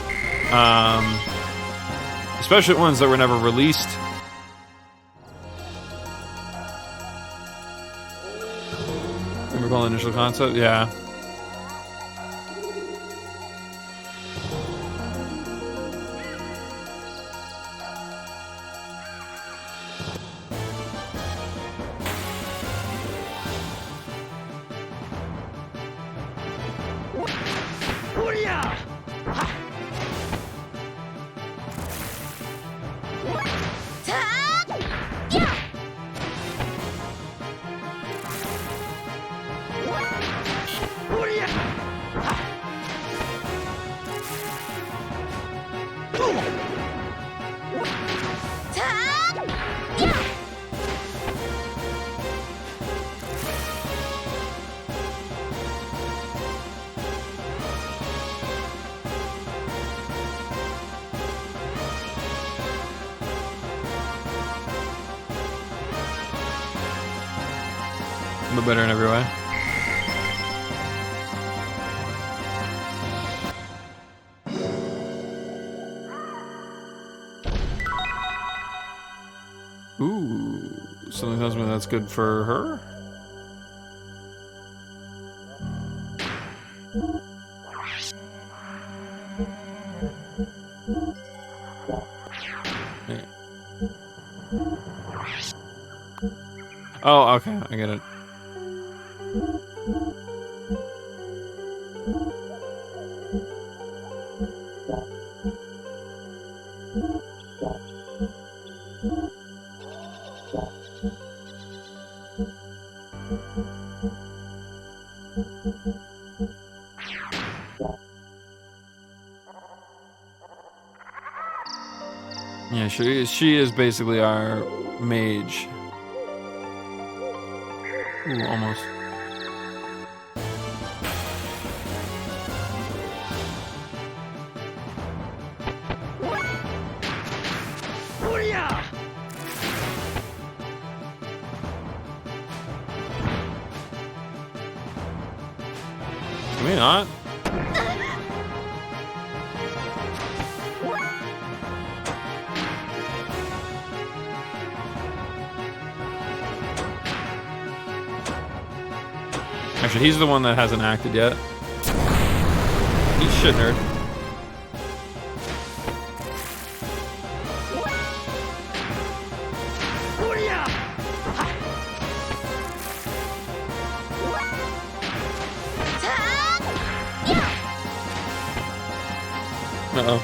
Especially ones that were never released. Recall initial concept, yeah. But better in every way. Ooh, something tells me that's good for her. Yeah. Oh, okay, I get it. Yeah, she is basically our mage. Ooh, almost. Can we not? Actually, he's the one that hasn't acted yet. He's shit nerd. Uh-oh.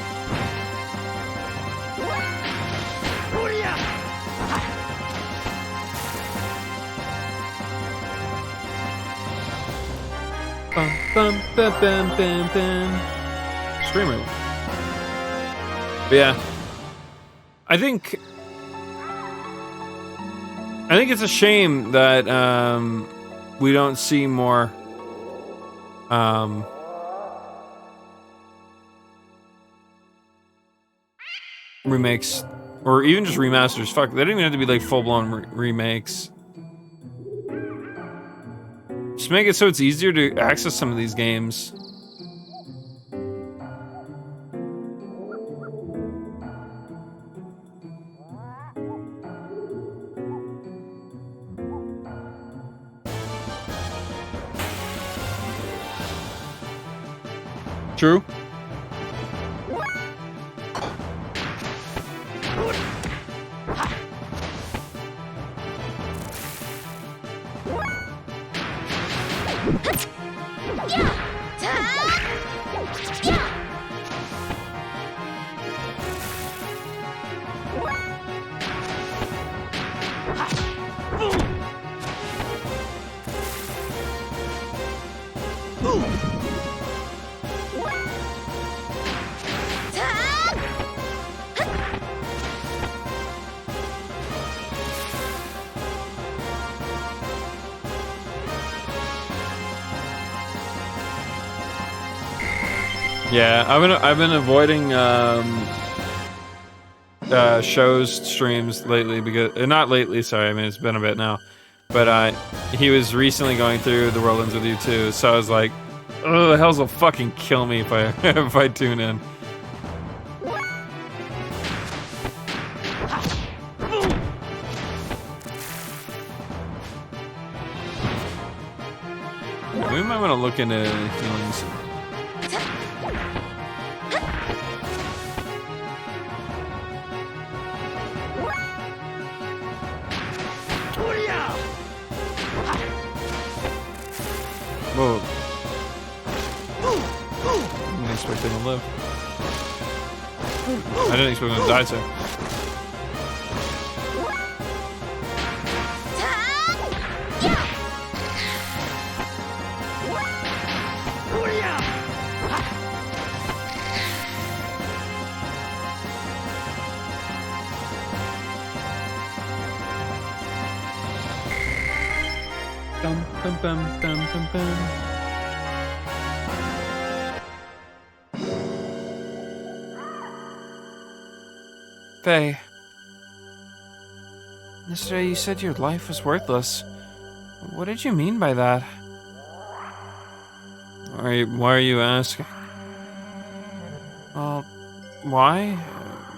Bum, bum, bum, bum, bum, bum. Screamer. But yeah. I think it's a shame that we don't see more remakes or even just remasters. Fuck, they don't even have to be like full-blown remakes. Just make it so it's easier to access some of these games. True. Yeah, I've been avoiding shows streams lately because not lately. Sorry, I mean it's been a bit now, but he was recently going through the World Ends with You too, so I was like, oh, the hells will fucking kill me if I if I tune in. We might want to look into healings. Whoa. I didn't expect him to live. I didn't expect him to die, sir. Bum, bum, bum, bum, bum, bum. Faye. Yesterday you said your life was worthless. What did you mean by that? Why are you asking? Well, why?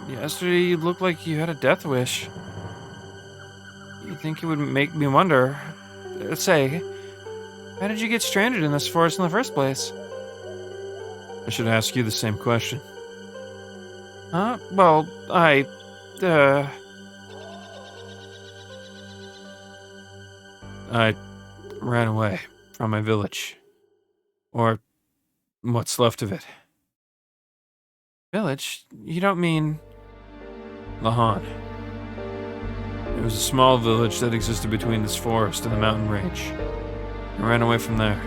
Yesterday you looked like you had a death wish. You'd think it would make me wonder. Say, how did you get stranded in this forest in the first place? I should ask you the same question. Huh? Well, I ran away from my village. Or what's left of it. Village? You don't mean... Lahan. It was a small village that existed between this forest and the mountain range. I ran away from there.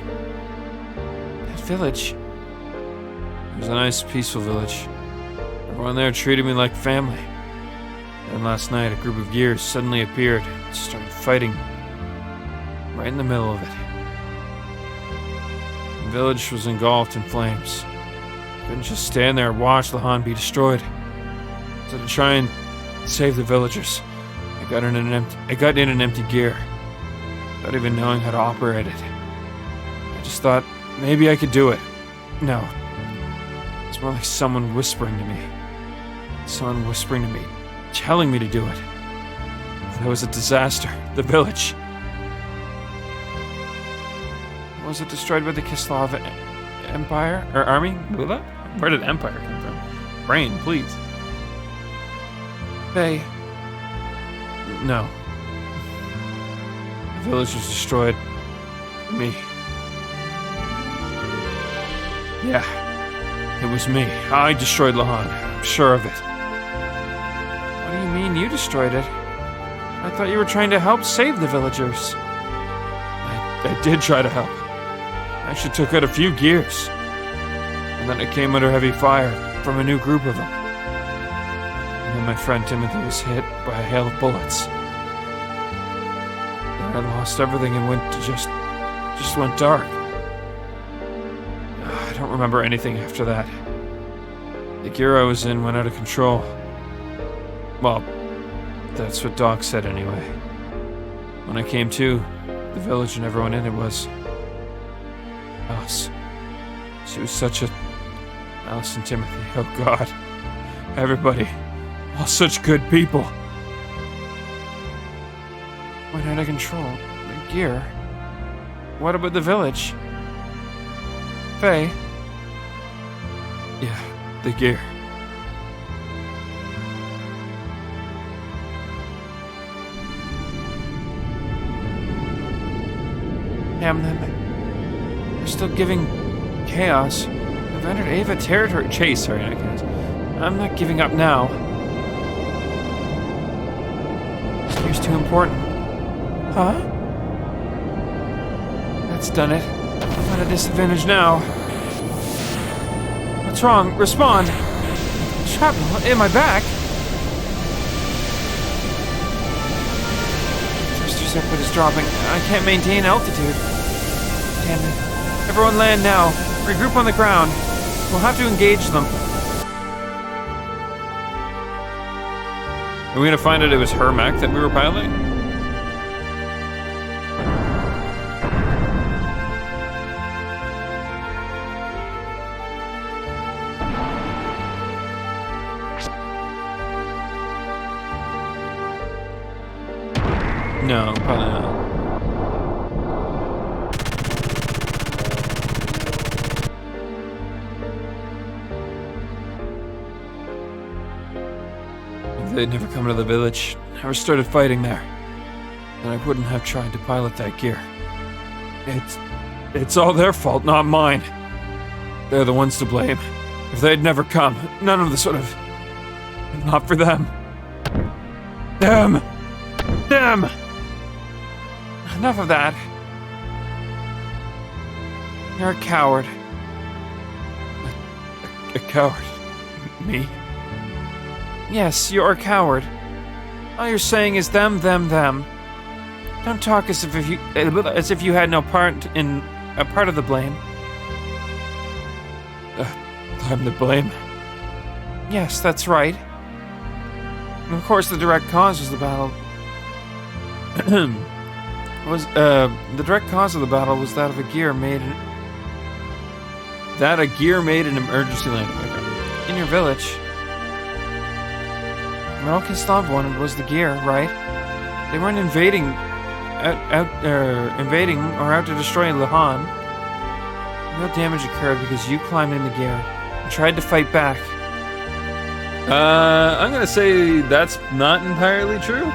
village? It was a nice, peaceful village. Everyone there treated me like family. And last night, a group of gears suddenly appeared and started fighting right in the middle of it. The village was engulfed in flames. I couldn't just stand there and watch Lahan be destroyed. So to try and save the villagers, I got in an empty gear, without even knowing how to operate it. I just thought maybe I could do it. No, it's more like someone whispering to me. Someone whispering to me, telling me to do it. That was a disaster. The village. Was it destroyed by the Kislov Empire? Or army? Where did Empire come from? Brain, please. Faye. No. The village was destroyed. Me. Yeah. It was me. I destroyed Lahan. I'm sure of it. What do you mean you destroyed it? I thought you were trying to help save the villagers. I did try to help. I actually took out a few gears. And then I came under heavy fire from a new group of them. And then my friend Timothy was hit by a hail of bullets. Then I lost everything and went to just went dark. I don't remember anything after that. The gear I was in went out of control. Well, that's what Doc said anyway. When I came to, the village and everyone in it was Alice. She was such a... Alice and Timothy, oh God. Everybody. All such good people. Went out of control. The gear. What about the village? Faye? Yeah, the gear. Damn them. They're still giving chaos. They've entered Ava territory. Chase, sorry, not chaos. I'm not giving up now. This gear's too important. Huh? That's done it. I'm at a disadvantage now. What's wrong? Respond! Shrapnel in my back! Thrusters output is dropping. I can't maintain altitude. Damn it. Everyone land now. Regroup on the ground. We'll have to engage them. Are we gonna find out it was her mech that we were piloting? No, probably not. If they'd never come to the village, never started fighting there, then I wouldn't have tried to pilot that gear. It's all their fault, not mine. They're the ones to blame. If they'd never come, none of this would have... Not for them. Them! Them! Enough of that. You're a coward. A coward? Me? Yes, you're a coward. All you're saying is them, them, them. Don't talk as if you had no part in a part of the blame. I'm to blame? Yes, that's right. And of course, the direct cause was the battle. The direct cause of the battle was that of a gear made an emergency landing in your village. And all Kislav wanted was the gear, right? They weren't invading or out to destroy Lahan. Real damage occurred because you climbed in the gear and tried to fight back. I'm gonna say that's not entirely true.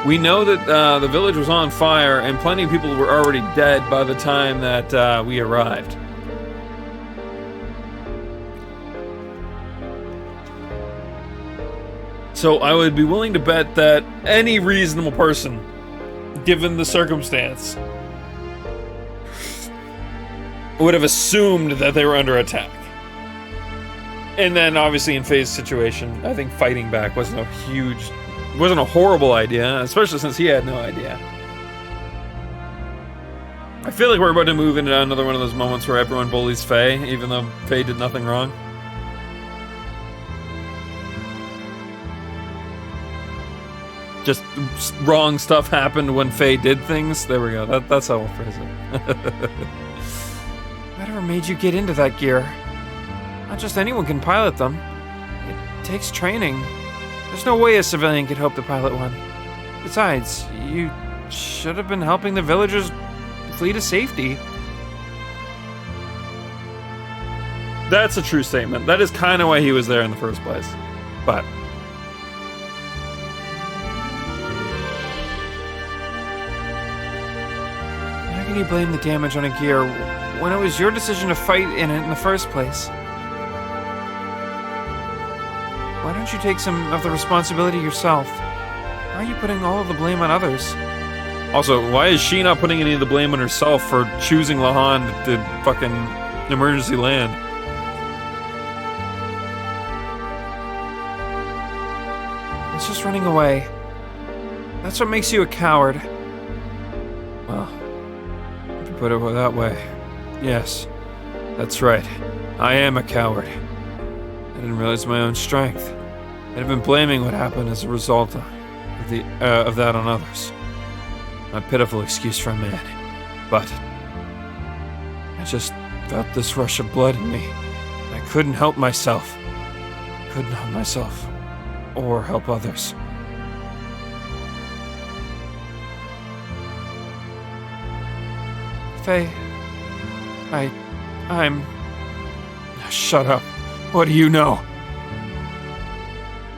We know that the village was on fire and plenty of people were already dead by the time that we arrived. So I would be willing to bet that any reasonable person, given the circumstance, would have assumed that they were under attack. And then, obviously, in Faye's situation, I think fighting back wasn't a horrible idea, especially since he had no idea. I feel like we're about to move into another one of those moments where everyone bullies Faye, even though Faye did nothing wrong. Just wrong stuff happened when Faye did things. There we go. That's how we'll phrase it. Whatever made you get into that gear? Not just anyone can pilot them. It takes training. There's no way a civilian could hope to pilot one. Besides, you should have been helping the villagers flee to safety. That's a true statement. That is kind of why he was there in the first place. But how can you blame the damage on a gear when it was your decision to fight in it in the first place? Why don't you take some of the responsibility yourself? Why are you putting all of the blame on others? also, why is she not putting any of the blame on herself for choosing Lahan to fucking emergency land? It's just running away. That's what makes you a coward. Well, if you put it that way, yes, that's right. I am a coward. I didn't realize my own strength. I'd been blaming what happened as a result of that on others. A pitiful excuse for a man, but I just felt this rush of blood in me. I couldn't help myself. Or help others. Faye, I'm... Shut up. What do you know?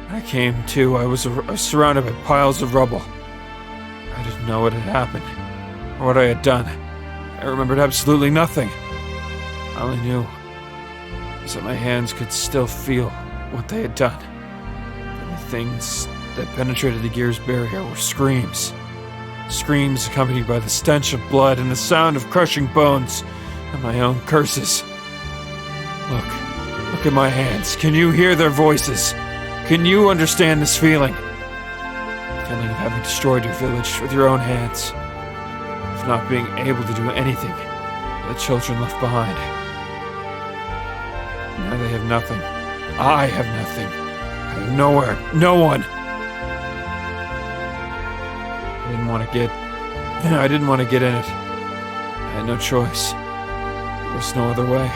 When I came to, I was surrounded by piles of rubble. I didn't know what had happened, or what I had done. I remembered absolutely nothing. All I knew was that my hands could still feel what they had done. And the things that penetrated the gear's barrier were screams. Screams accompanied by the stench of blood and the sound of crushing bones and my own curses. Look at my hands. Can you hear their voices? Can you understand this feeling? The feeling of having destroyed your village with your own hands. Of not being able to do anything for the children left behind. Now they have nothing. I have nothing. I have nowhere. No one. I didn't want to get in it. I had no choice. There was no other way.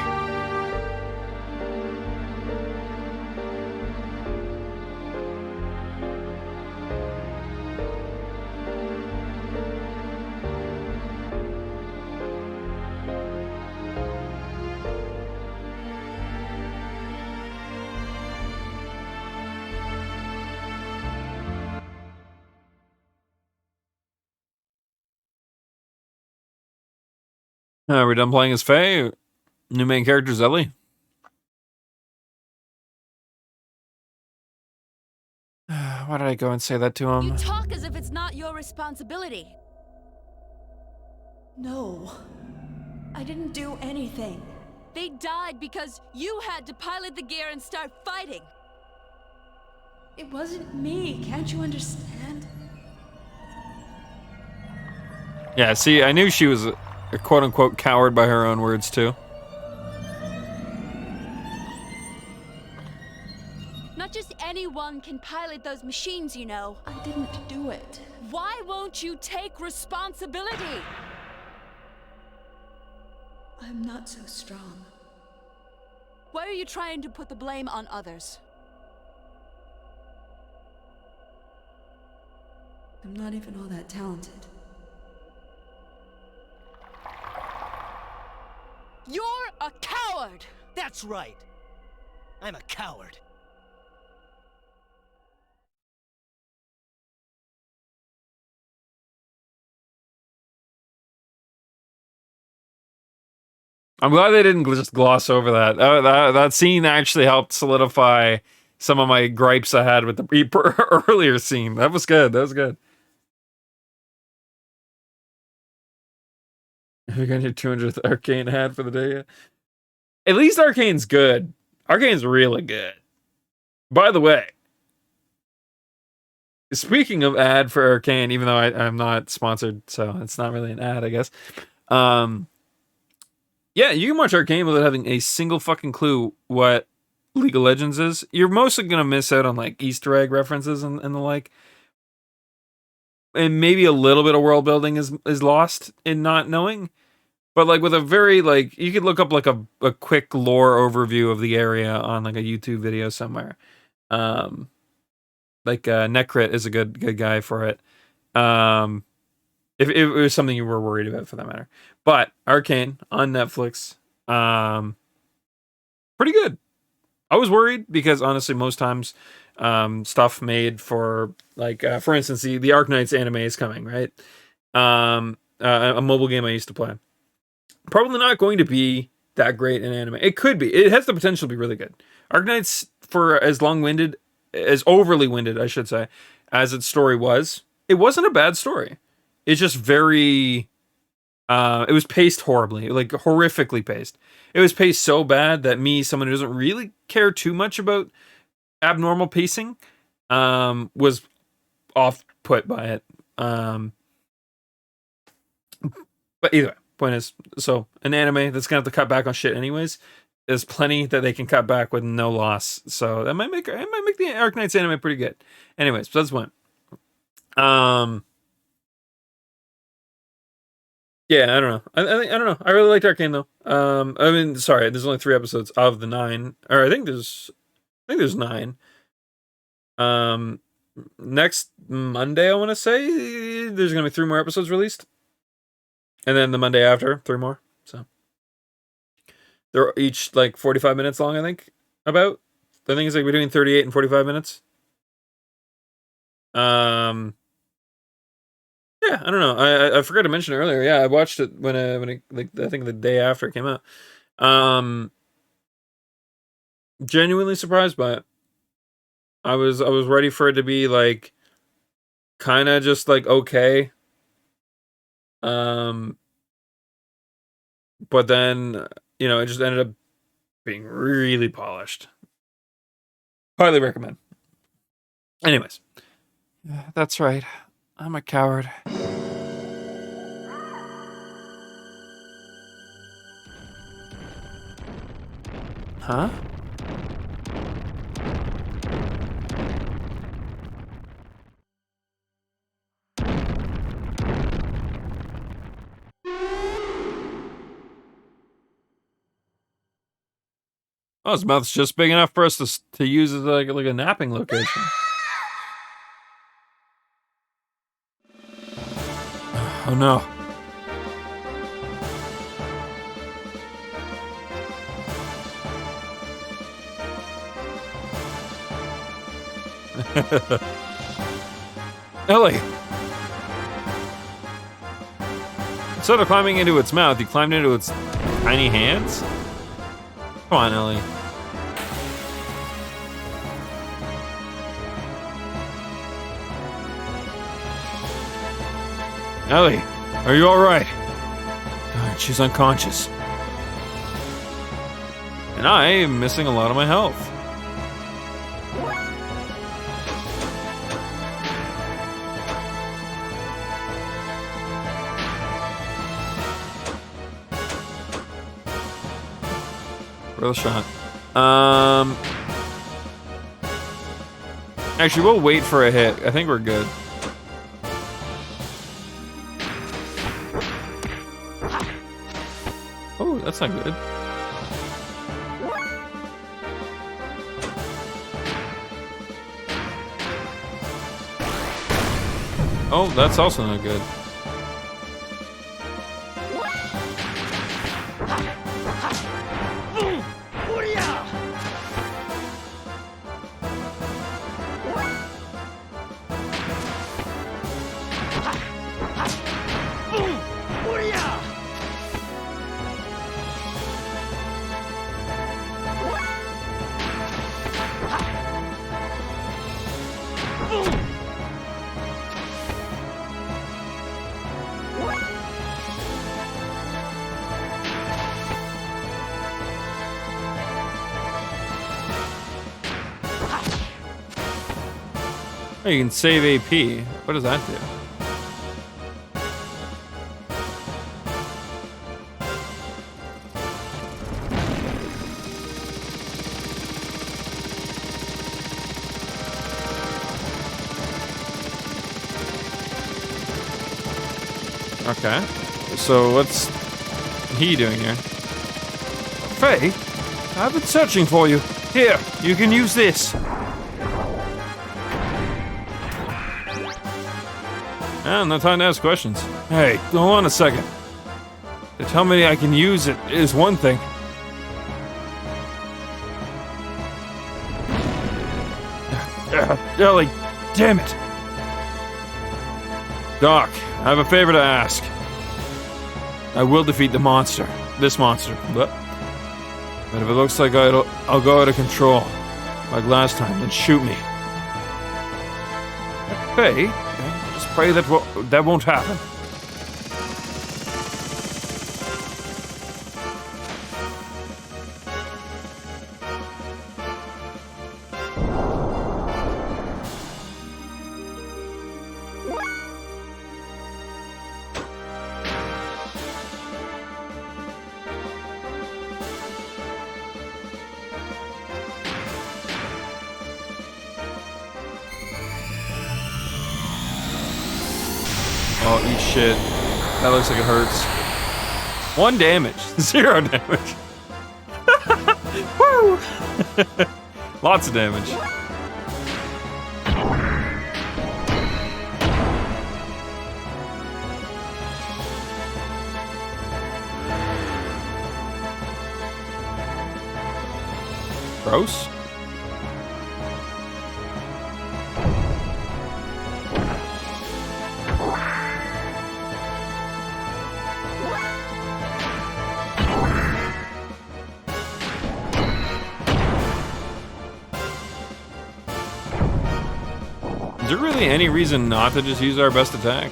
We're done playing as Faye. New main character is Ellie. Why did I go and say that to him? You talk as if it's not your responsibility. No. I didn't do anything. They died because you had to pilot the gear and start fighting. It wasn't me, can't you understand? Yeah, see, I knew she was a quote-unquote coward by her own words, too. Not just anyone can pilot those machines, you know. I didn't do it. Why won't you take responsibility? I'm not so strong. Why are you trying to put the blame on others? I'm not even all that talented. You're a coward! That's right. I'm a coward. I'm glad they didn't just gloss over that. That scene actually helped solidify some of my gripes I had with the earlier scene. That was good. You got your 200th Arcane ad for the day yet? At least Arcane's good. Arcane's really good. By the way, speaking of ad for Arcane, even though I'm not sponsored, so it's not really an ad, I guess. Yeah, you can watch Arcane without having a single fucking clue what League of Legends is. You're mostly gonna miss out on like Easter egg references and the like. And maybe a little bit of world building is lost in not knowing. But like with a very like you could look up like a quick lore overview of the area on like a YouTube video somewhere. Like Netcrit is a good guy for it. If it was something you were worried about for that matter. But Arcane on Netflix, pretty good. I was worried because honestly, most times, stuff made for like, for instance, the Arknights anime is coming, right? A mobile game I used to play. Probably not going to be that great in anime. It could be. It has the potential to be really good. Arknights, for as long-winded, as overly winded, I should say, as its story was, it wasn't a bad story. It's just very... it was paced horribly, like horrifically paced. It was paced so bad that me, someone who doesn't really care too much about abnormal pacing, was off-put by it. But either way, point is, so an anime that's gonna have to cut back on shit anyways. There's plenty that they can cut back with no loss. So that might make the Arknights anime pretty good. Anyways, so that's one. Yeah, I don't know. I don't know. I really liked Arcane though. I mean, sorry, there's only 3 episodes of the 9, or I think there's 9. Next Monday, I want to say there's gonna be 3 more episodes released, and then the Monday after 3 more. So they're each like 45 minutes long. I think it's like between 38 and 45 minutes. Yeah, I don't know. I forgot to mention earlier. Yeah, I watched it when it like I think the day after it came out. Genuinely surprised by it. I was ready for it to be like kind of just like okay. But then, it just ended up being really polished. Highly recommend. Anyways. Yeah, that's right. I'm a coward. Huh? Oh, his mouth's just big enough for us to use as like a napping location. Oh no. Ellie! Instead of climbing into its mouth, you climbed into its tiny hands? Come on, Ellie. Ellie, are you alright? God, she's unconscious. And I am missing a lot of my health. Real shot. Actually, we'll wait for a hit. I think we're good. Oh, that's not good. Oh, that's also not good. Oh, you can save AP. What does that do? Okay. So what's he doing here? Faye, I've been searching for you. Here, you can use this. No time to ask questions. Hey, hold on a second. To tell me I can use it is one thing. Ellie, damn it. Doc, I have a favor to ask. I will defeat the monster. This monster. But if it looks like I'll go out of control, like last time, then shoot me. Hey, just pray that won't happen. Oh, eat shit. That looks like it hurts. 1 damage. 0 damage. Woo! Lots of damage. Gross. Is there really any reason not to just use our best attack?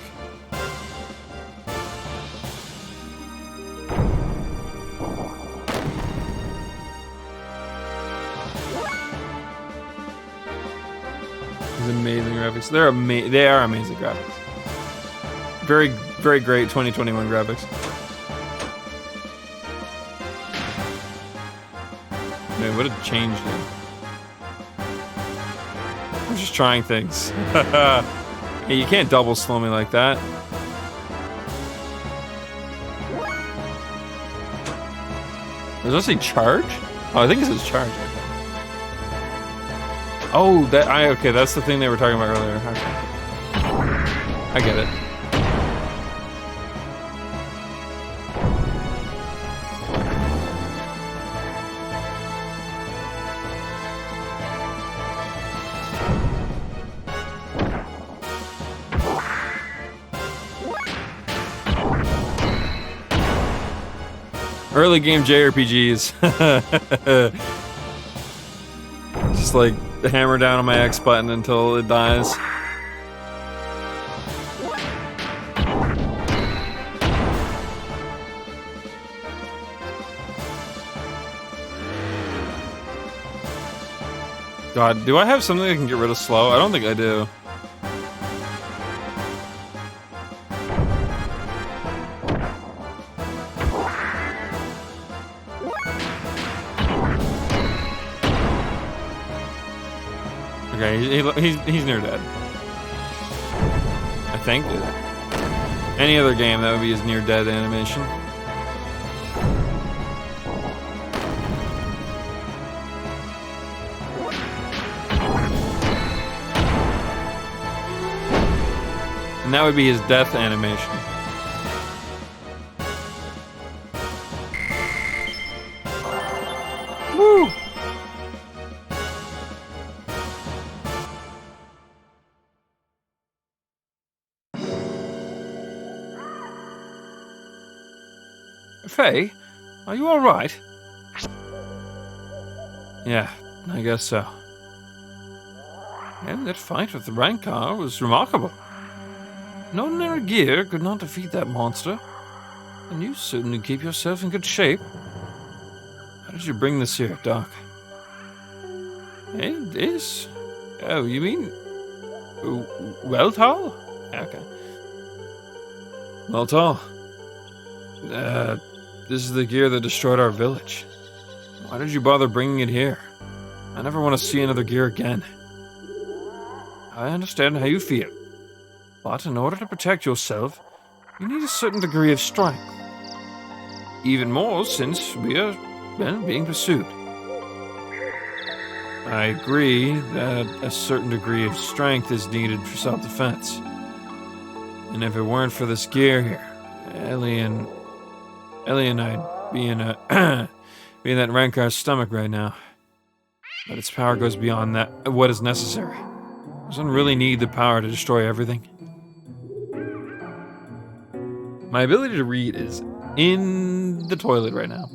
These amazing graphics. They are amazing graphics. Very, very great 2021 graphics. Man, what did change do? I'm just trying things. Hey, you can't double slow me like that. Does that say charge? Oh, I think it says charge. Oh, okay, that's the thing they were talking about earlier. Okay. I get it. Early game JRPGs. Just like hammer down on my X button until it dies. God, do I have something that can get rid of slow? I don't think I do. Okay, he's near dead. I think. Any other game, that would be his near dead animation. And that would be his death animation. Woo! Faye, are you all right? Yeah, I guess so. And that fight with the Rancor was remarkable. An ordinary gear could not defeat that monster. And you certainly keep yourself in good shape. How did you bring this here, Doc? This? Oh, you mean... Weltall? Okay. Weltall. This is the gear that destroyed our village. Why did you bother bringing it here? I never want to see another gear again. I understand how you feel, but in order to protect yourself, you need a certain degree of strength. Even more since we are, well, being pursued. I agree that a certain degree of strength is needed for self-defense. And if it weren't for this gear here, Ellie and I'd be in a be in that Rankar's stomach right now. But its power goes beyond that. What is necessary? Doesn't really need the power to destroy everything. My ability to read is in the toilet right now.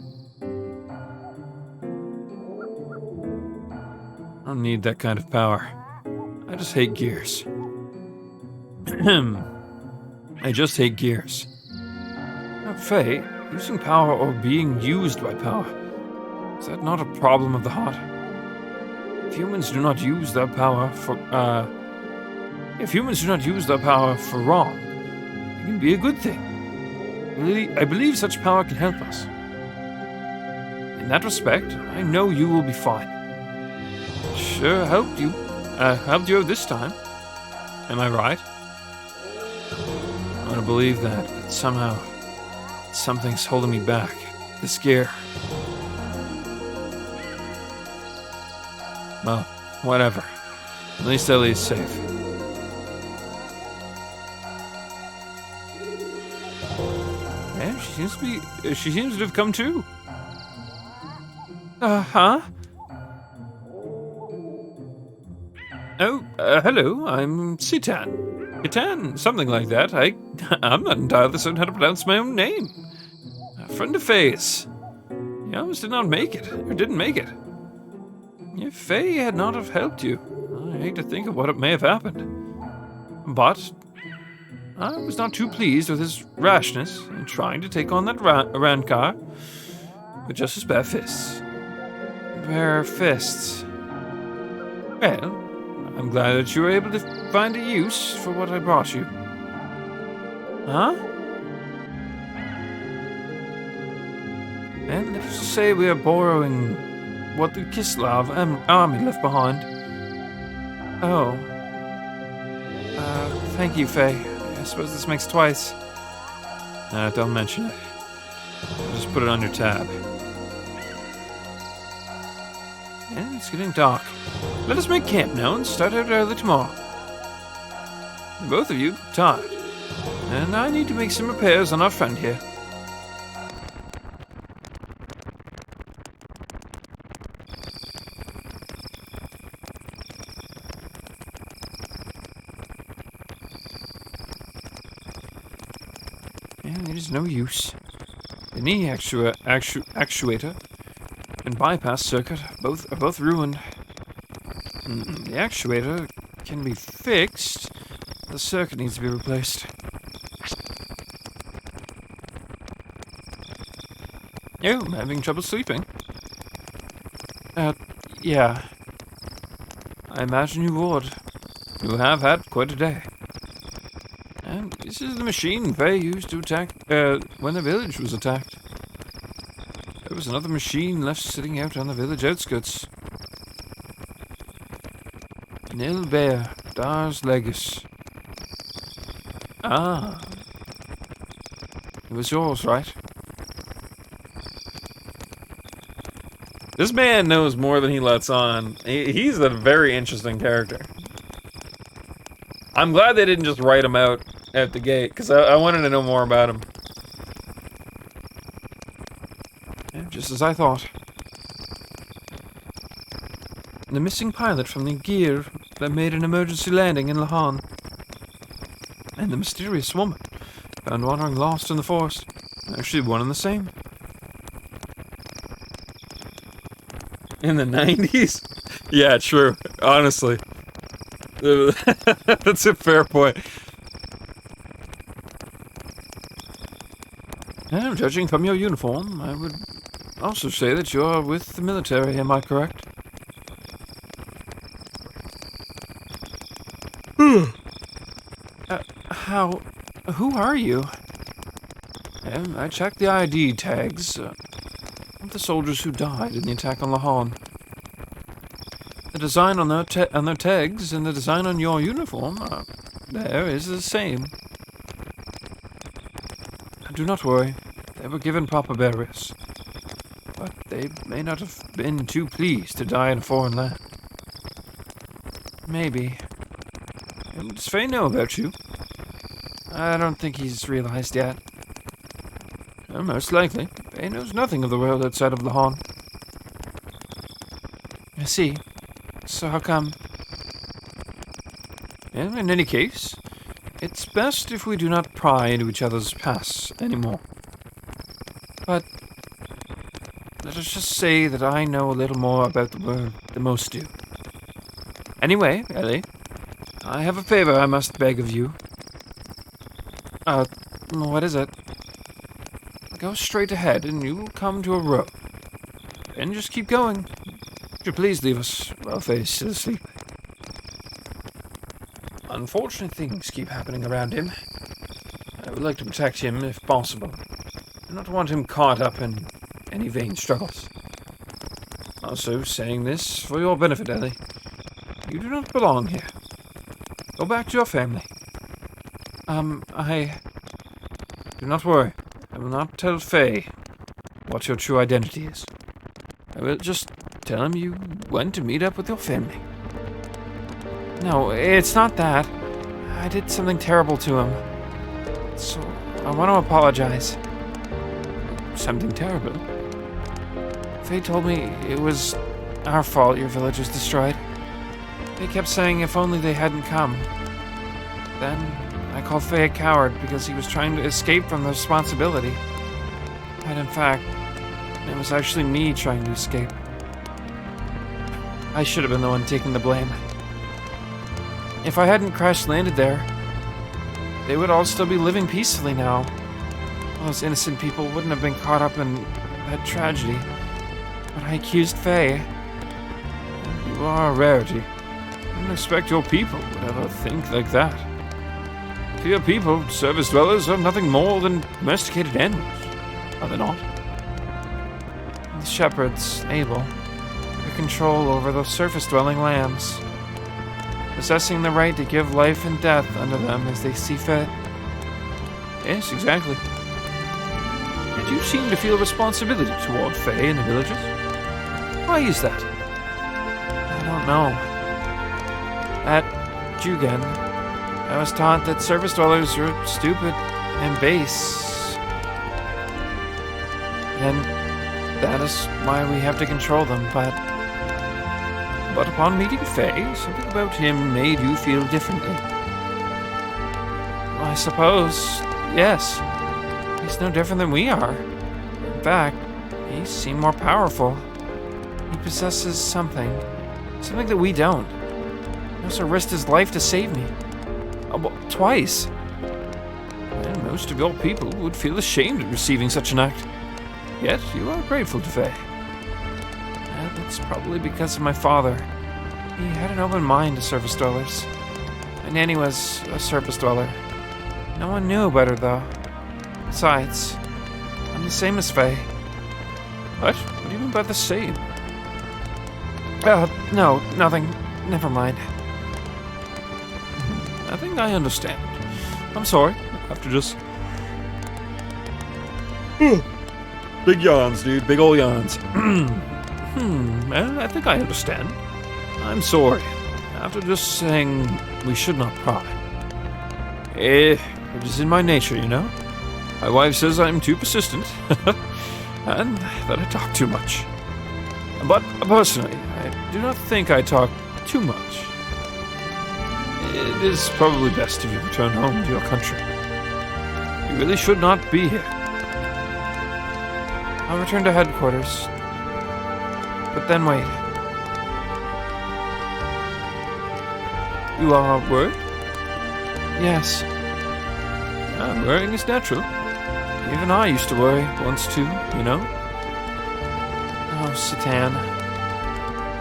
I don't need that kind of power. I just hate gears. I just hate gears. Now, Faye, using power or being used by power, is that not a problem of the heart? If humans do not use their power for, wrong, it can be a good thing. I believe such power can help us. In that respect, I know you will be fine. Sure helped you out this time. Am I right? I want to believe that, but somehow, something's holding me back. This gear. Well, whatever. At least Ellie's safe. Yeah, she seems to have come to. Huh? Oh, hello, I'm Citan, something like that. I'm not entirely certain how to pronounce my own name. A friend of Faye's. He almost didn't make it. If Faye had not have helped you, I hate to think of what may have happened. But I was not too pleased with his rashness in trying to take on that Rankar with just his bare fists. Well, I'm glad that you were able to find a use for what I brought you. Huh? And let's just say we are borrowing what the Kislav army left behind. Oh. Thank you, Faye. I suppose this makes twice. Don't mention it. I'll just put it on your tab. And it's getting dark. Let us make camp now and start out early tomorrow. Both of you tired. And I need to make some repairs on our friend here. And it is no use. The knee actuator and bypass circuit are both ruined. The actuator can be fixed. The circuit needs to be replaced. Oh, I'm having trouble sleeping. Yeah. I imagine you would. You have had quite a day. And this is the machine Faye used to attack, when the village was attacked. There was another machine left sitting out on the village outskirts. Nil Bear, Dars Legis. Ah. It was yours, right? This man knows more than he lets on. He's a very interesting character. I'm glad they didn't just write him out at the gate, because I wanted to know more about him. Yeah, just as I thought. The missing pilot from the gear that made an emergency landing in Lahan. And the mysterious woman found wandering lost in the forest. Actually, one and the same. In the 90s? Yeah, true. Honestly. That's a fair point. And judging from your uniform, I would also say that you're with the military, am I correct? who are you? I checked the ID tags of the soldiers who died in the attack on Lahan. The design on their tags and the design on your uniform there is the same. Do not worry, they were given proper burials. But they may not have been too pleased to die in a foreign land. Maybe. Does Faye know about you? I don't think he's realized yet. Most likely. Faye knows nothing of the world outside of Lahan. I see. So how come? In any case, it's best if we do not pry into each other's pasts anymore. But let us just say that I know a little more about the world than most do. Anyway, Ellie, I have a favor I must beg of you. What is it? Go straight ahead and you will come to a road. And just keep going. Would you please leave us while Faye's still asleep? Unfortunate things keep happening around him. I would like to protect him if possible. I do not want him caught up in any vain struggles. Also, saying this for your benefit, Ellie. You do not belong here. Go back to your family. Do not worry. I will not tell Faye what your true identity is. I will just tell him you went to meet up with your family. No, it's not that. I did something terrible to him. So, I want to apologize. Something terrible? Faye told me it was our fault your village was destroyed. They kept saying if only they hadn't come. Then, I called Faye a coward because he was trying to escape from the responsibility. But in fact, it was actually me trying to escape. I should have been the one taking the blame. If I hadn't crash-landed there, they would all still be living peacefully now. All those innocent people wouldn't have been caught up in that tragedy. But I accused Faye. You are a rarity. I didn't expect your people would ever think like that. To your people, surface dwellers are nothing more than domesticated animals, are they not? The shepherds, able to control over those surface-dwelling lambs, possessing the right to give life and death unto them as they see fit. Yes, exactly. Yet you seem to feel responsibility toward Faye and the villagers. Why is that? I don't know. At Jugen, I was taught that surface dwellers are stupid and base. And that is why we have to control them, but upon meeting Faye, something about him made you feel differently. I suppose, yes. He's no different than we are. In fact, he seemed more powerful. He possesses something that we don't. He also risked his life to save me. Twice. And most of your people would feel ashamed of receiving such an act. Yet, you are grateful to Faye. And it's probably because of my father. He had an open mind to surface dwellers. My nanny was a surface dweller. No one knew about her, though. Besides, I'm the same as Faye. What? What do you mean by the same? No, nothing. Never mind. I think I understand. I'm sorry. I have to just... Big yawns, dude. Big ol' yawns. Well, I think I understand. I'm sorry. After just saying we should not pry. It is in my nature, you know. My wife says I'm too persistent. And that I talk too much. But personally, I do not think I talk too much. It is probably best if you return home to your country. You really should not be here. I'll return to headquarters. But then wait. You are worried? Yes. Worrying is natural. Even I used to worry once too, you know? Oh, Satan.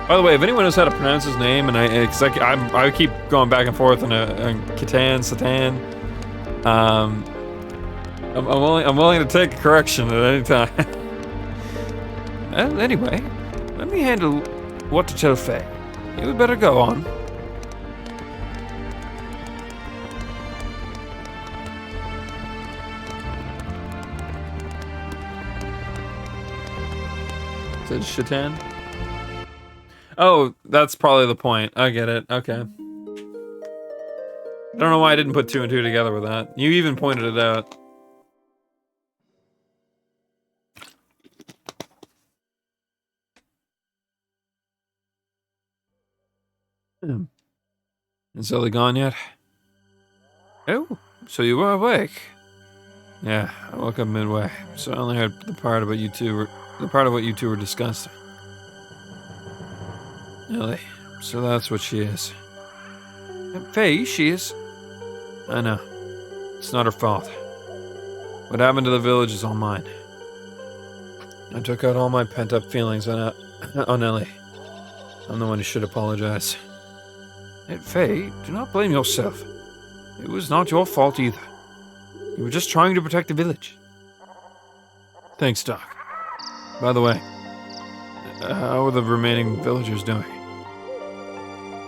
By the way, if anyone knows how to pronounce his name, and I keep going back and forth on Satan. I'm willing to take a correction at any time. Well, anyway, let me handle what to tell Faye. You had better go on. Said Shatan. Oh, that's probably the point. I get it. Okay. I don't know why I didn't put 2 and 2 together with that. You even pointed it out. Is Ellie gone yet? Oh, so you were awake. Yeah, I woke up midway, so I only heard the part about you two were discussing. Ellie, so that's what she is. Faye, she is. I know. It's not her fault. What happened to the village is all mine. I took out all my pent-up feelings on Ellie. I'm the one who should apologize. Faye, do not blame yourself. It was not your fault either. You were just trying to protect the village. Thanks, Doc. By the way, how are the remaining villagers doing?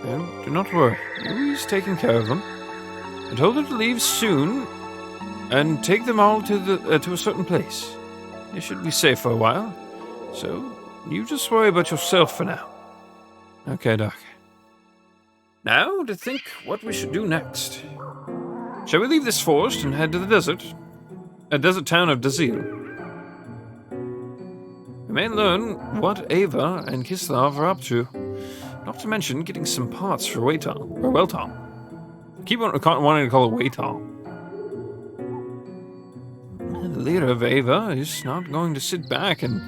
Well, do not worry. Louie's taking care of them. I told her to leave soon and take them all to a certain place. They should be safe for a while. So, you just worry about yourself for now. Okay, Doc. Now to think what we should do next. Shall we leave this forest and head to the desert? A desert town of Dazil. We may learn what Ava and Kislav are up to. Not to mention getting some parts for Weltal. I keep wanting to call it Waytal. The leader of Ava is not going to sit back and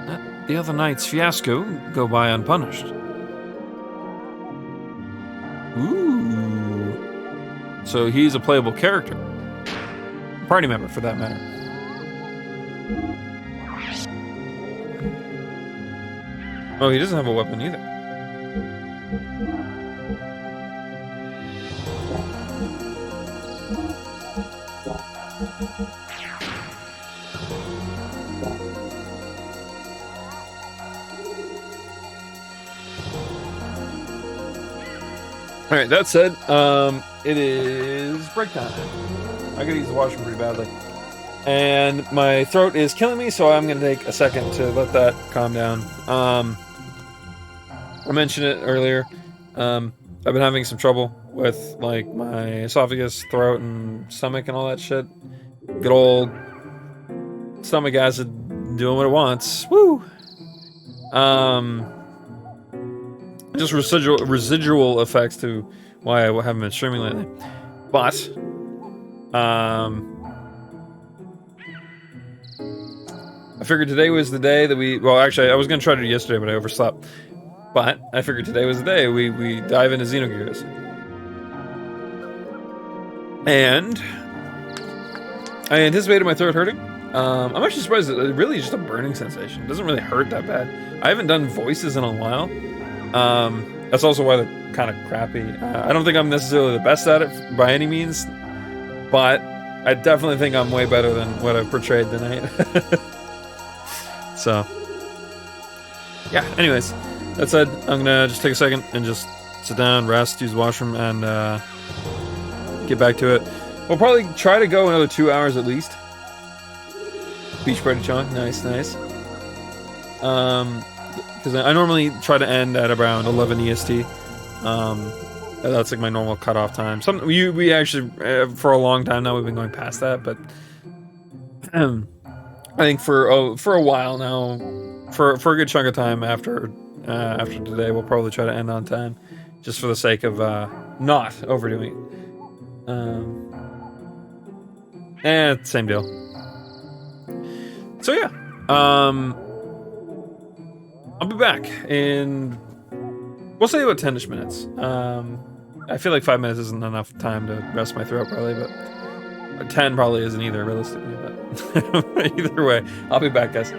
let the other night's fiasco go by unpunished. Ooh. So he's a playable character. Party member, for that matter. Oh, he doesn't have a weapon either. Alright, that said, it is break time. I gotta use the washroom pretty badly. And my throat is killing me, so I'm gonna take a second to let that calm down. I mentioned it earlier. I've been having some trouble with, like, my esophagus, throat, and stomach and all that shit. Good old stomach acid doing what it wants. Woo! Just residual effects to why I haven't been streaming lately. But, I figured today was the day that well, actually, I was going to try to do it yesterday, but I overslept. But I figured today was the day we dive into Xenogears. And I anticipated my throat hurting. I'm actually surprised that it's really just a burning sensation. It doesn't really hurt that bad. I haven't done voices in a while. That's also why they're kind of crappy. I don't think I'm necessarily the best at it by any means, but I definitely think I'm way better than what I've portrayed tonight. So, yeah, anyways, that said, I'm gonna just take a second and just sit down, rest, use the washroom, and get back to it. We'll probably try to go another 2 hours at least. Beach party chunk, nice. Because I normally try to end at around 11 EST. That's like my normal cutoff time. We actually, for a long time now, we've been going past that, but I think for a while now, for a good chunk of time after today, we'll probably try to end on time, just for the sake of not overdoing it. Same deal. So yeah, I'll be back in, we'll say about 10-ish minutes. I feel like 5 minutes isn't enough time to rest my throat, probably, but 10 probably isn't either, realistically, but either way, I'll be back, guys.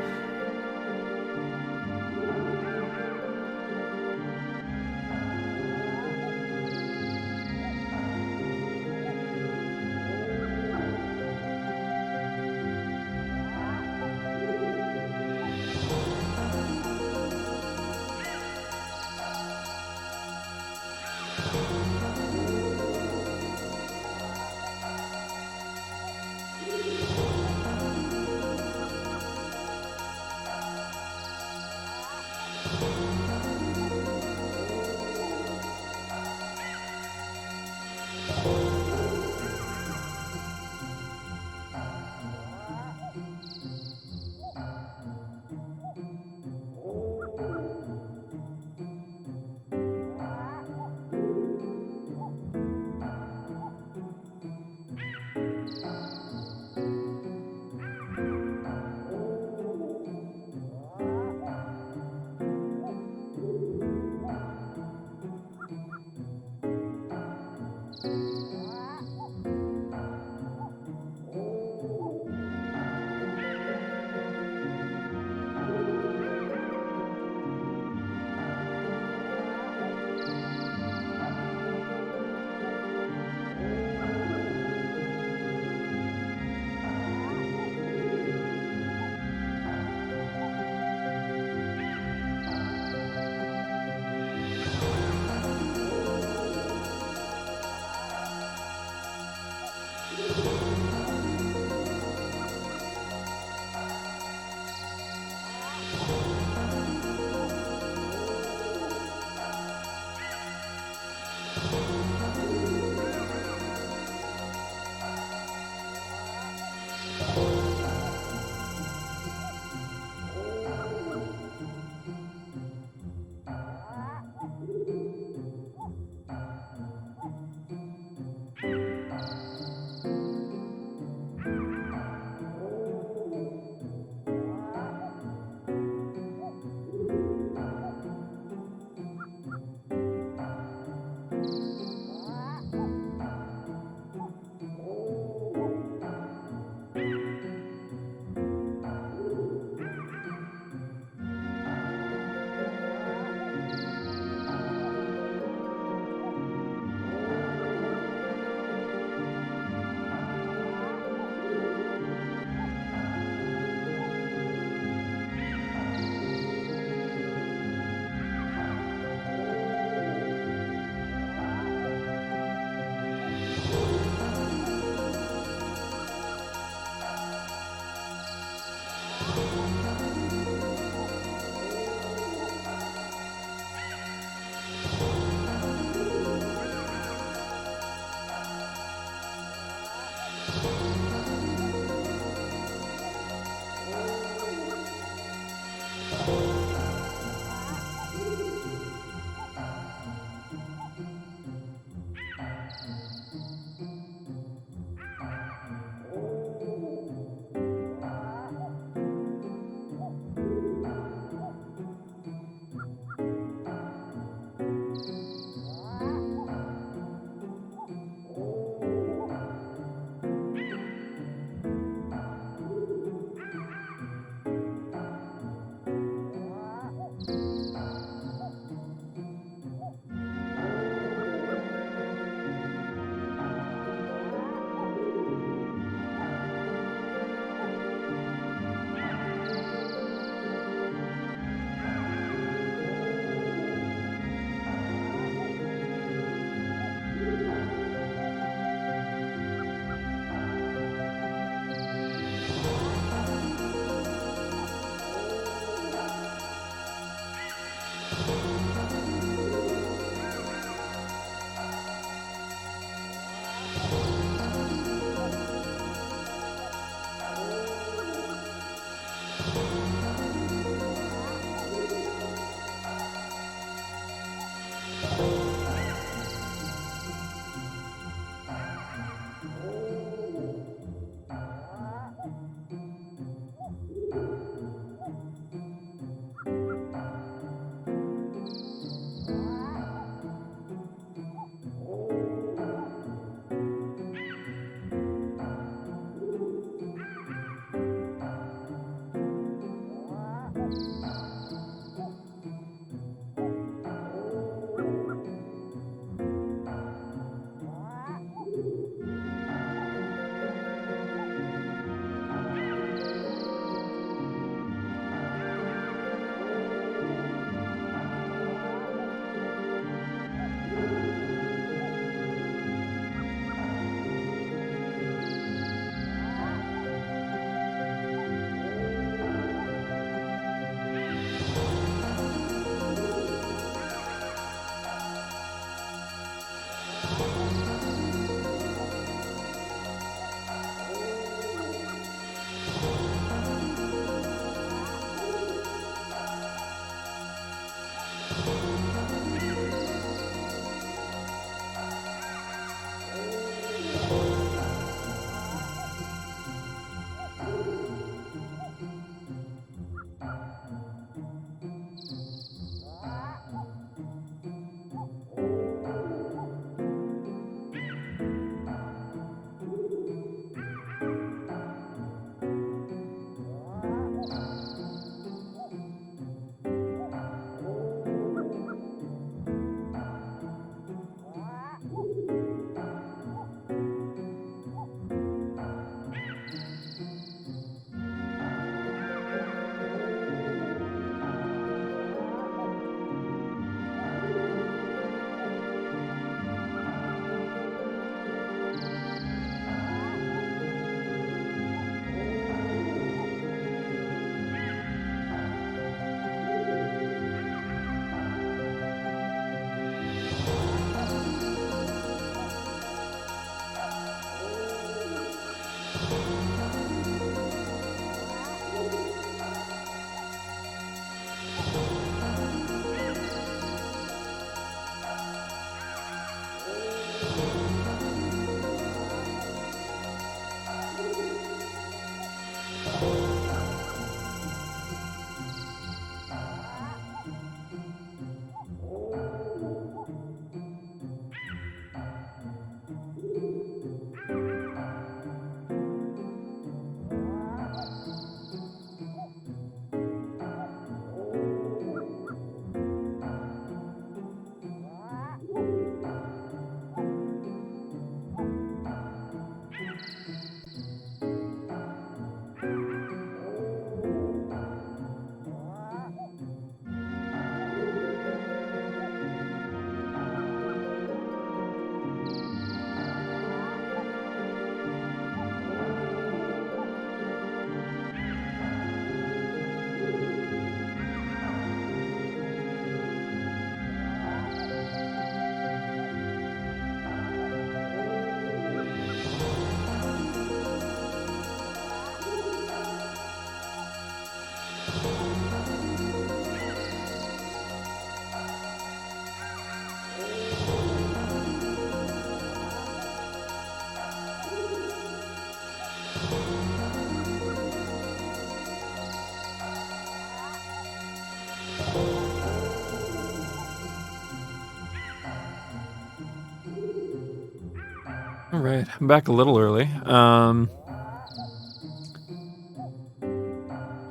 All right, I'm back a little early. I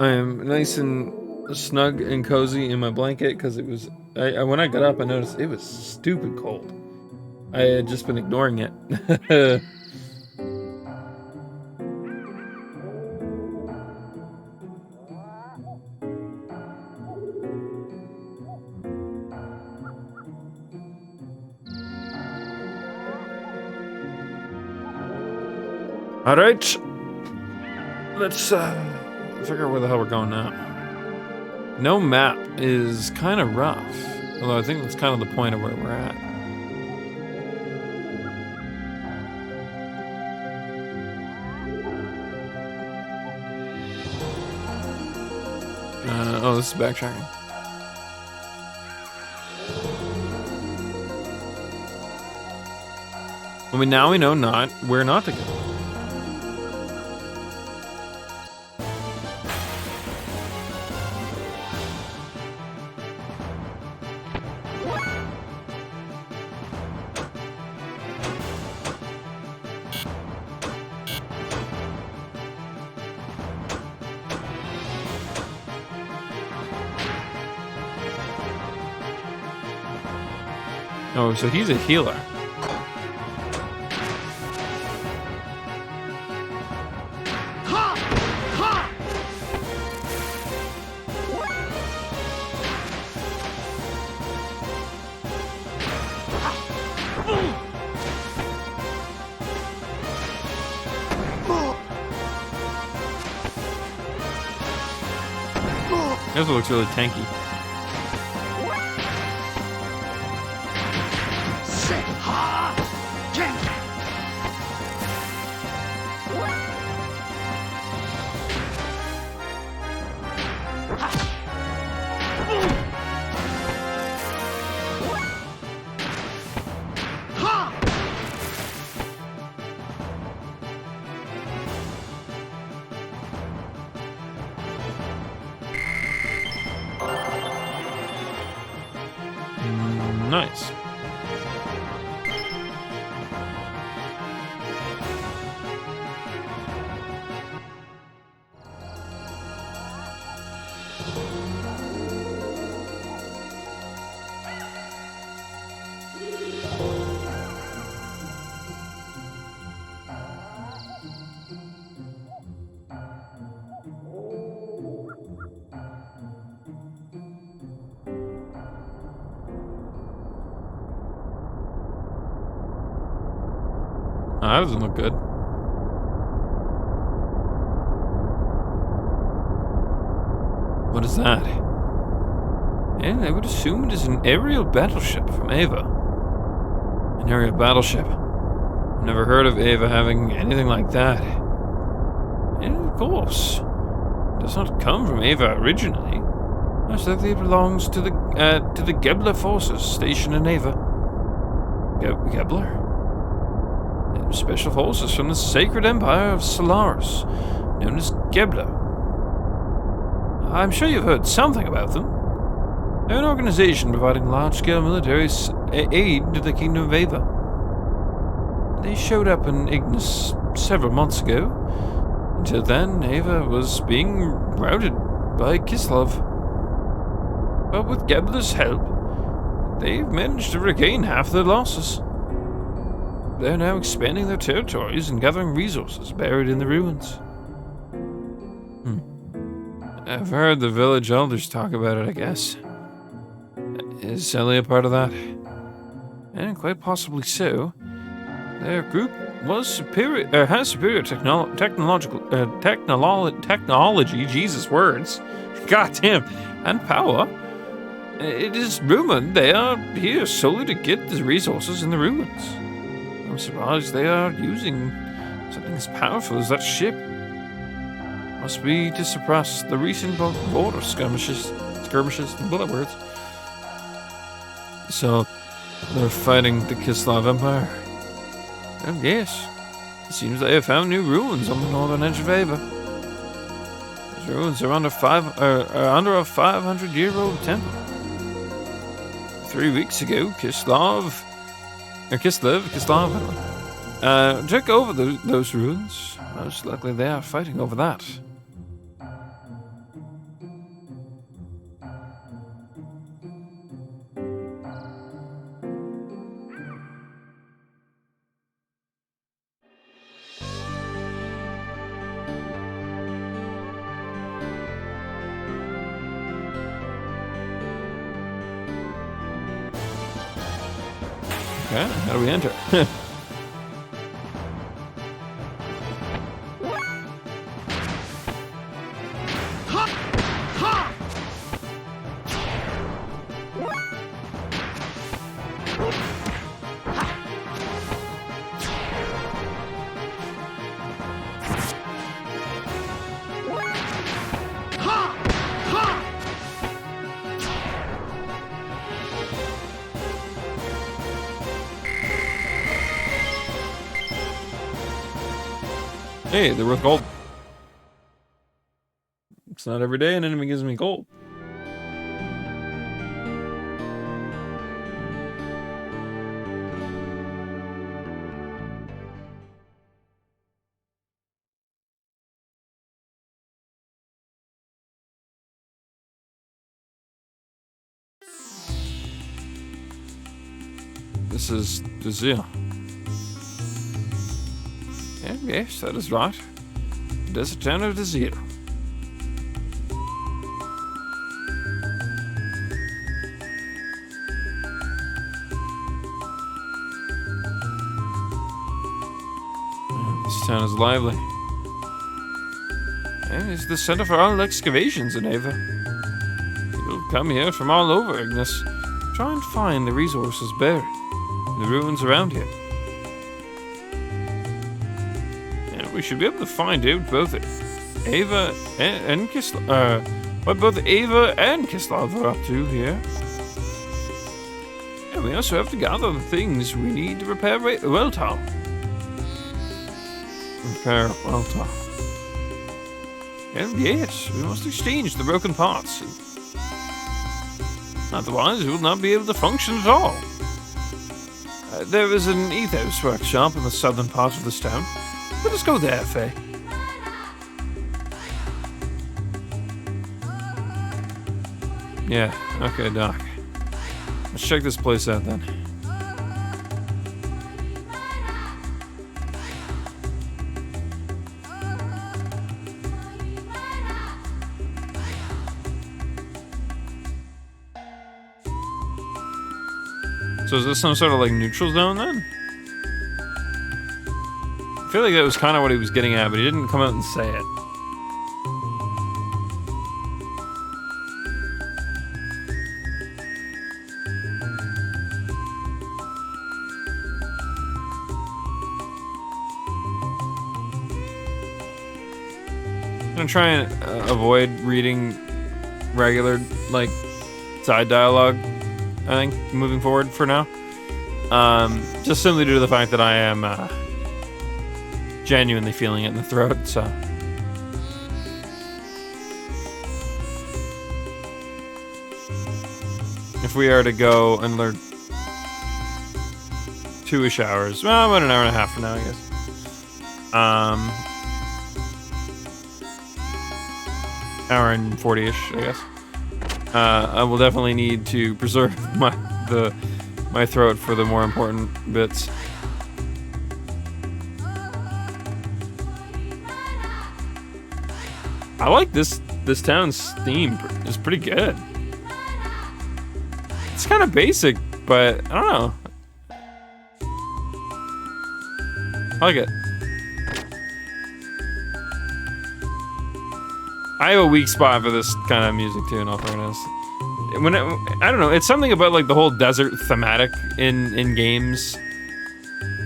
am nice and snug and cozy in my blanket because it was. When I got up, I noticed it was stupid cold. I had just been ignoring it. All right, let's figure out where the hell we're going now. No map is kind of rough, although I think that's kind of the point of where we're at. Oh, this is backtracking. I mean, now we know where not to go. Oh, so he's a healer. This looks really tanky. Nice. Oh, that doesn't look good. What is that? And I would assume it is an aerial battleship from Ava. An aerial battleship. I've never heard of Ava having anything like that. And of course, it does not come from Ava originally. Most likely it belongs to the Gebler forces stationed in Ava. Gebler? Special forces from the Sacred Empire of Solaris, known as Gebler. I'm sure you've heard something about them. They're an organization providing large-scale military aid to the Kingdom of Ava. They showed up in Ignis several months ago. Until then, Ava was being routed by Kislov. But with Gebler's help, they've managed to regain half their losses. They're now expanding their territories and gathering resources buried in the ruins. I've heard the village elders talk about it, I guess. Is Sally a part of that? And quite possibly so. Their group was has superior technology, Jesus words, goddamn, and power. It is rumored they are here solely to get the resources in the ruins. I'm surprised they are using something as powerful as that ship. Must be to suppress the recent border skirmishes, blah words. So, they're fighting the Kislev Empire. Oh, yes. It seems they have found new ruins on the northern edge of Ava. Those ruins are under a 500-year-old temple. 3 weeks ago, Kislev, took over those ruins. Most likely they are fighting over that. Okay, how do we enter? Hey, they're worth gold. It's not every day an enemy gives me gold. This is Desir. Yes, that is right. Desert town of Desir. This town is lively. And it's the center for all excavations in Ava. People come here from all over Ignis, trying to find the resources buried in the ruins around here. We should be able to find out both Ava and Kislev, what both Ava and Kislev are up to here. And we also have to gather the things we need to repair Weltal. And yes, we must exchange the broken parts. Otherwise, we will not be able to function at all. There is an ethos workshop in the southern part of this town. Let us go there, Faye. Yeah, okay, Doc. Let's check this place out then. So is this some sort of like neutral zone then? I feel like that was kind of what he was getting at, but he didn't come out and say it. I'm gonna try and avoid reading regular, like, side dialogue, I think, moving forward for now. Just simply due to the fact that I am genuinely feeling it in the throat, so. If we are to go and learn 2-ish hours, well, about an hour and a half from now, I guess. Hour and 40-ish, I guess. I will definitely need to preserve my throat for the more important bits. I like this town's theme. It's pretty good. It's kind of basic, but I don't know. I like it. I have a weak spot for this kind of music too, in all fairness. I don't know, it's something about like the whole desert thematic in games,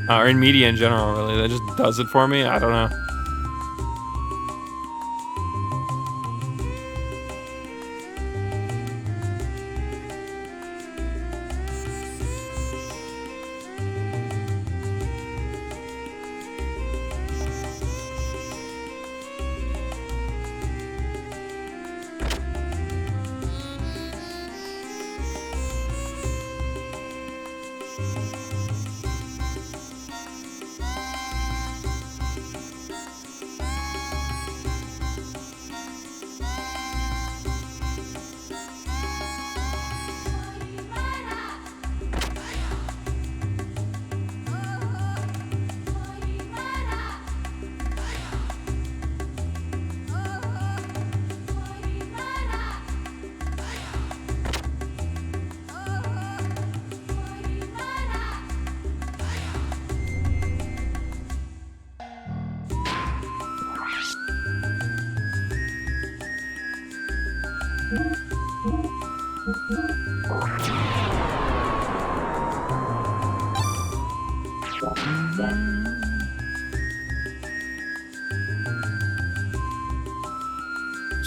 or in media in general, really, that just does it for me. I don't know.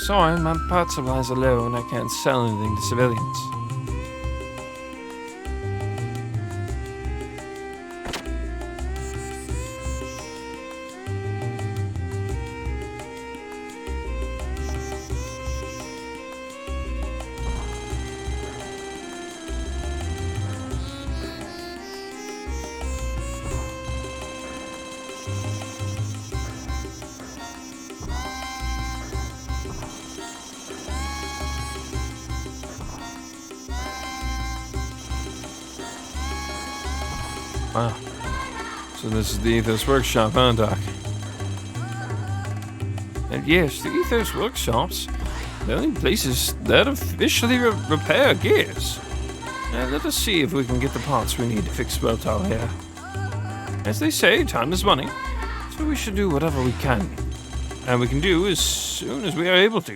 Sorry, my part supplies are low and I can't sell anything to civilians. Wow. So this is the Ethos Workshop, huh, Doc? And yes, the Ethos Workshop's the only places that officially repair gears. Now let us see if we can get the parts we need to fix Weltal here. As they say, time is money, so we should do whatever we can. And we can do as soon as we are able to.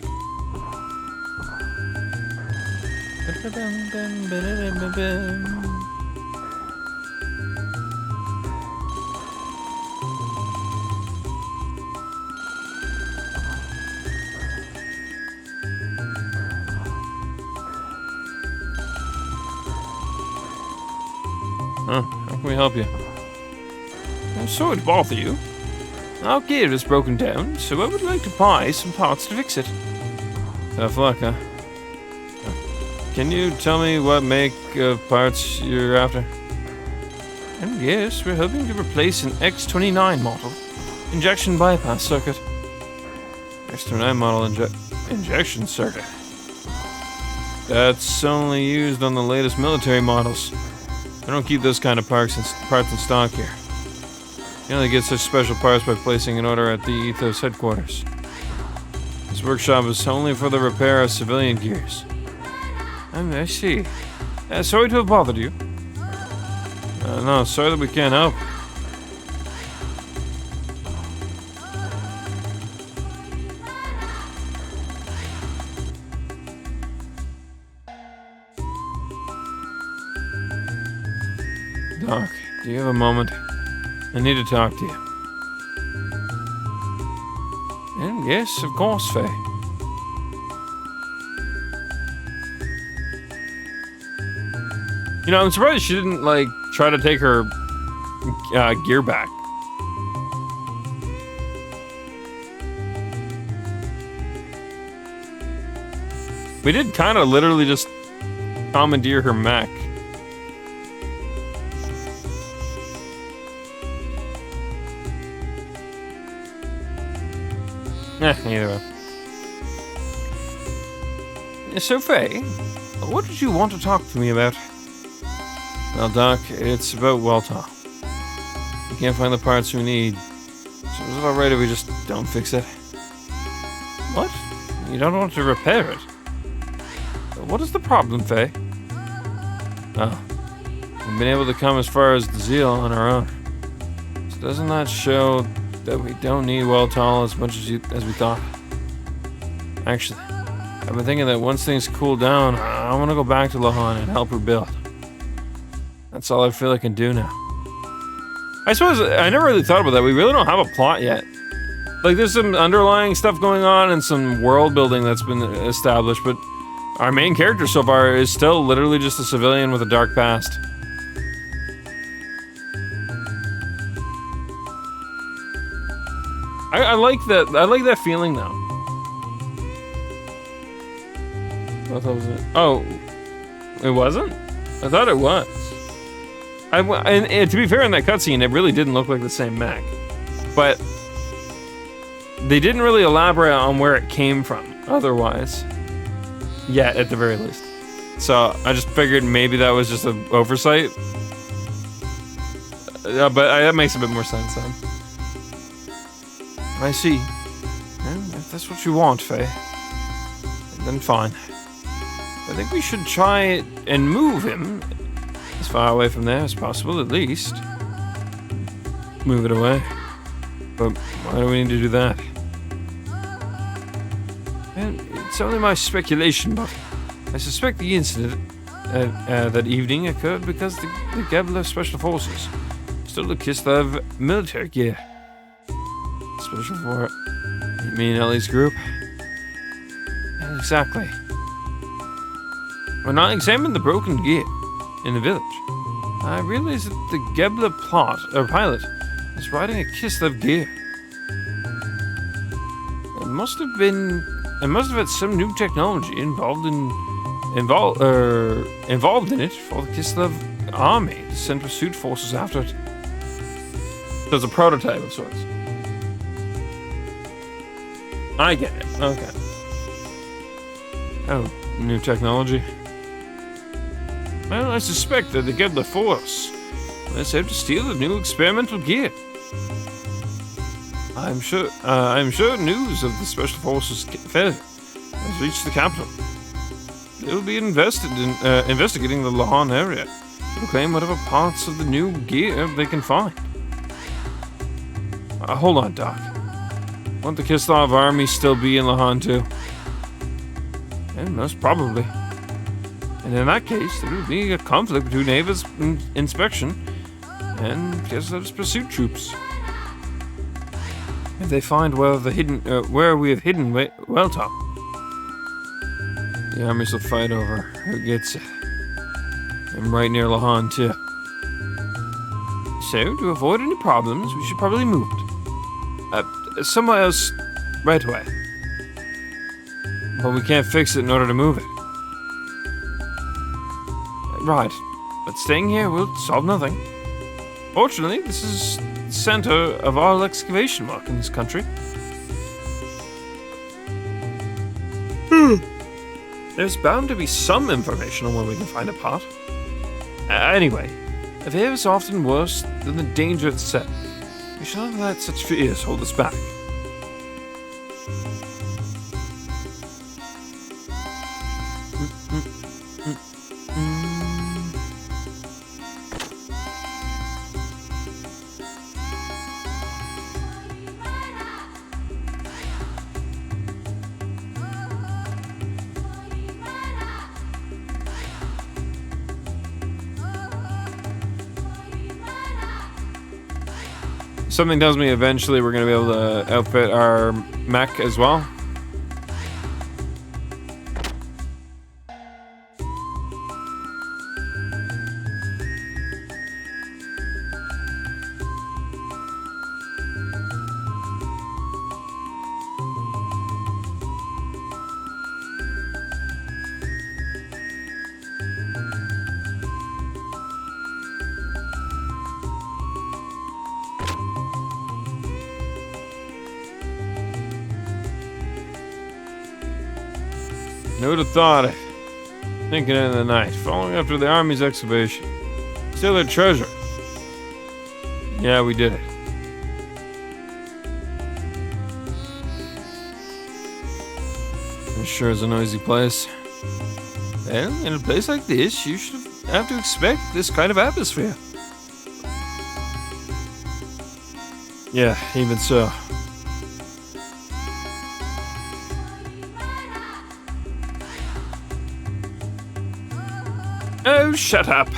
How can we help you? I'm sorry to bother you. Our gear is broken down, so I would like to buy some parts to fix it. Tough luck, huh? Can you tell me what make of parts you're after? And yes, we're hoping to replace an X29 model injection bypass circuit. X29 model injection circuit. That's only used on the latest military models. I don't keep those kind of parts in stock here. You only get such special parts by placing an order at the Ethos headquarters. This workshop is only for the repair of civilian gears. I see. Sorry to have bothered you. No, sorry that we can't help. Doc, do you have a moment? I need to talk to you. And yes, of course, Faye. You know, I'm surprised she didn't, like, try to take her gear back. We did kind of literally just commandeer her mech. Either way. So, Faye, what did you want to talk to me about? Well, Doc, it's about Weltal. We can't find the parts we need. So is it alright if we just don't fix it? What? You don't want to repair it? What is the problem, Faye? Oh, we've been able to come as far as the Zeal on our own. So doesn't that show that we don't need Weltal as much as we thought? Actually, I've been thinking that once things cool down, I want to go back to Lahan and help rebuild. That's all I feel I can do now. I suppose I never really thought about that. We really don't have a plot yet. Like, there's some underlying stuff going on and some world building that's been established, but our main character so far is still literally just a civilian with a dark past. I like that. I like that feeling though. What was it? Oh, it wasn't? I thought it was. And to be fair, in that cutscene, it really didn't look like the same mech. But they didn't really elaborate on where it came from, otherwise. Yeah, at the very least. So I just figured maybe that was just an oversight. But that makes a bit more sense then. I see. Well, if that's what you want, Faye, then fine. I think we should try and move him as far away from there as possible, at least. Move it away. But why do we need to do that? And It's only my speculation, but I suspect the incident that evening occurred because the Gebler Special Forces stole the Kislev military gear. Special for... You mean Ellie's group? Exactly. When I examined the broken gear in the village, I realized that the Gebler pilot is riding a Kislev gear. It must have had some new technology involved in it for the Kislev army to send pursuit forces after it. So it's a prototype of sorts. I get it. Okay. Oh, new technology. Well, I suspect that the Gebler force will have to steal the new experimental gear. I'm sure news of the Special Forces failure has reached the capital. They will be investigating the Lahan area to proclaim whatever parts of the new gear they can find. Hold on, Doc. Won't the Kislev army still be in Lahan too? And most probably. And in that case, there would be a conflict between Ava's inspection and Kislev's pursuit troops. If they find where we have hidden Welltop, the armies will fight over who gets it. And right near Lahan too. So, to avoid any problems, we should probably move it. Somewhere else right away. But we can't fix it in order to move it. Right, but staying here will solve nothing. Fortunately, this is the center of all excavation work in this country. There's bound to be some information on where we can find a part. Anyway, a fear is often worse than the danger itself. We should not let such fears hold us back. Something tells me eventually we're going to be able to outfit our mech as well. Who would have thought it? Thinking in the night, following after the army's excavation. Steal their treasure. Yeah, we did it. This sure is a noisy place. Well, in a place like this, you should have to expect this kind of atmosphere. Yeah, even so. Oh, shut up.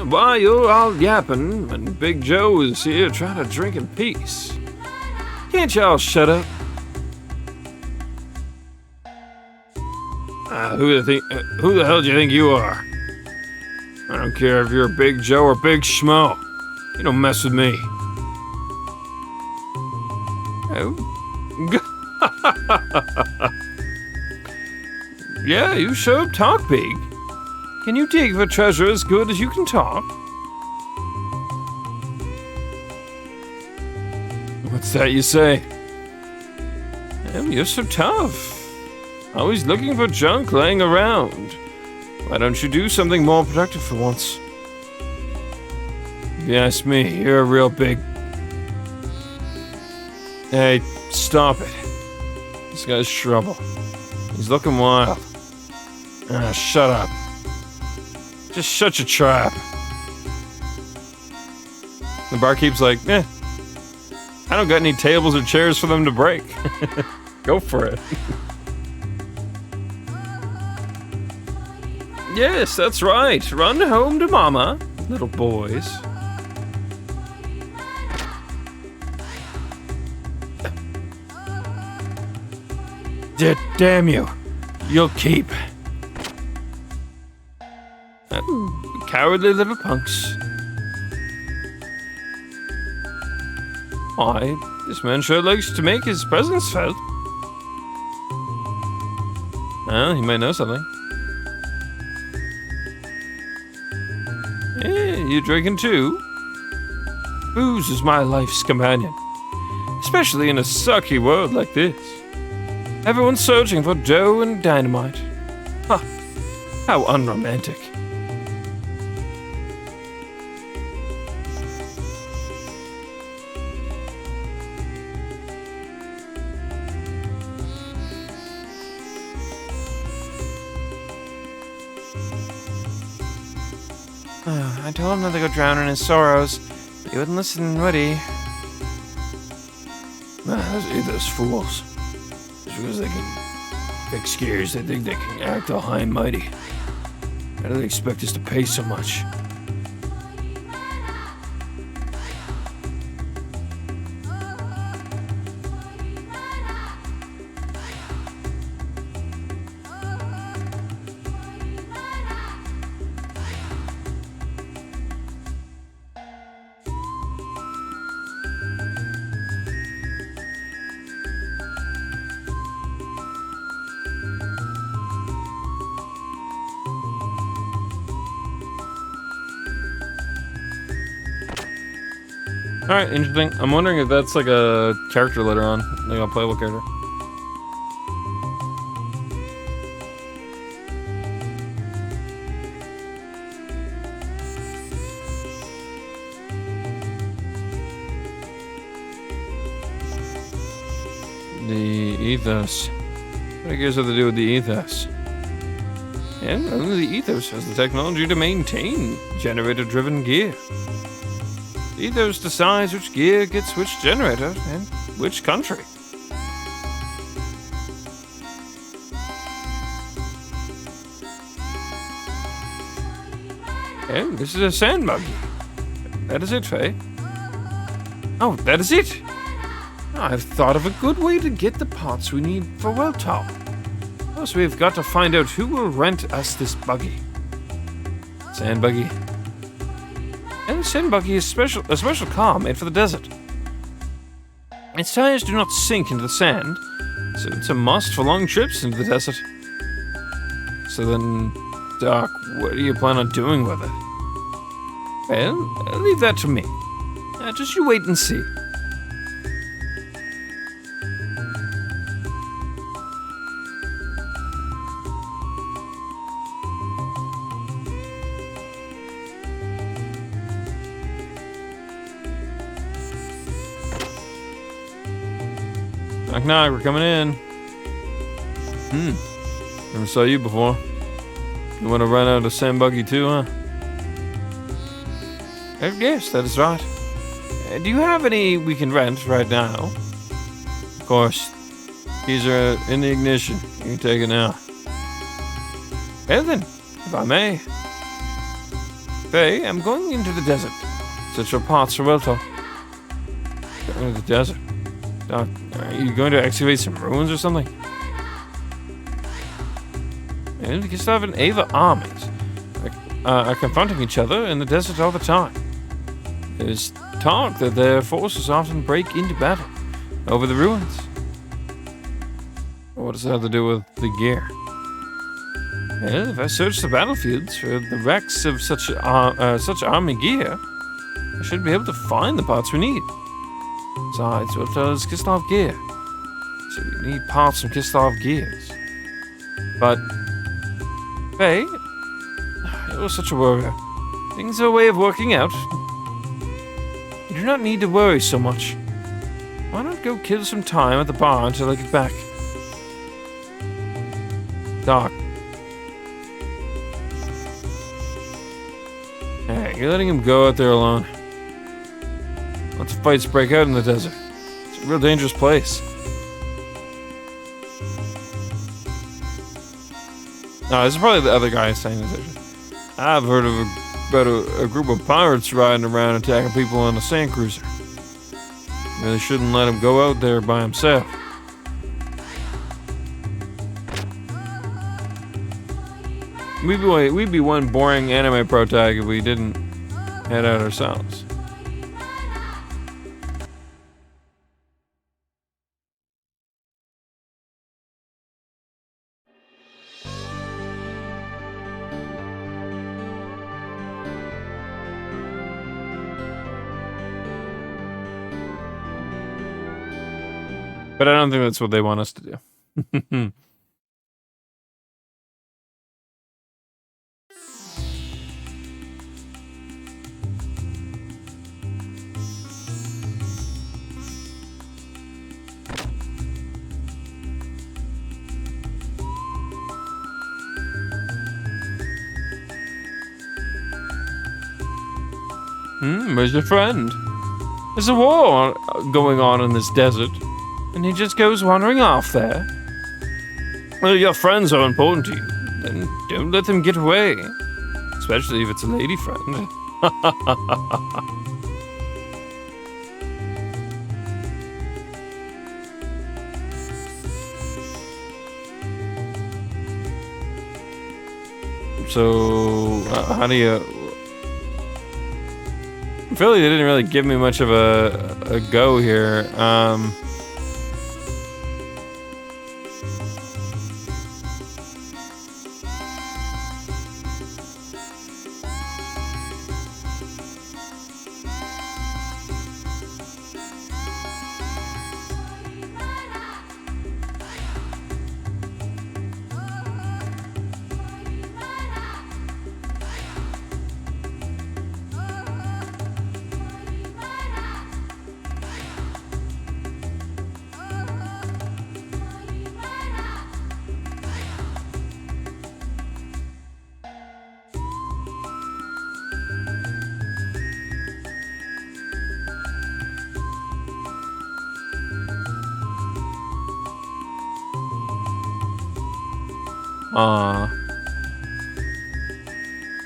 Why, you're all yapping when Big Joe is here trying to drink in peace. Can't y'all shut up? Who the hell do you think you are? I don't care if you're Big Joe or Big Schmo. You don't mess with me. Oh. Yeah, you sure talk big. Can you dig for treasure as good as you can talk? What's that you say? Well, you're so tough. Always looking for junk laying around. Why don't you do something more productive for once? If you ask me, you're a real big... Hey, stop it. This guy's trouble. He's looking wild. Shut up. Just shut your trap. The barkeep's like, I don't got any tables or chairs for them to break. Go for it. Yes, that's right. Run home to mama, little boys. Damn you. You'll keep. Cowardly little punks. Why, this man sure likes to make his presence felt. Well, he might know something. Hey, you drinking too? Booze is my life's companion, especially in a sucky world like this. Everyone's searching for dough and dynamite. Ha! How unromantic. I told him not to go drown in his sorrows. He wouldn't listen, would he? Those fools. Just because they can fix gears, they think they can act all high and mighty. How do they expect us to pay so much? Alright, interesting. I'm wondering if that's like a character later on. Like a playable character. The ethos. What do you guys have to do with the ethos? And only the ethos has the technology to maintain generator-driven gear. The ethos decides which gear gets which generator and which country. And this is a sand buggy. That is it, Faye. Oh, that is it! I've thought of a good way to get the parts we need for Weltall. First, we've got to find out who will rent us this buggy. Sand buggy. And the sand buggy is a special car made for the desert. Its tires do not sink into the sand, so it's a must for long trips into the desert. So then, Doc, what do you plan on doing with it? Well, leave that to me. Just you wait and see. Knock knock, we're coming in. Never saw you before. You want to run out of sand buggy too, huh? Yes, that is right. Do you have any we can rent right now? Of course. Keys are in the ignition. You can take it now. Well then, if I may. Faye, I'm going into the desert. Search for parts for Weltall. Going to the desert. Doc, are you going to excavate some ruins or something? And the Gustav and Ava armies are confronting each other in the desert all the time. There's talk that their forces often break into battle over the ruins. What does that have to do with the gear? Well, if I search the battlefields for the wrecks of such army gear, I should be able to find the parts we need. Besides, Weltall is Gustav gear, so we need parts from Gustav gears. But, Faye, you're such a worrier. Things are a way of working out. You do not need to worry so much. Why not go kill some time at the bar until I get back? Doc. Hey, you're letting him go out there alone. Lots of fights break out in the desert. real dangerous place. No, this is probably the other guy saying this. I've heard of about a group of pirates riding around attacking people on a sand cruiser. Really shouldn't let him go out there by himself. We'd be one boring anime protag if we didn't head out ourselves. But I don't think that's what they want us to do. Where's your friend? There's a war going on in this desert, and he just goes wandering off there. Well, your friends are important to you, then don't let them get away. Especially if it's a lady friend. So, how do you... I feel like they didn't really give me much of a go here.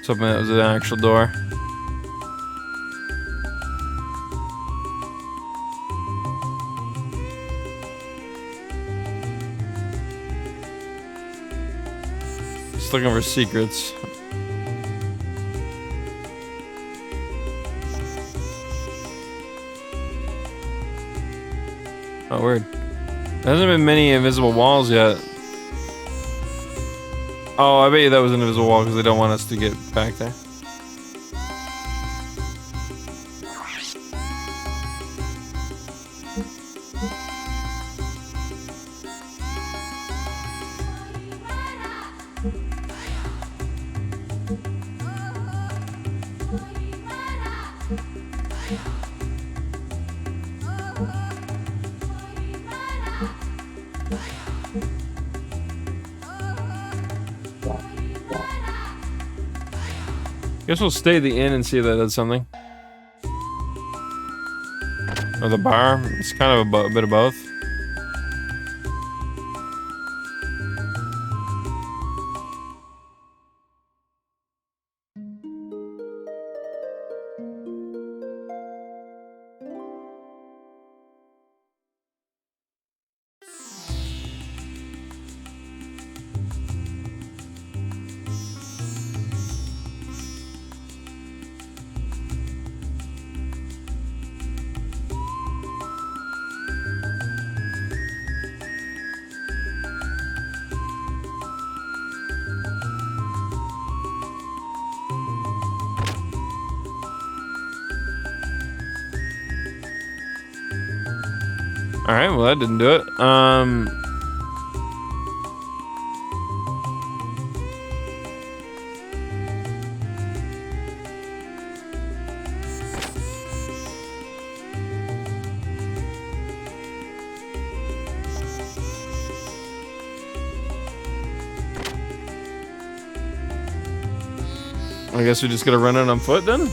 Something that was an actual door. Just looking for secrets. Oh, weird. There hasn't been many invisible walls yet. Oh, I bet you that was an invisible wall because they don't want us to get back there. Guess we'll stay at the inn and see if that does something. Or the bar. It's kind of a bit of both. Alright, well that didn't do it. I guess we just gotta run it on foot then?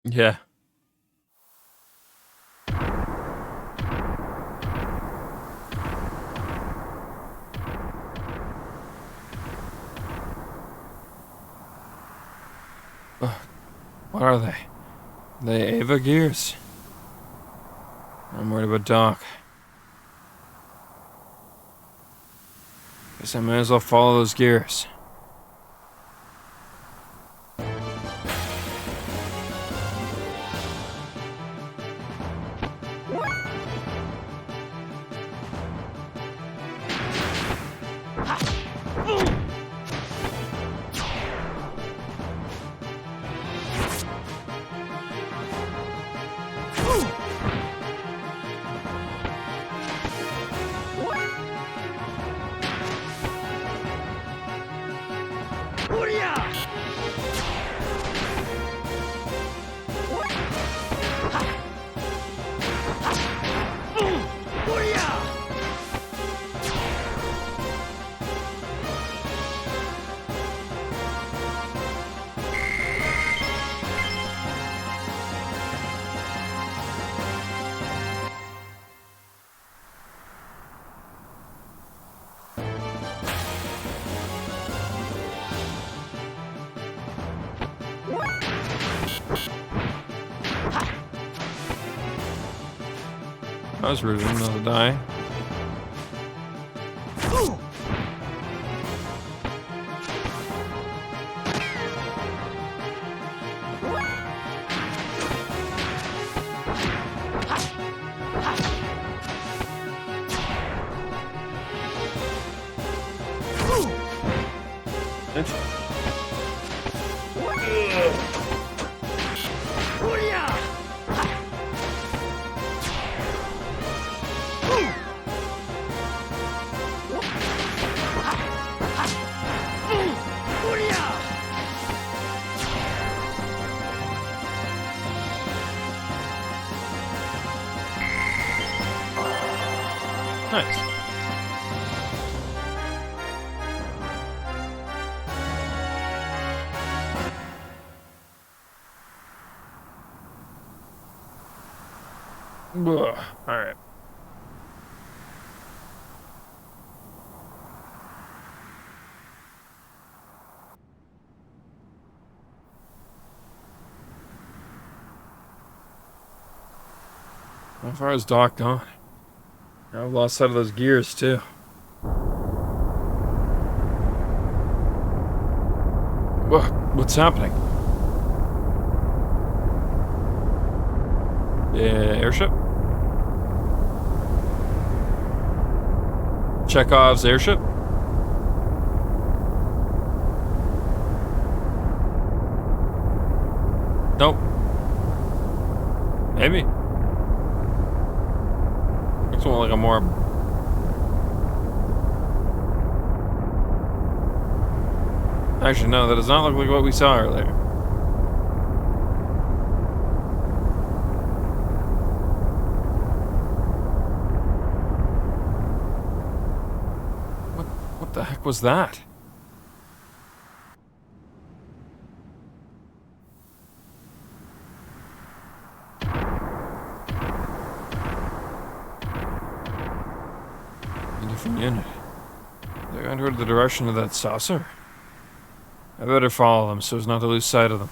Yeah. What are they? They Ava gears. I'm worried about Doc. Guess I might as well follow those gears. That was rude, another die. Nice. All right. How far is Doc gone? I've lost sight of those gears too. What's happening? Yeah, airship? Chekhov's airship? Nope. Maybe. Looks more like a more... Actually, no, that does not look like what we saw earlier. What the heck was that? A different unit. They're going toward the direction of that saucer. I better follow them so as not to lose sight of them.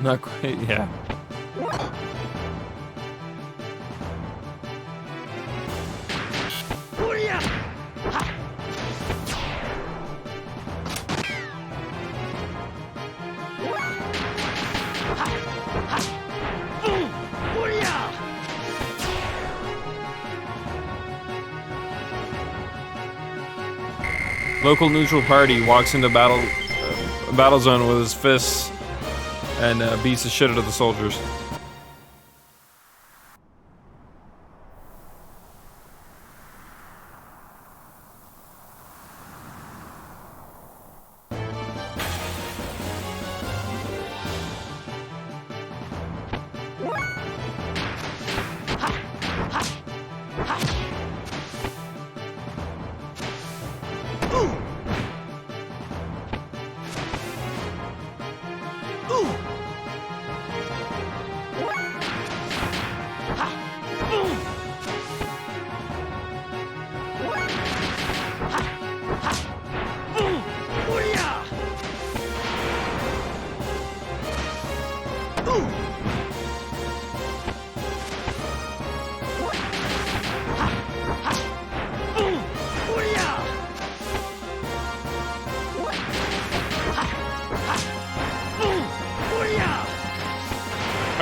Not quite, yeah. Local neutral party walks into battle zone with his fists and beats the shit out of the soldiers.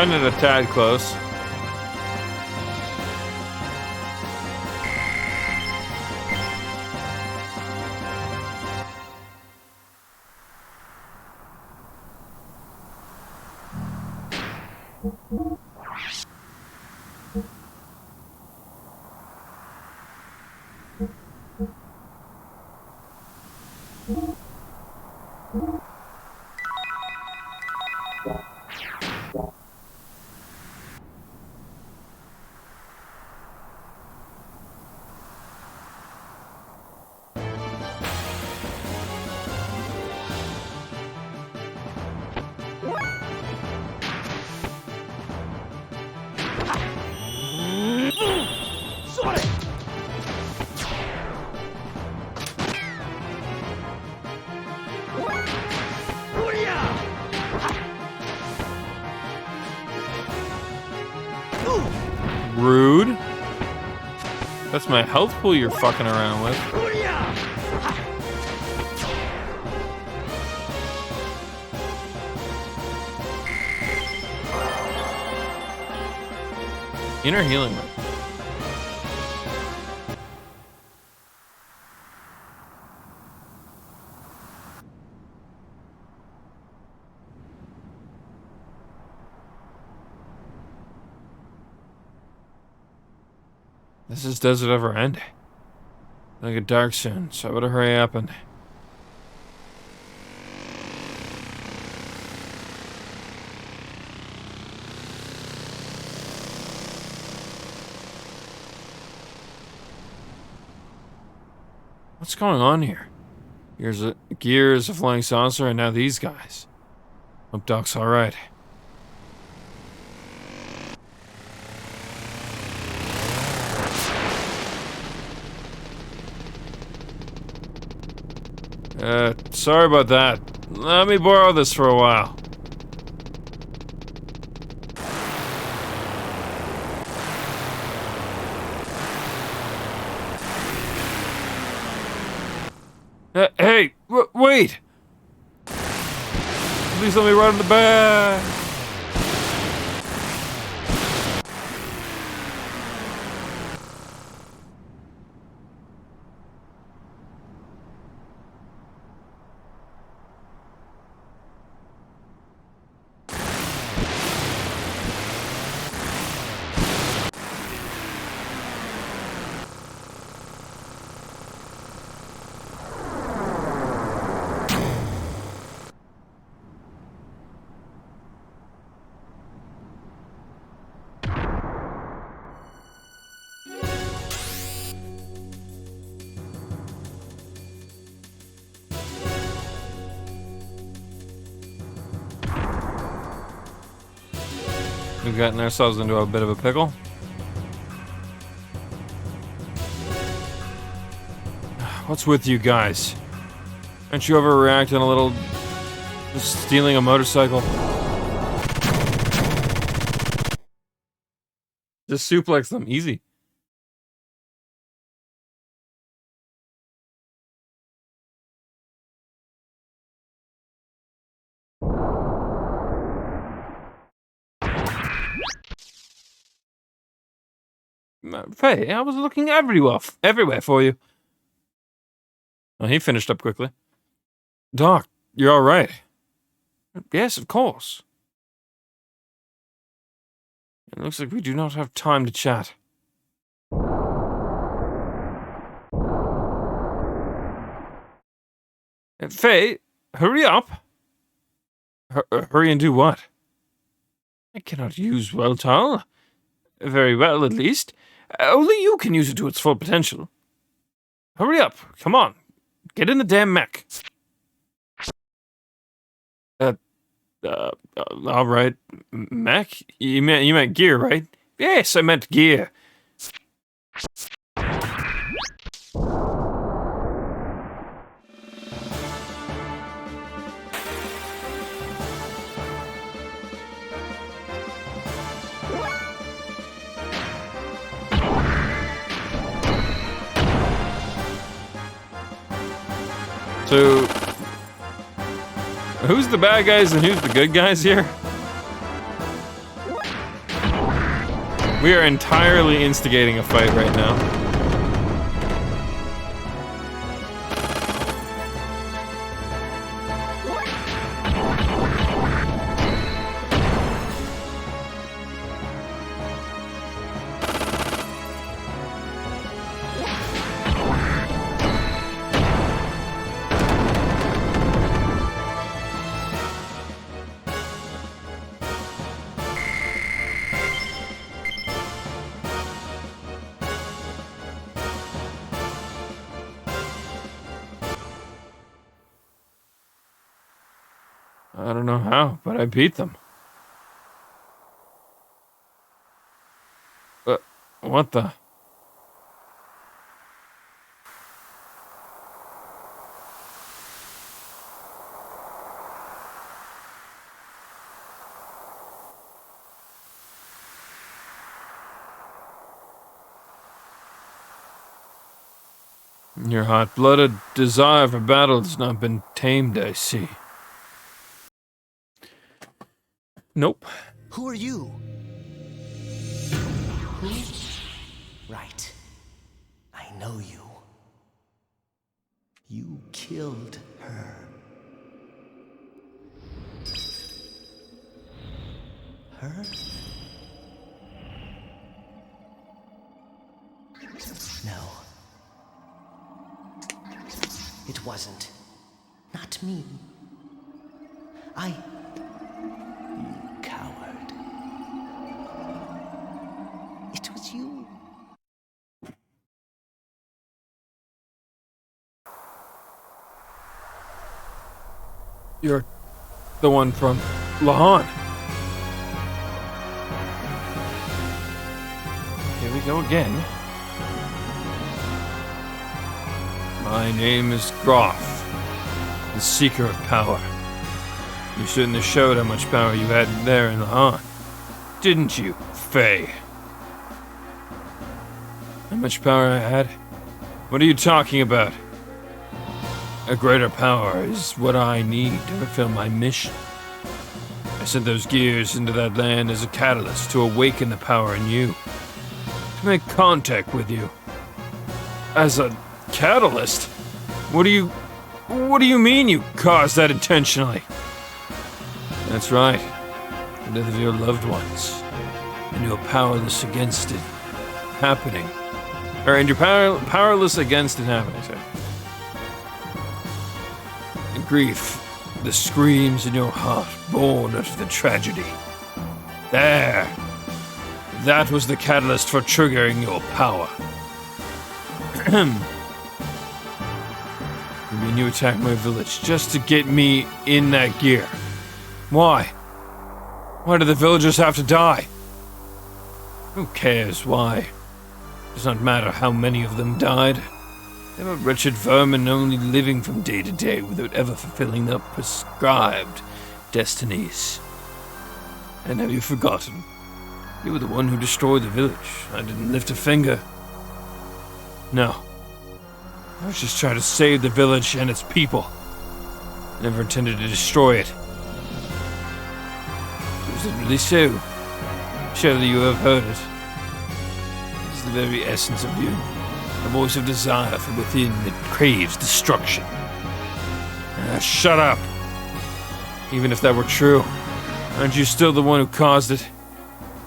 Find it a tad close. Rude. That's my health pool you're fucking around with. Inner healing. This is Desert Ever End. It'll get dark soon, so I better hurry up and... What's going on here? Gears, a flying saucer, and now these guys. Hope Doc's alright. Sorry about that. Let me borrow this for a while. Hey, wait! Please let me run in the back. We've gotten ourselves into a bit of a pickle. What's with you guys? Aren't you overreacting a little? Just stealing a motorcycle? Just suplex them, easy. Faye, I was looking everywhere for you. Well, he finished up quickly. Doc, you're all right. Yes, of course. It looks like we do not have time to chat. Faye, hurry up. Hurry and do what? I cannot use Weltal. Very well, at least. Only you can use it to its full potential. Hurry up. Come on. Get in the damn mech. All right. Mech? You meant gear, right? Yes, I meant gear. So, who's the bad guys and who's the good guys here? We are entirely instigating a fight right now. I don't know how, but I beat them. What the? Your hot-blooded desire for battle has not been tamed, I see. Nope. Who are you? Who? Right. I know you. You killed her. Her? No. It wasn't. Not me. You coward. It was you. You're the one from Lahan. Here we go again. My name is Groff, the Seeker of Power. You shouldn't have showed how much power you had there in Lahan, didn't you, Faye? How much power I had? What are you talking about? A greater power is what I need to fulfill my mission. I sent those gears into that land as a catalyst to awaken the power in you, to make contact with you. As a catalyst? What do you mean you caused that intentionally? That's right. The death of your loved ones. And you're powerless against it happening. And you're powerless against it happening, sorry. The grief, the screams in your heart born out of the tragedy. There. That was the catalyst for triggering your power. You mean you attacked my village just to get me in that gear? Why? Why do the villagers have to die? Who cares why? It does not matter how many of them died. They were wretched vermin only living from day to day without ever fulfilling their prescribed destinies. And have you forgotten? You were the one who destroyed the village. I didn't lift a finger. No. I was just trying to save the village and its people. I never intended to destroy it. Was it really so? Surely you have heard it. It's the very essence of you. A voice of desire from within that craves destruction. Shut up! Even if that were true, aren't you still the one who caused it?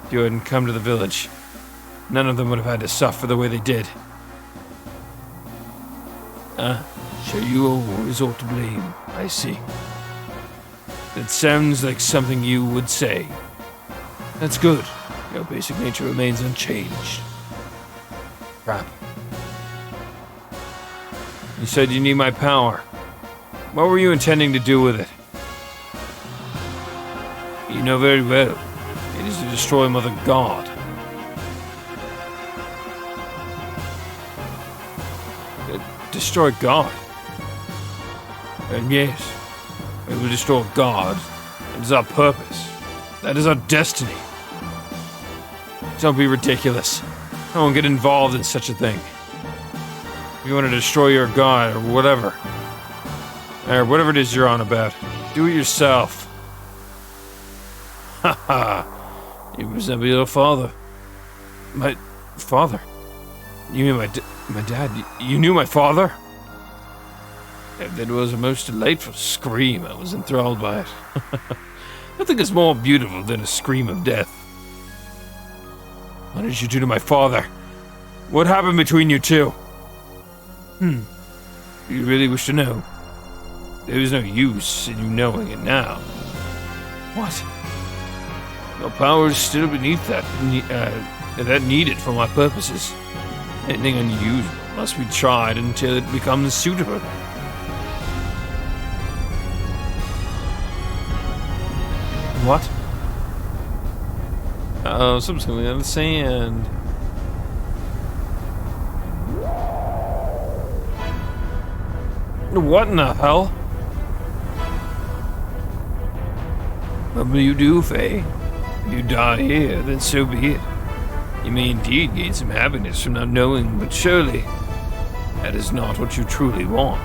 If you hadn't come to the village, none of them would have had to suffer the way they did. So you always ought to blame, I see. That sounds like something you would say. That's good. Your basic nature remains unchanged. Crap. You said you need my power. What were you intending to do with it? You know very well. It is to destroy Mother God. Destroy God? And yes, we will destroy God. That is our purpose. That is our destiny. Don't be ridiculous. I won't get involved in such a thing. If you want to destroy your God or whatever it is you're on about, do it yourself. Ha ha. You resemble your father. My father? You mean my dad? You knew my father? That was a most delightful scream. I was enthralled by it. Nothing is more beautiful than a scream of death. What did you do to my father? What happened between you two? You really wish to know? There is no use in you knowing it now. What? Your power is still beneath that needed for my purposes. Anything unusual must be tried until it becomes suitable. What? Uh-oh, something's coming out of the sand. What in the hell? What will you do, Faye? If you die here, then so be it. You may indeed gain some happiness from not knowing, but surely that is not what you truly want.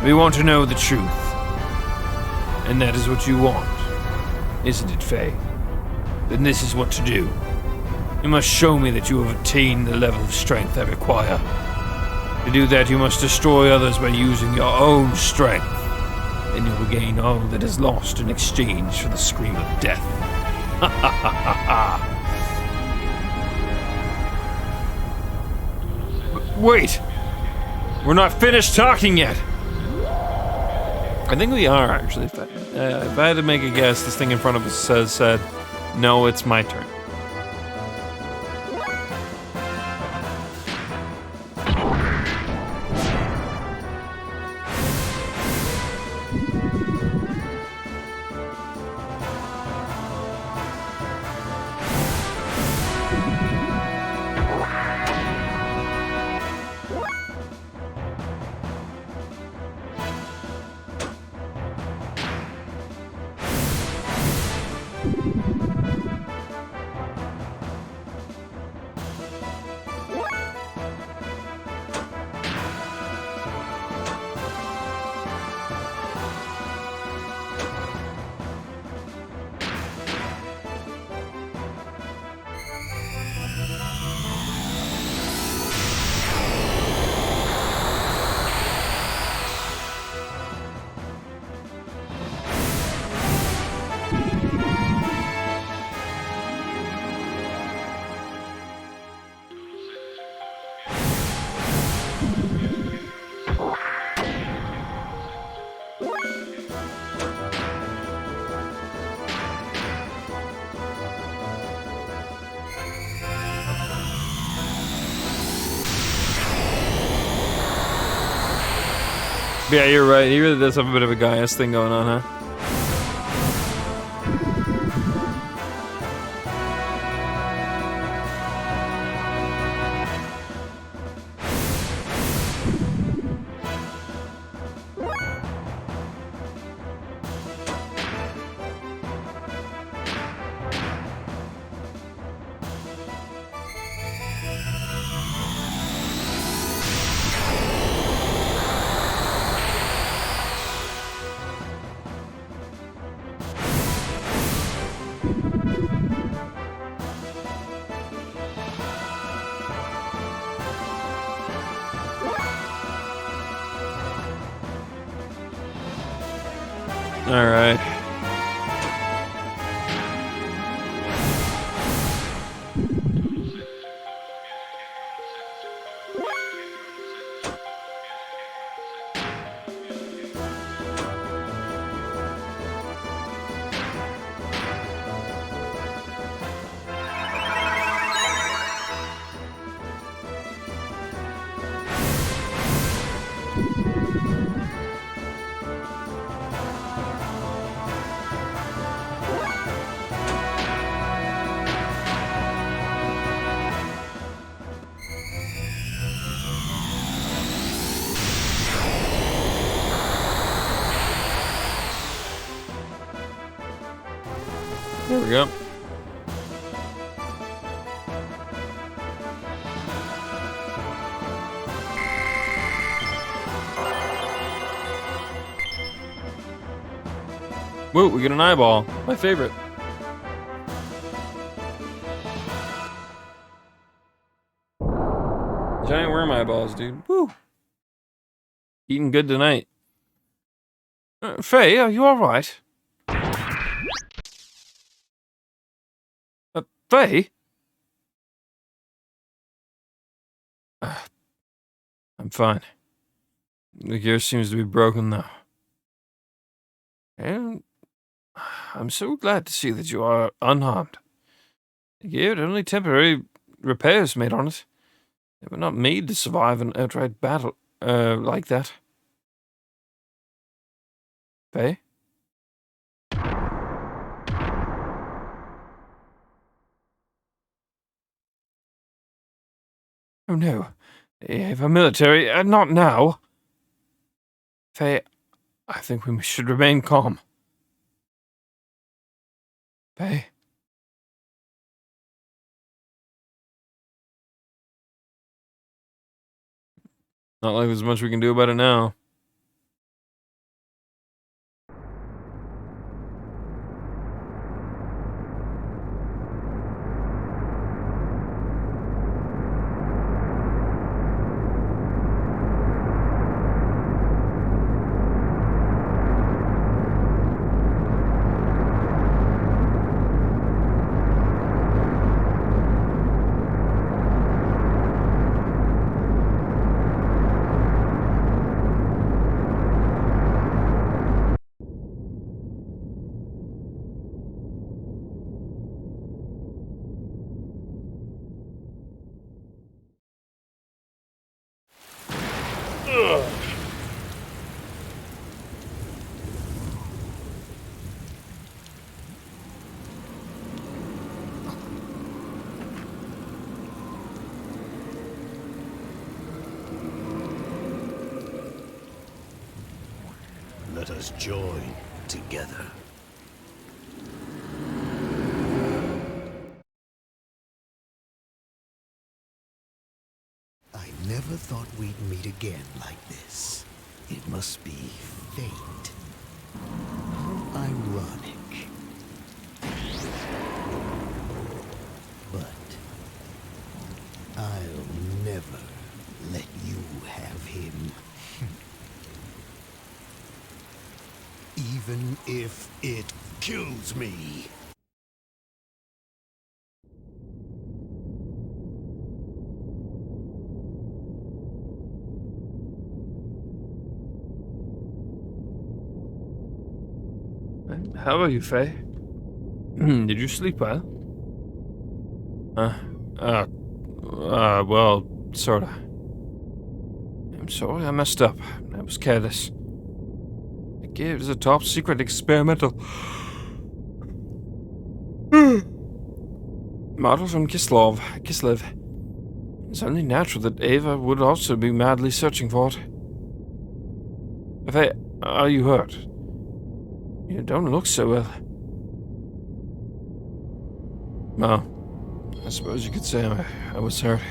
We want to know the truth. And that is what you want, isn't it, Faye? Then this is what to do. You must show me that you have attained the level of strength I require. To do that, you must destroy others by using your own strength. Then you'll regain all that is lost in exchange for the scream of death. Ha ha ha ha ha! Wait! We're not finished talking yet! I think we are, actually. If I had to make a guess, this thing in front of us said, no, it's my turn. Yeah, you're right. He really does have a bit of a Gaius thing going on, huh? All right. There we go. Whoa, we get an eyeball. My favorite. Giant worm eyeballs, dude. Woo. Eating good tonight. Faye, are you alright? Faye? I'm fine. The gear seems to be broken now. And I'm so glad to see that you are unharmed. The gear had only temporary repairs made on it. They were not made to survive an outright battle, like that. Faye? Oh no. Ava military, not now. Faye, I think we should remain calm. Faye? Not like there's much we can do about it now. Let us join together. I never thought we'd meet again like this. It must be fate. How ironic. But I'll never let you have him. Even if it kills me. How are you, Faye? Did you sleep well? Well, sorta. I'm sorry I messed up. I was careless. The gear is a top secret experimental model from Kislev. It's only natural that Ava would also be madly searching for it. Faye, are you hurt? You don't look so well. Well, I suppose you could say I was hurt.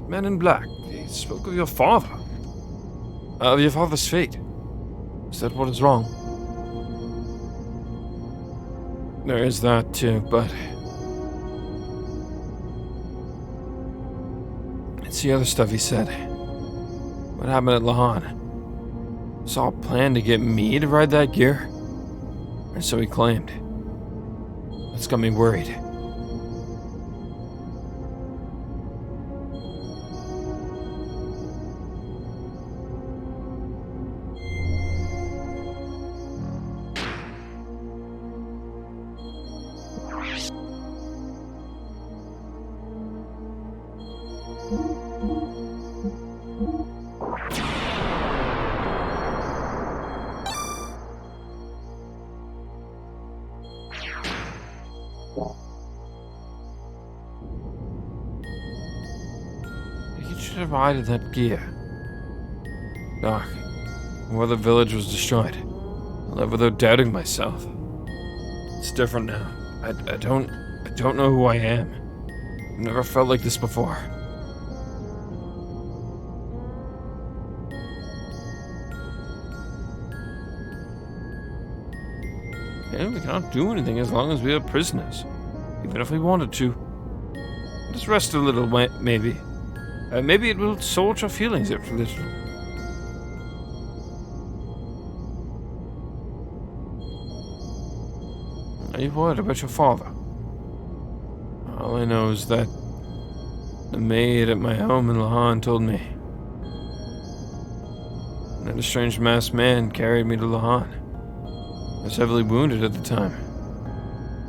The man in black, he spoke of your father. Of your father's fate. Is that what is wrong? There is that too, but... it's the other stuff he said. What happened at Lahan? It's all planned to get me to ride that gear? Or so he claimed. That's got me worried. You should have ridden that gear. Doc, where the village was destroyed. I left without doubting myself. It's different now. I don't know who I am. I've never felt like this before. And we cannot do anything as long as we are prisoners, even if we wanted to. Just rest a little, maybe. Maybe it will sort your feelings out a little. Are you worried about your father? All I know is that the maid at my home in Lahan told me that a strange masked man carried me to Lahan. I was heavily wounded at the time.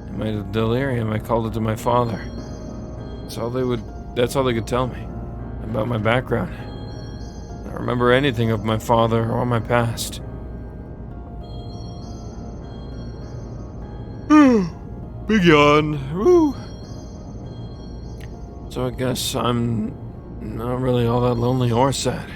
In my delirium, I called it to my father. That's all they could tell me about my background. I don't remember anything of my father or my past. Big yawn. Woo. So I guess I'm not really all that lonely or sad.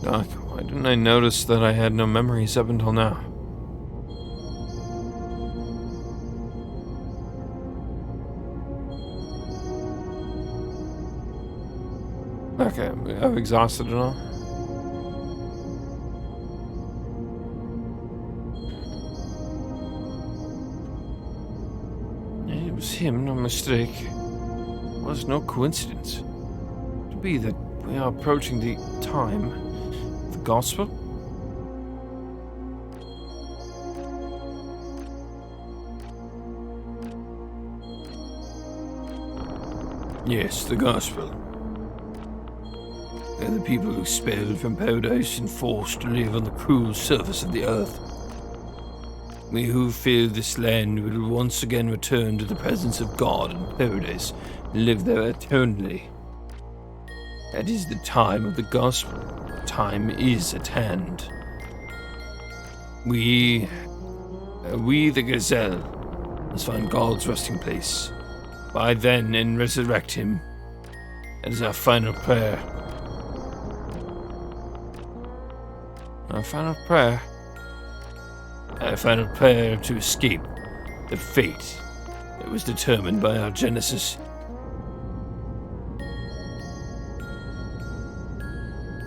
Doc, why didn't I notice that I had no memories up until now? Okay, I've exhausted it all. It was him, no mistake. It was no coincidence. Could it be that we are approaching the time of the gospel? Yes, the gospel. They're the people who expelled from paradise and forced to live on the cruel surface of the earth. We who fill this land will once again return to the presence of God in paradise and live there eternally. That is the time of the gospel. Time is at hand. We the gazelle, must find God's resting place. By then and resurrect him. That is our final prayer. Our final prayer? Our final prayer to escape the fate that was determined by our Genesis.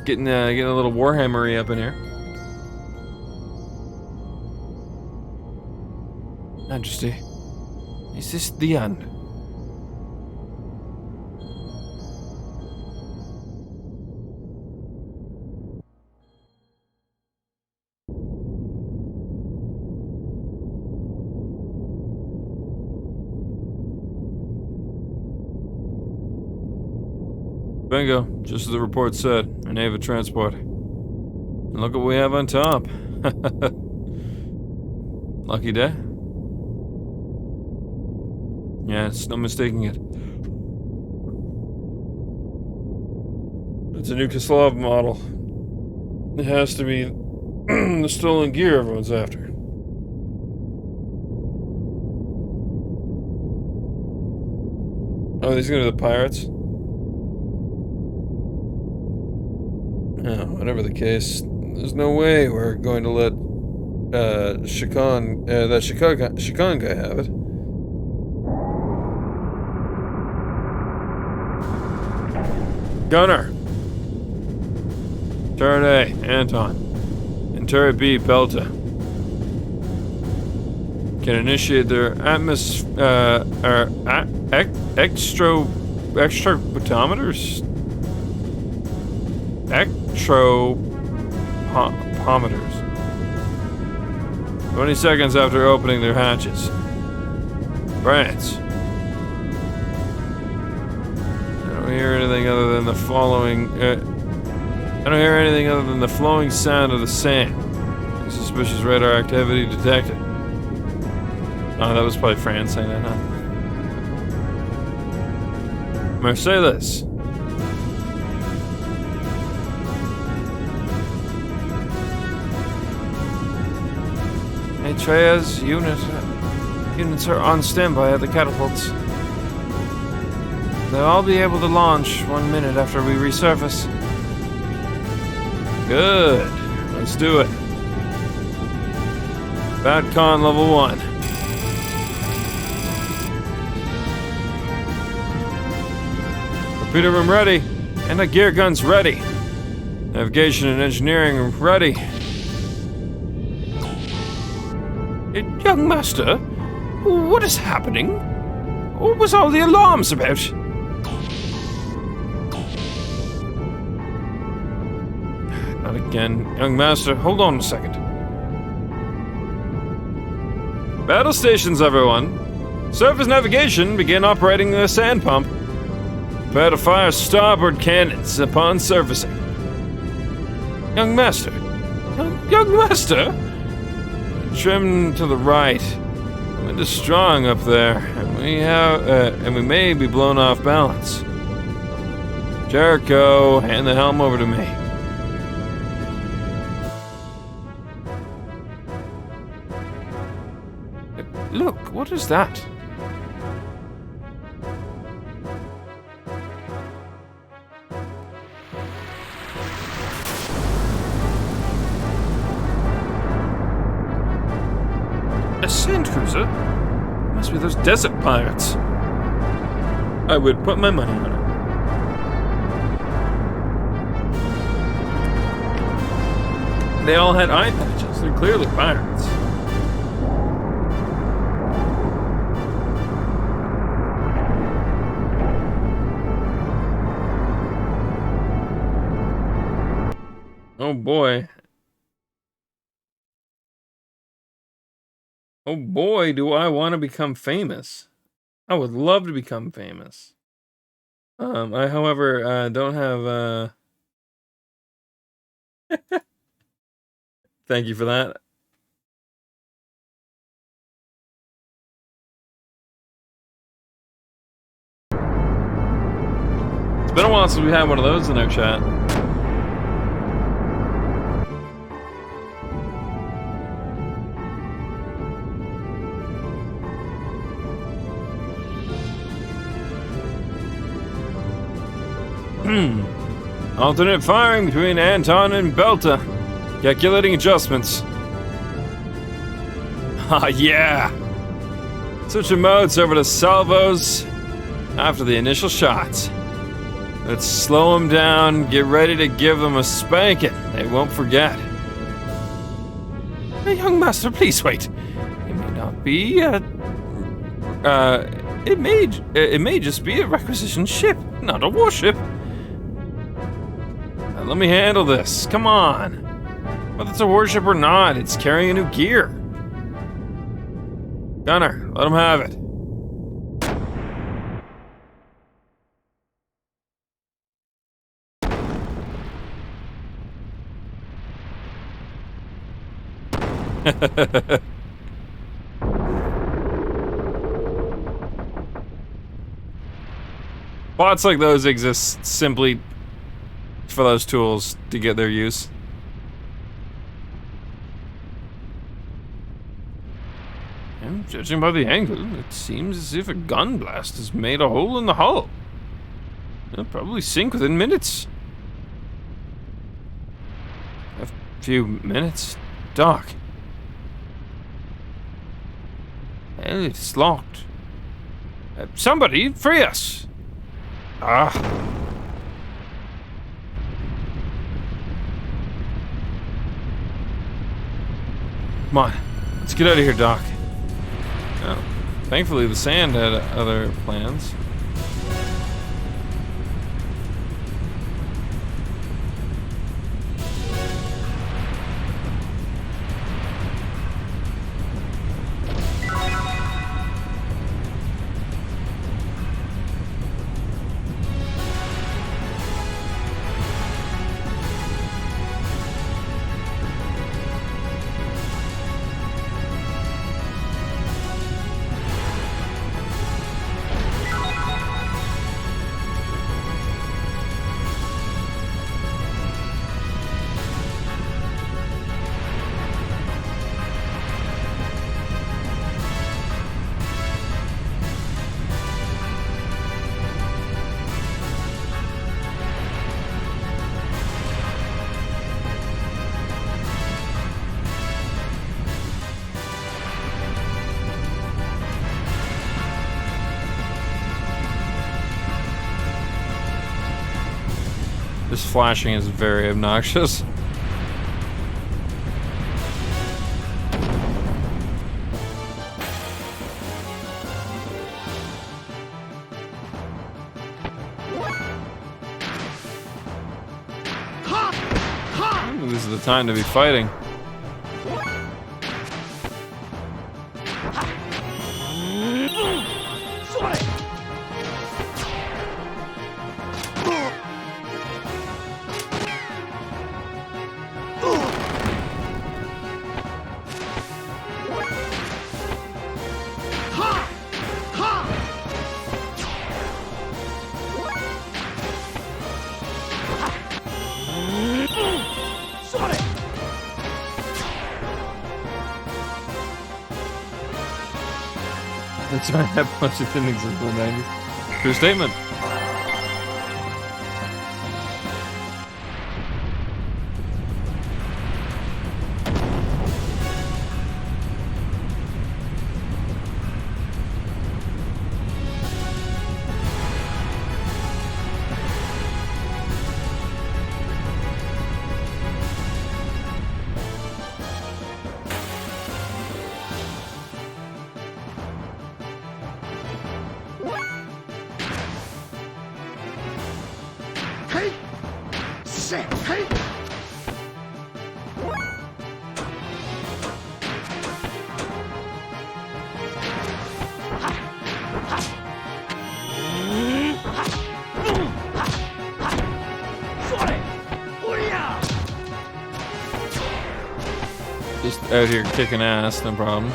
Getting a little Warhammery up in here. Majesty, is this the end? Bingo, just as the report said, a naval transport. And look what we have on top. Lucky day. Yeah, it's no mistaking it. It's a new Kislov model. It has to be the stolen gear everyone's after. Oh, these are gonna be the pirates? Oh, whatever the case, there's no way we're going to let Shikan guy have it. Gunner! Turret A, Anton. And Turret B, Belta. Can initiate their extropotometers? Extropotometers. 20 seconds after opening their hatches. France. I don't hear anything other than the following. I don't hear anything other than the flowing sound of the sand. Suspicious radar activity detected. Oh, that was probably France saying that, huh? Marcellus. Atrea's units are on standby at the catapults. They'll all be able to launch 1 minute after we resurface. Good. Let's do it. Batcon level 1. Torpedo room ready. And the gear guns ready. Navigation and engineering ready. Young master, what is happening? What was all the alarms about? Not again. Young master, hold on a second. Battle stations, everyone. Surface navigation, begin operating the sand pump. Prepare to fire starboard cannons upon surfacing. Young master. Young master? Trim to the right. The wind is strong up there, and we may be blown off balance. Jericho, hand the helm over to me. Look, what is that? A sand cruiser? Must be those desert pirates. I would put my money on it. They all had eye patches. They're clearly pirates. Oh boy. Oh boy, do I want to become famous. I would love to become famous. I, however, don't have, Thank you for that. It's been a while since we had one of those in our chat. Alternate firing between Anton and Belta. Calculating adjustments. Ah, yeah! Switch your modes over to salvos after the initial shots. Let's slow them down, get ready to give them a spanking. They won't forget. Hey, young master, please wait. It may not be, it may just be a requisition ship, not a warship. Let me handle this. Come on. Whether it's a warship or not, it's carrying a new gear. Gunner, let him have it. Bots like those exist simply for those tools to get their use. And judging by the angle, it seems as if a gun blast has made a hole in the hull. It'll probably sink within minutes. A few minutes? Doc. Well, it's locked. Somebody, free us! Ah. Come on, let's get out of here, Doc. Oh, thankfully the sand had other plans. This flashing is very obnoxious. the time to be fighting. That's why that punch it didn't exist in the 90s. True statement. Just out here kicking ass, no problem.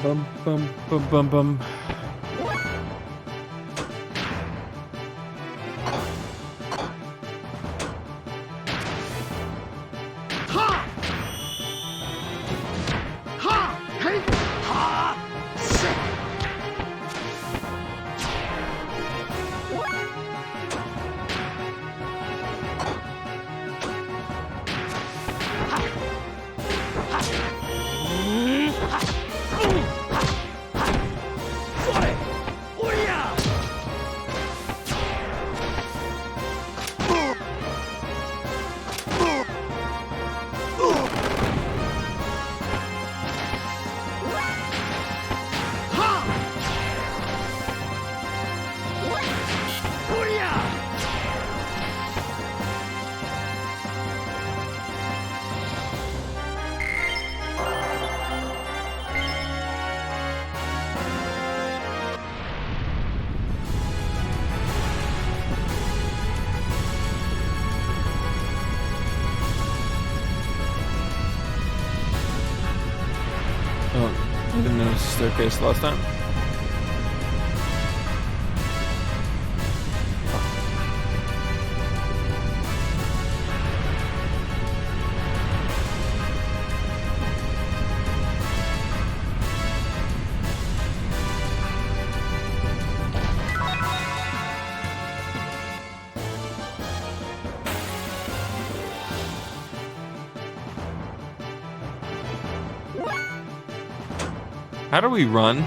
Bum bum bum bum bum. Oh, I didn't notice the staircase last time. How do we run?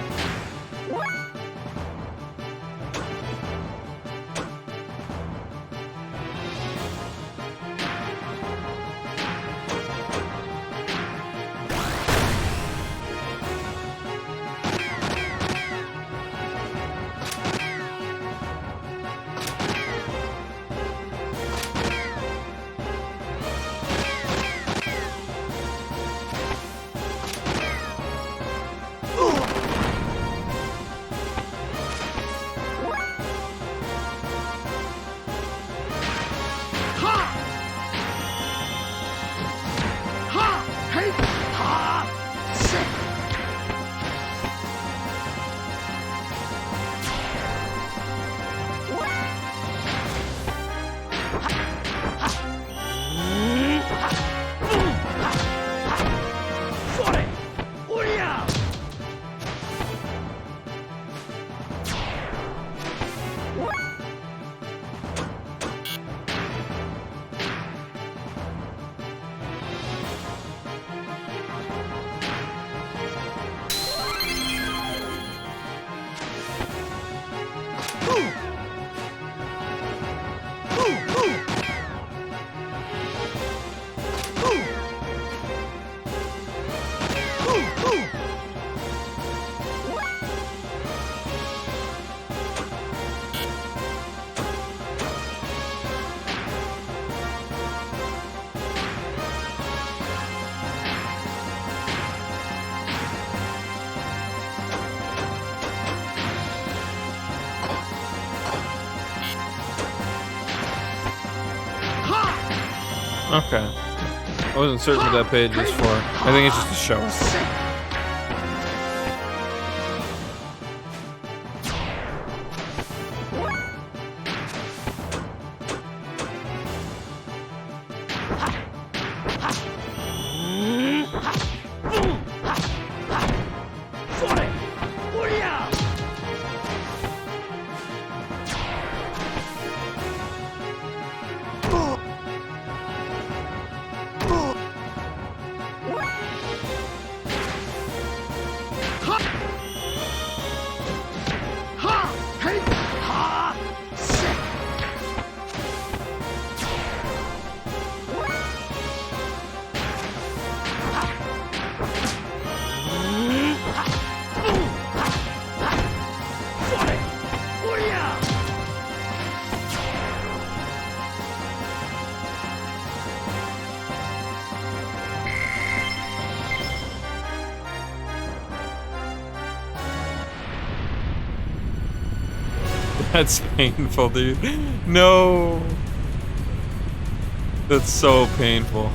Okay. I wasn't certain what that page was for. I think it's just to show us. That's painful, dude. No. That's so painful.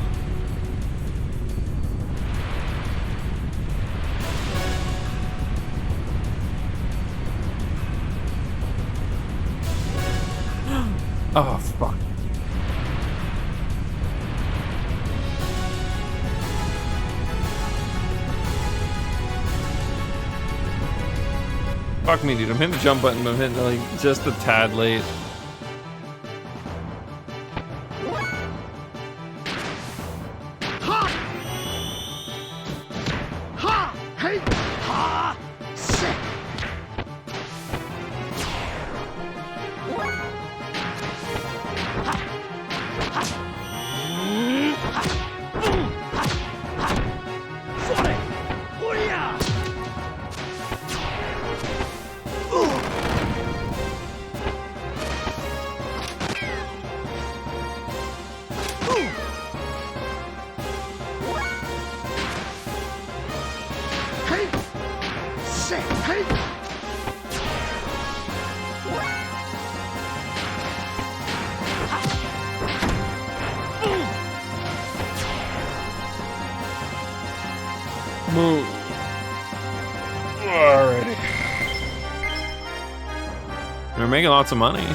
Oh, fuck. Fuck me, dude. I'm hitting the jump button, but I'm hitting like just a tad late. Move. Alrighty. We're making lots of money.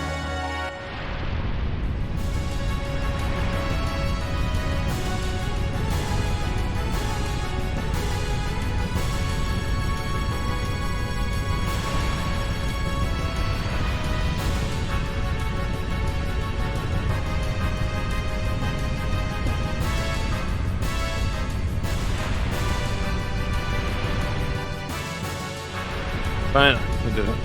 Fine, we did it.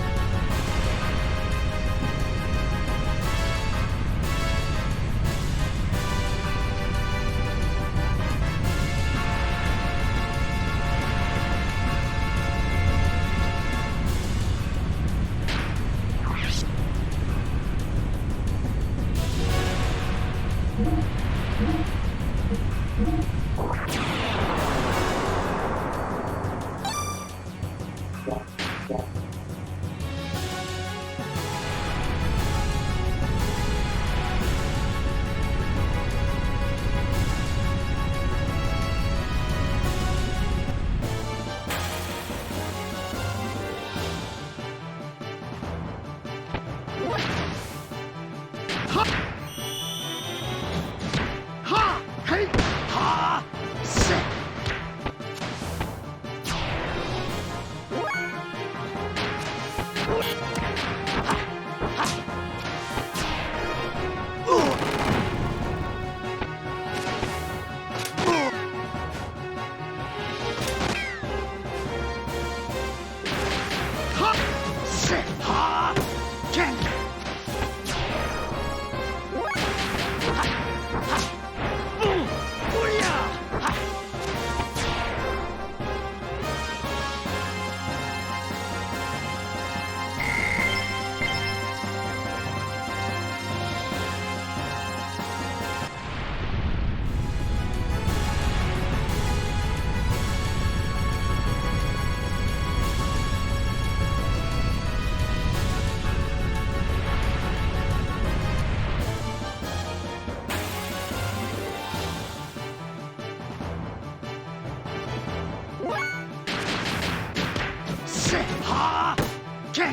We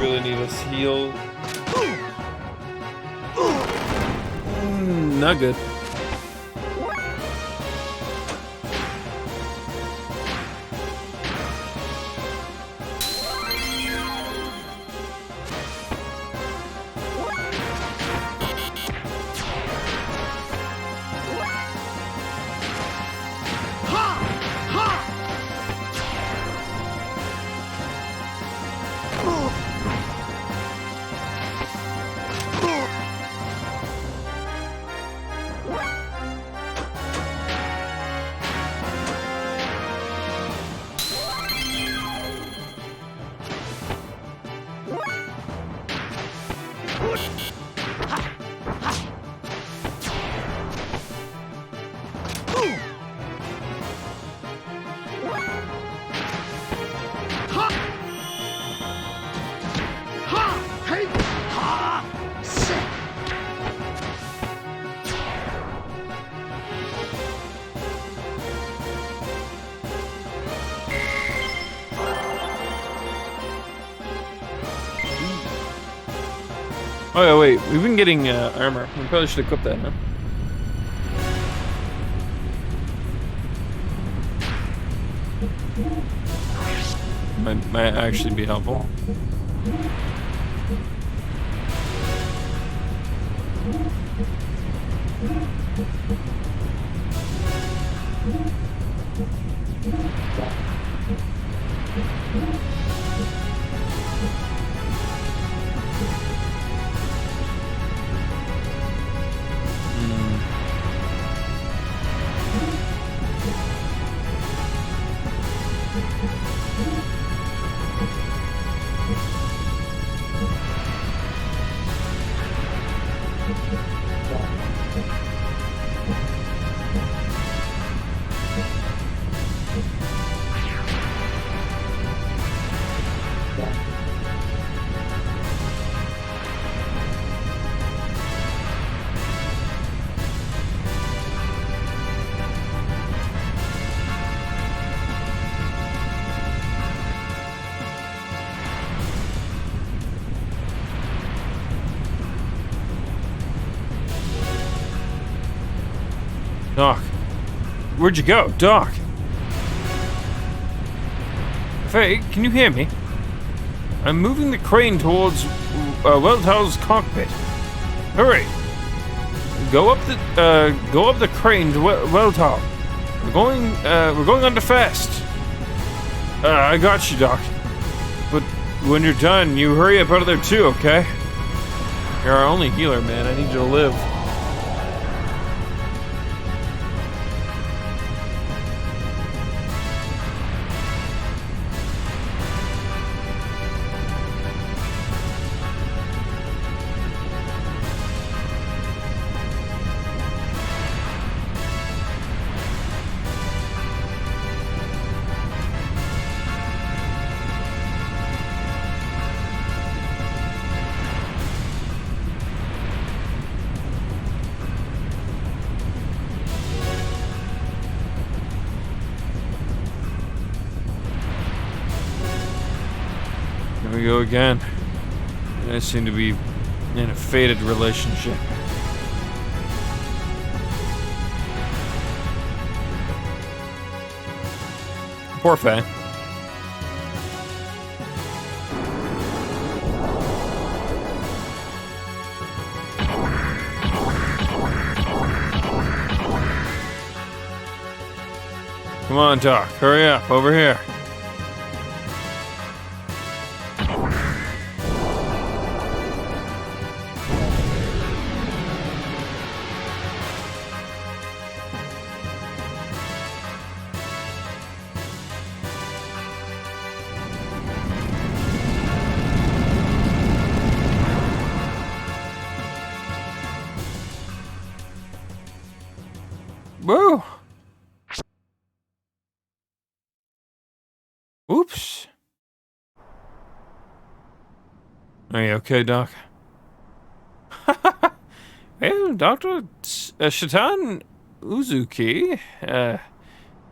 really need a heal. Not good. Oh yeah, wait. We've been getting armor. We probably should equip that, huh? Might actually be helpful. Doc, where'd you go? Doc! Faye, can you hear me? I'm moving the crane towards Welltow's cockpit. Hurry! Go up the crane to Welltow. We're going under fast. I got you, Doc. But when you're done, you hurry up out of there too, okay? You're our only healer, man. I need you to live. Here we go again. I seem to be in a fated relationship. Poor Faye. Come on, Doc. Hurry up. Over here. Whoa! Oops. Are you okay, Doc? Well, Dr. Shatan Uzuki,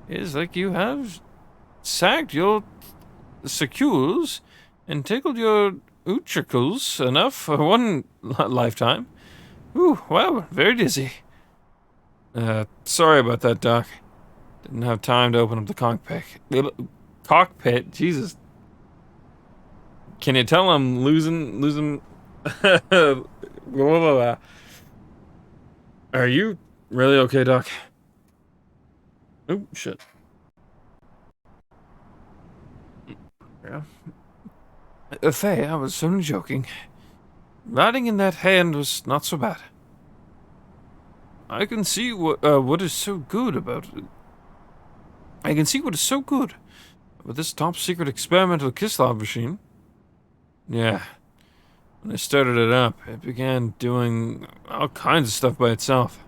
is like you have sagged your sacules and tickled your utricles enough for one lifetime. Ooh, wow, very dizzy. Sorry about that, Doc. Didn't have time to open up the cockpit. Cockpit? Jesus. Can you tell I'm losing... Are you really okay, Doc? Oh, shit. Yeah. Faye, I was only joking. Riding in that hand was not so bad. I can see what is so good about it. I can see what is so good about this top-secret experimental Kislev machine. Yeah. When I started it up, it began doing all kinds of stuff by itself.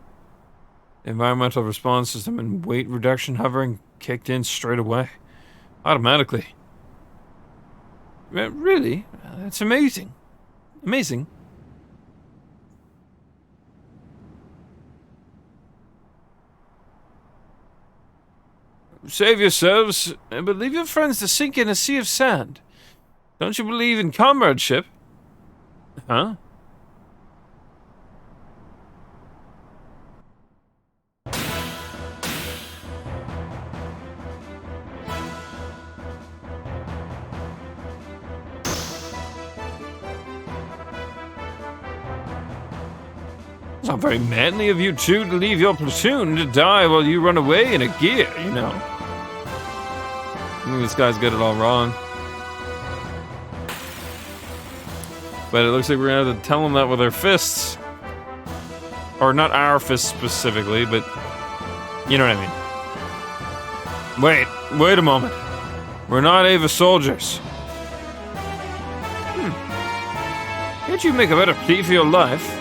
The environmental response system and weight reduction hovering kicked in straight away. Automatically. Really? That's amazing. Amazing. Save yourselves, but leave your friends to sink in a sea of sand. Don't you believe in comradeship? Huh? It's not very manly of you two to leave your platoon to die while you run away in a gear, you know. I think this guy's got it all wrong. But it looks like we're gonna have to tell him that with our fists. Or not our fists specifically, but you know what I mean. Wait a moment. We're not Ava soldiers. Can't you make a better plea for your life?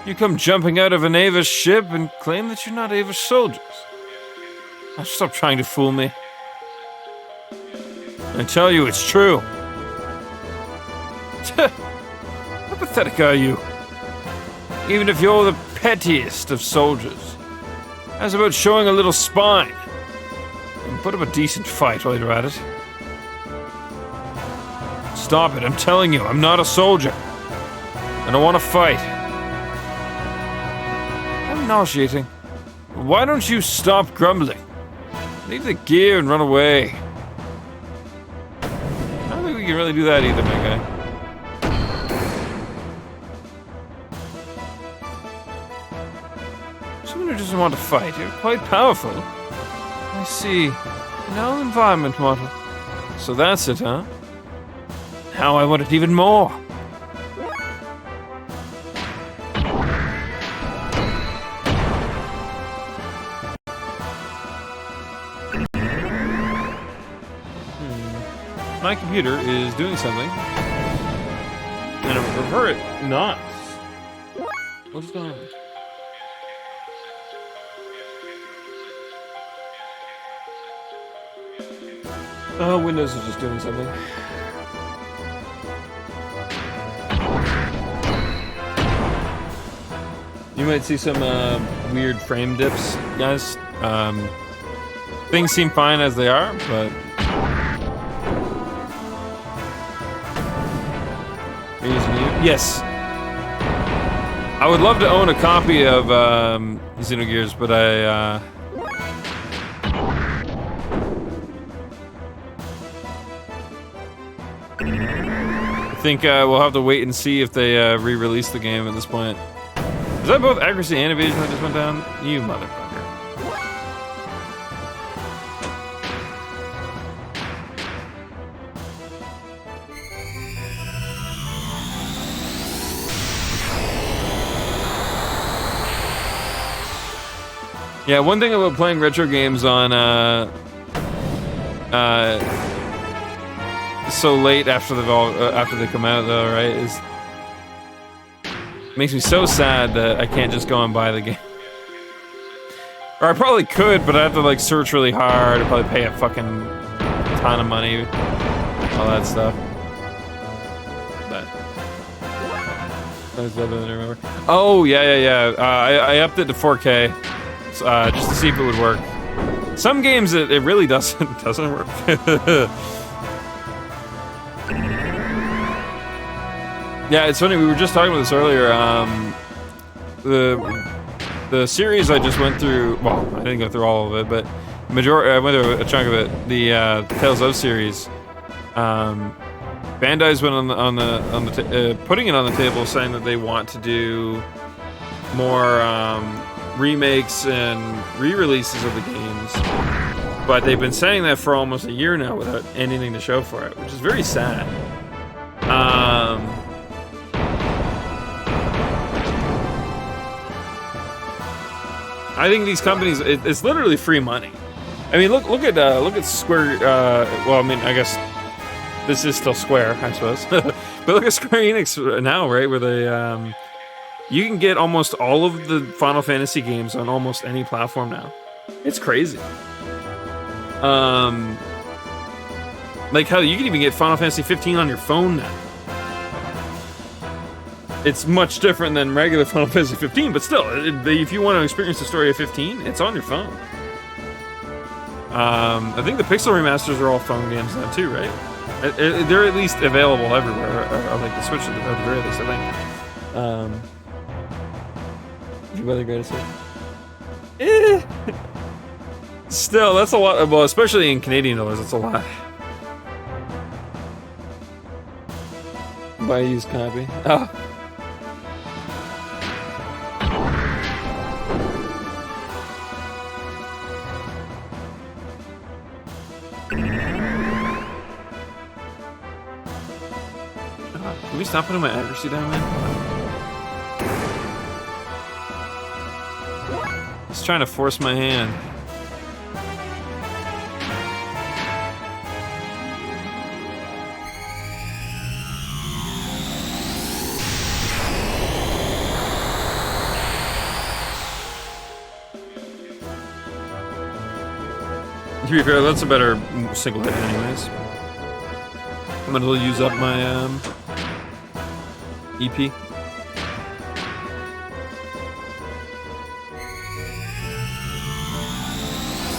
You come jumping out of an Ava ship and claim that you're not Ava soldiers. Now stop trying to fool me. I tell you it's true. How pathetic are you? Even if you're the pettiest of soldiers. How's about showing a little spine? And put up a decent fight while you're at it. Stop it, I'm telling you, I'm not a soldier. I don't want to fight. I'm nauseating. Why don't you stop grumbling? Leave the gear and run away. I don't think we can really do that either, my guy. Someone who doesn't want to fight, you're quite powerful. I see. No environment model. So that's it, huh? Now I want it even more. My computer is doing something. And I prefer it not. What's going on? Windows is just doing something. You might see some weird frame dips, guys. Things seem fine as they are, but yes. I would love to own a copy of Xenogears, but I think we'll have to wait and see if they re-release the game at this point. Is that both accuracy and evasion that just went down? You motherfucker. Yeah, one thing about playing retro games on so late after they come out, though, right? Is makes me so sad that I can't just go and buy the game. Or I probably could, but I have to like search really hard. I'd probably pay a fucking ton of money, all that stuff. that? That's better than I remember. Oh, yeah. I upped it to 4K just to see if it would work. Some games it really doesn't work. Yeah, it's funny. We were just talking about this earlier. The series I just went through. Well, I didn't go through all of it, but I went through a chunk of it. The Tales of series. Bandai's been putting it on the table, saying that they want to do more remakes and re-releases of the games. But they've been saying that for almost a year now without anything to show for it, which is very sad. I think these companies, it's literally free money. I mean, look at Square. Well, I mean, I guess this is still Square, I suppose. But look at Square Enix now, right? Where they, you can get almost all of the Final Fantasy games on almost any platform now. It's crazy. Like how you can even get Final Fantasy 15 on your phone now. It's much different than regular Final Fantasy 15, but still, if you want to experience the story of 15, it's on your phone. I think the Pixel remasters are all phone games now too, right? They're at least available everywhere, or like the Switch at the very least, I think. Did you buy the greatest hit? Still, that's a lot. Well, especially in Canadian dollars, that's a lot. Buy a used copy. Oh. Can we stop putting my accuracy down, man? Just trying to force my hand. To be fair, that's a better single hit anyways. I'm gonna use up my EP.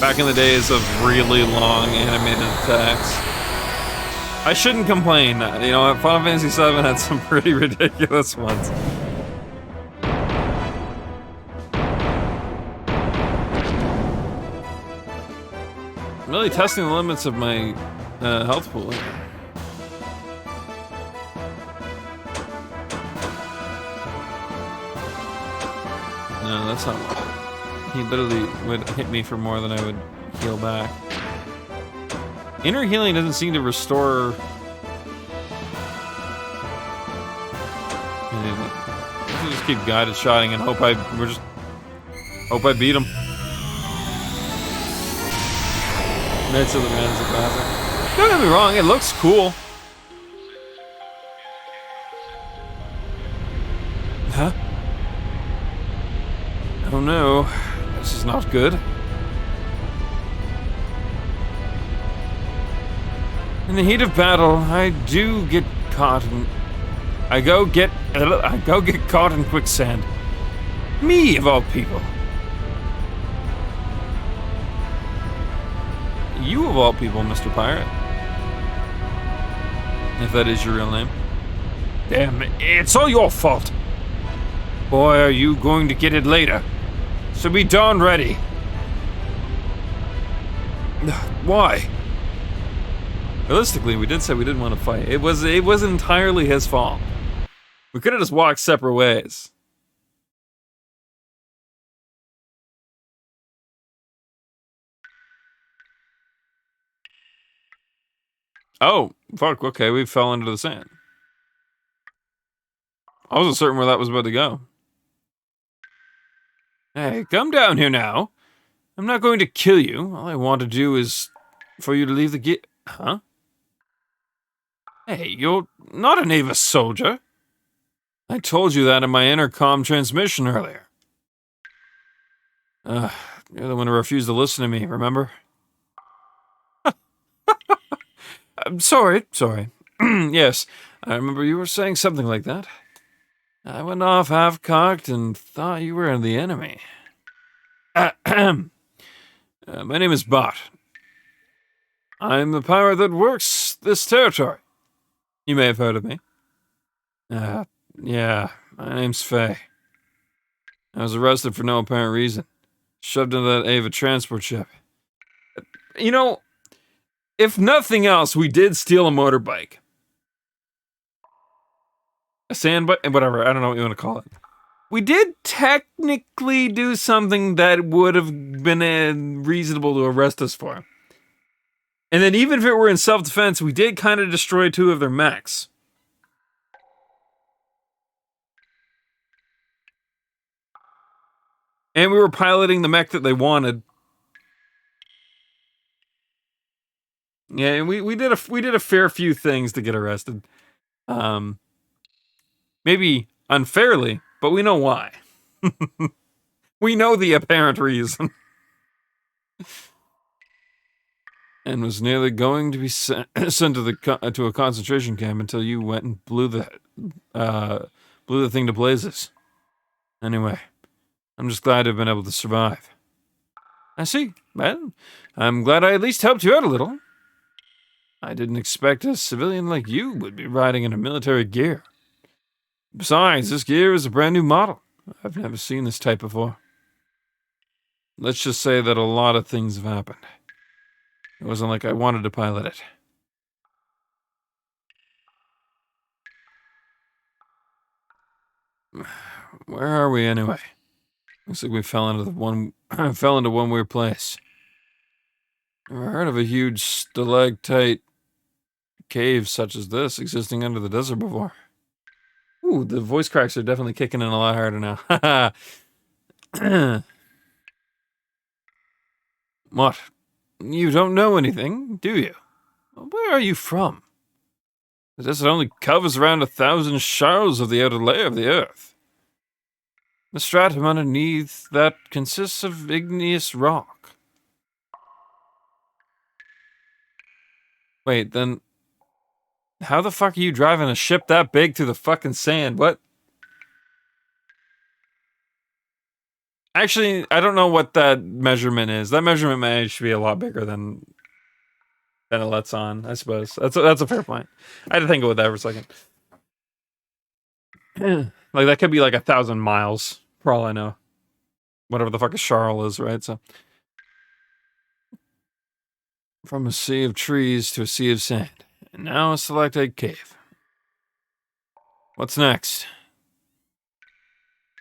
Back in the days of really long animated attacks. I shouldn't complain. You know, Final Fantasy VII had some pretty ridiculous ones. I'm really testing the limits of my health pool here. No, that's not what. He literally would hit me for more than I would heal back. Inner healing doesn't seem to restore anything. Let's just keep guided shotting and hope I beat him. Knights of the Man's a classic. Don't get me wrong, it looks cool. Huh? Oh no, this is not good. In the heat of battle, I get caught in quicksand. Me, of all people. You, of all people, Mr. Pirate. If that is your real name. Damn, it's all your fault. Boy, are you going to get it later. So be darn ready. Why? Realistically, we did say we didn't want to fight. It was entirely his fault. We could have just walked separate ways. Oh, fuck, okay, we fell into the sand. I wasn't certain where that was about to go. Hey, come down here now. I'm not going to kill you. All I want to do is for you to leave the gate. Huh? Hey, you're not an Ava soldier. I told you that in my intercom transmission earlier. You're the one who refused to listen to me, remember? I'm sorry. Yes, I remember you were saying something like that. I went off half-cocked and thought you were the enemy. My name is Bot. I'm the pirate that works this territory. You may have heard of me. Yeah, my name's Faye. I was arrested for no apparent reason. Shoved into that Ava transport ship. You know, if nothing else, we did steal a motorbike. A sand bike? Whatever, I don't know what you want to call it. We did technically do something that would have been reasonable to arrest us for. And then even if it were in self-defense, we did kind of destroy 2 of their mechs. And we were piloting the mech that they wanted. Yeah, and we did a fair few things to get arrested. Maybe unfairly, but we know why. We know the apparent reason. And was nearly going to be sent to a concentration camp until you went and blew the thing to blazes. Anyway, I'm just glad to have been able to survive. I see. Well, I'm glad I at least helped you out a little. I didn't expect a civilian like you would be riding in a military gear. Besides, this gear is a brand new model. I've never seen this type before. Let's just say that a lot of things have happened. It wasn't like I wanted to pilot it. Where are we anyway? Looks like we fell into one weird place. Never heard of a huge stalactite cave such as this existing under the desert before. Ooh, the voice cracks are definitely kicking in a lot harder now. What? You don't know anything, do you? Where are you from? The desert only covers around 1,000 shells of the outer layer of the earth. The stratum underneath that consists of igneous rock. Wait, then how the fuck are you driving a ship that big through the fucking sand? What? Actually, I don't know what that measurement is. That measurement may actually be a lot bigger than it lets on, I suppose. That's a fair point. I had to think about that for a second. Like, that could be like 1,000 miles, for all I know. Whatever the fuck a Charles is, right? So, from a sea of trees to a sea of sand. And now a stalactite cave. What's next?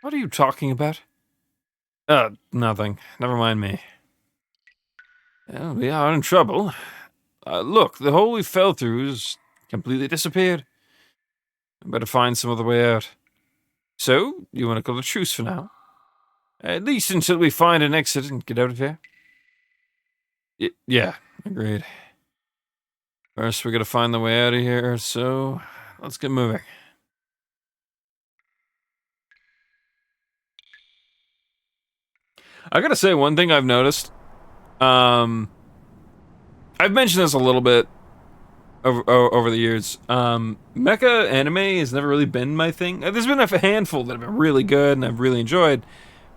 What are you talking about? Nothing. Never mind me. Well, we are in trouble. Look, the hole we fell through has completely disappeared. I better find some other way out. So, you want to call a truce for now? At least until we find an exit and get out of here? Yeah, agreed. First, we gotta find the way out of here, so let's get moving. I gotta say, one thing I've noticed, I've mentioned this a little bit over the years. Mecha anime has never really been my thing. There's been a handful that have been really good and I've really enjoyed,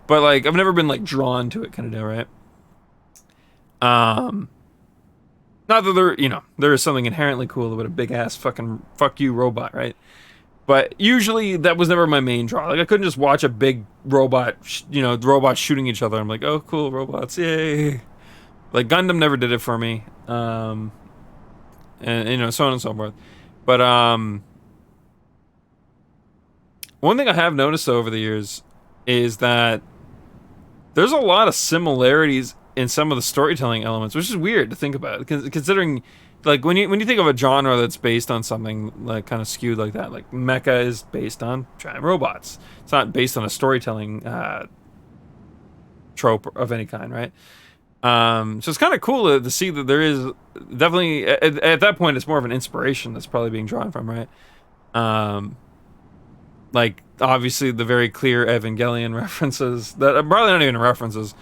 but like I've never been like drawn to it, kind of deal, right? Not that there is something inherently cool about a big ass fucking fuck you robot, right? But usually that was never my main draw. Like I couldn't just watch a big robot, robots shooting each other. I'm like, oh, cool, robots, yay! Like Gundam never did it for me, and so on and so forth. But one thing I have noticed over the years is that there's a lot of similarities in some of the storytelling elements, which is weird to think about, considering. Like, when you think of a genre that's based on something, like, kind of skewed like that, like, mecha is based on giant robots. It's not based on a storytelling trope of any kind, right? So it's kind of cool to see that there is definitely, at that point, it's more of an inspiration that's probably being drawn from, right? Like, obviously, the very clear Evangelion references, that are probably not even references,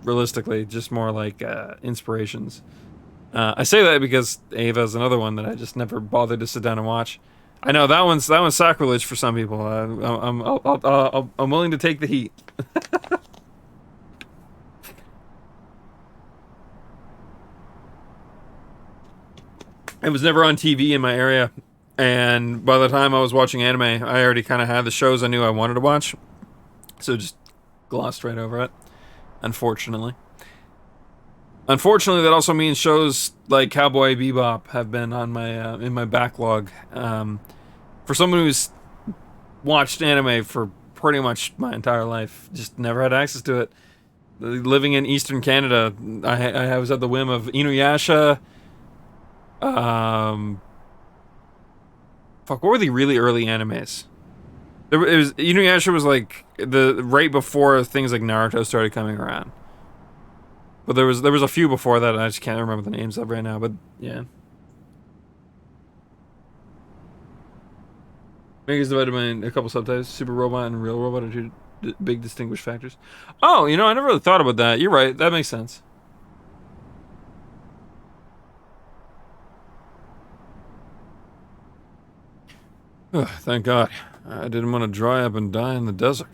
realistically, just more like inspirations. I say that because Ava is another one that I just never bothered to sit down and watch. I know that one's sacrilege for some people. I'm willing to take the heat. It was never on TV in my area, and by the time I was watching anime, I already kind of had the shows I knew I wanted to watch, so just glossed right over it. Unfortunately. Unfortunately, that also means shows like Cowboy Bebop have been on my in my backlog. For someone who's watched anime for pretty much my entire life, just never had access to it. Living in Eastern Canada, I was at the whim of Inuyasha. Fuck, what were the really early animes? Inuyasha was like the right before things like Naruto started coming around. But there was a few before that, and I just can't remember the names of right now. But yeah, Mega's divided by a couple subtypes. Super Robot and Real Robot are two big distinguished factors. Oh, you know, I never really thought about that. You're right. That makes sense. Ugh, thank God. I didn't want to dry up and die in the desert.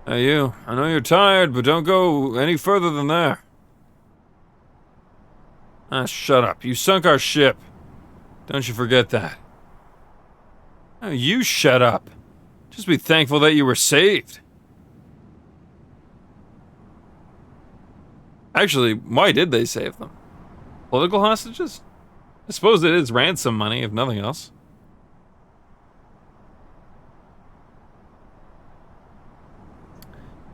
Hey, you. I know you're tired, but don't go any further than there. Ah, shut up. You sunk our ship. Don't you forget that. Oh, you shut up. Just be thankful that you were saved. Actually, why did they save them? Political hostages? I suppose it is ransom money, if nothing else.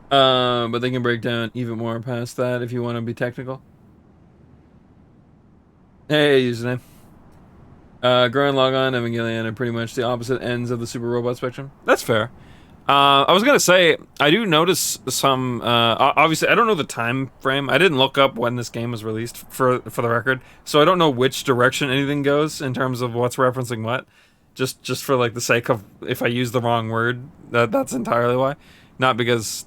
But they can break down even more past that if you want to be technical. Hey, username. Gurren Lagann, Evangelion are pretty much the opposite ends of the super robot spectrum. That's fair. I was gonna say, I do notice some, obviously, I don't know the time frame. I didn't look up when this game was released, for the record, so I don't know which direction anything goes in terms of what's referencing what. Just for, like, the sake of, if I use the wrong word, that's entirely why. Not because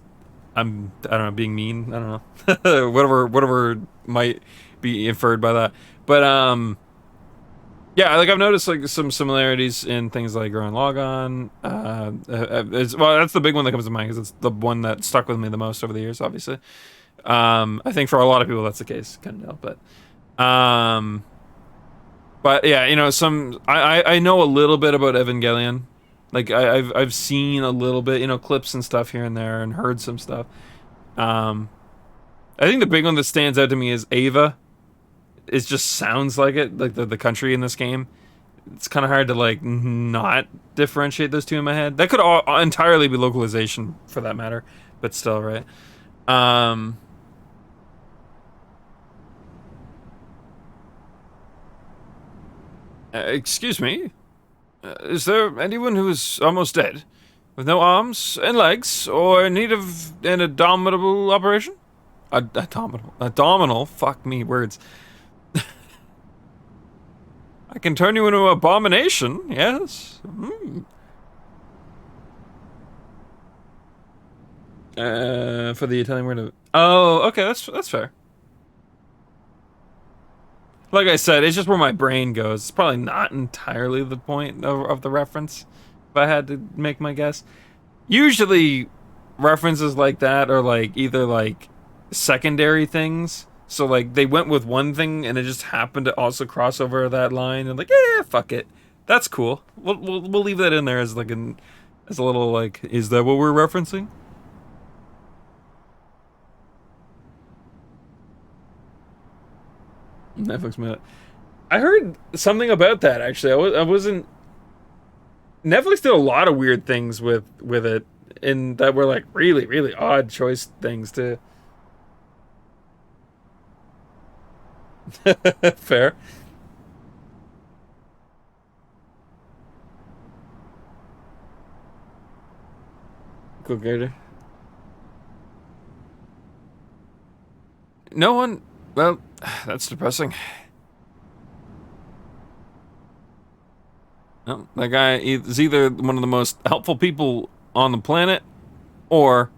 I don't know, being mean, I don't know. whatever might be inferred by that. But, yeah, like I've noticed like some similarities in things like Gurren Lagann. Well, that's the big one that comes to mind because it's the one that stuck with me the most over the years. Obviously, I think for a lot of people that's the case. Couldn't tell, but yeah, you know, I know a little bit about Evangelion. Like I've seen a little bit, you know, clips and stuff here and there, and heard some stuff. I think the big one that stands out to me is Ava. It just sounds like it, like the country in this game. It's kind of hard to like not differentiate those two in my head. That could all entirely be localization for that matter, but still, right? Excuse me. Is there anyone who is almost dead, with no arms and legs, or in need of an abdominal operation? Abdominal? Fuck me, words. I can turn you into an abomination, yes. For the Italian word of... Oh, okay, that's fair. Like I said, it's just where my brain goes. It's probably not entirely the point of the reference, if I had to make my guess. Usually, references like that are like either like secondary things. So like they went with one thing and it just happened to also cross over that line and like, yeah, fuck it, that's cool. We'll leave that in there as like as a little like, is that what we're referencing? Netflix minute. I heard something about that actually. I wasn't. Netflix did a lot of weird things with it, and that were like really odd choice things too. Fair. Cool gator. No one. Well, that's depressing. No, that guy is either one of the most helpful people on the planet, or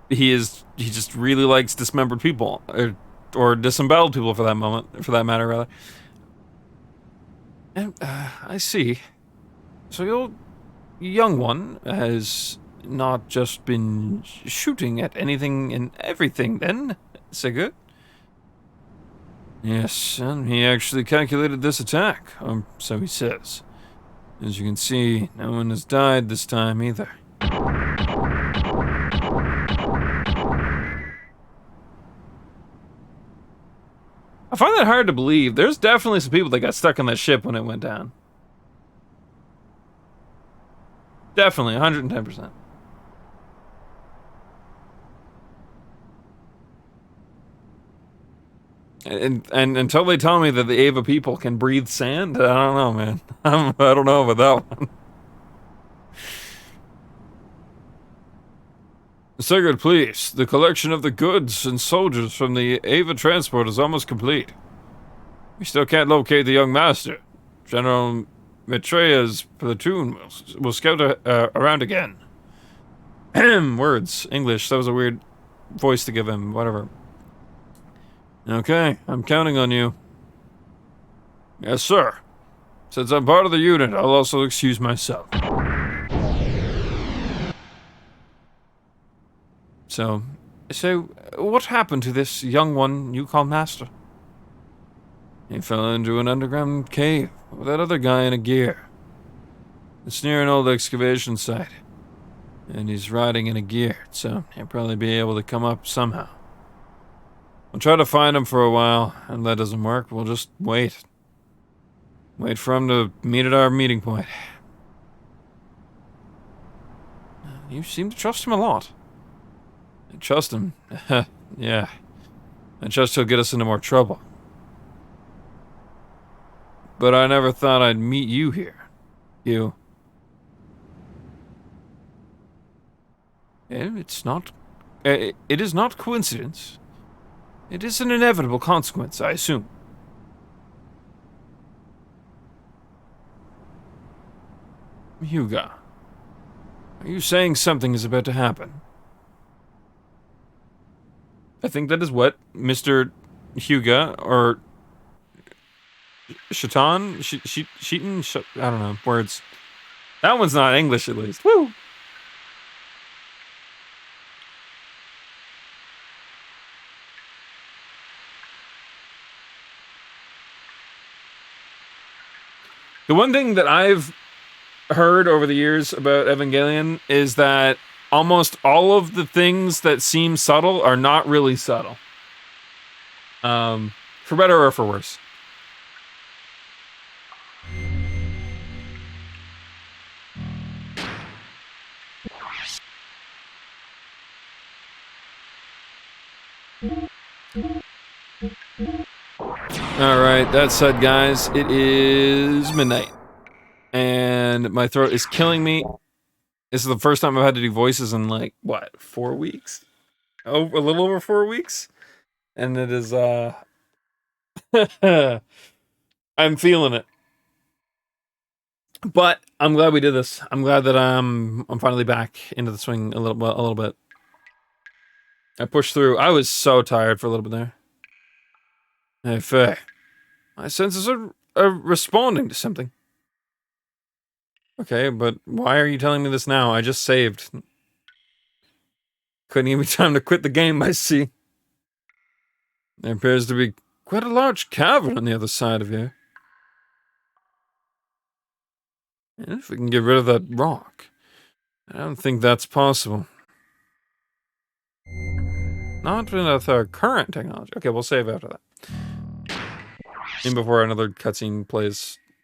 he just really likes dismembered people, or disemboweled people for that matter, rather. And I see. So your young one has not just been shooting at anything and everything, then, Sigurd? Yes, and he actually calculated this attack, so he says. As you can see, no one has died this time either. I find that hard to believe. There's definitely some people that got stuck on that ship when it went down. Definitely, 110%. And until they tell me that the Ava people can breathe sand, I don't know, man. I don't know about that one. Sigurd, please. The collection of the goods and soldiers from the Ava transport is almost complete. We still can't locate the young master. General Maitreya's platoon will scout around again. Words. English. That was a weird voice to give him. Whatever. Okay, I'm counting on you. Yes, sir. Since I'm part of the unit, I'll also excuse myself. So, what happened to this young one you call master? He fell into an underground cave with that other guy in a gear. It's near an old excavation site. And he's riding in a gear, so he'll probably be able to come up somehow. We'll try to find him for a while, and if that doesn't work, we'll just wait. Wait for him to meet at our meeting point. You seem to trust him a lot. I trust him. Yeah. I trust he'll get us into more trouble. But I never thought I'd meet you here. You. It's not... it is not coincidence. It is an inevitable consequence, I assume. Hyuga. Are you saying something is about to happen? I think that is what Mr. Hyuga, or Shaitan? Sheaton? I don't know, words. That one's not English, at least. Woo! The one thing that I've heard over the years about Evangelion is that almost all of the things that seem subtle are not really subtle. For better or for worse. Alright, that said, guys, it is midnight. And my throat is killing me. This is the first time I've had to do voices in, like, what, 4 weeks? Oh, a little over 4 weeks? And it is, I'm feeling it. But I'm glad we did this. I'm glad that I'm finally back into the swing a little bit. I pushed through. I was so tired for a little bit there. Hey, Faye. My senses are responding to something. Okay, but why are you telling me this now? I just saved. Couldn't give me time to quit the game, I see. There appears to be quite a large cavern on the other side of here. And if we can get rid of that rock, I don't think that's possible. Not with our current technology. Okay, we'll save after that. And before another cutscene plays.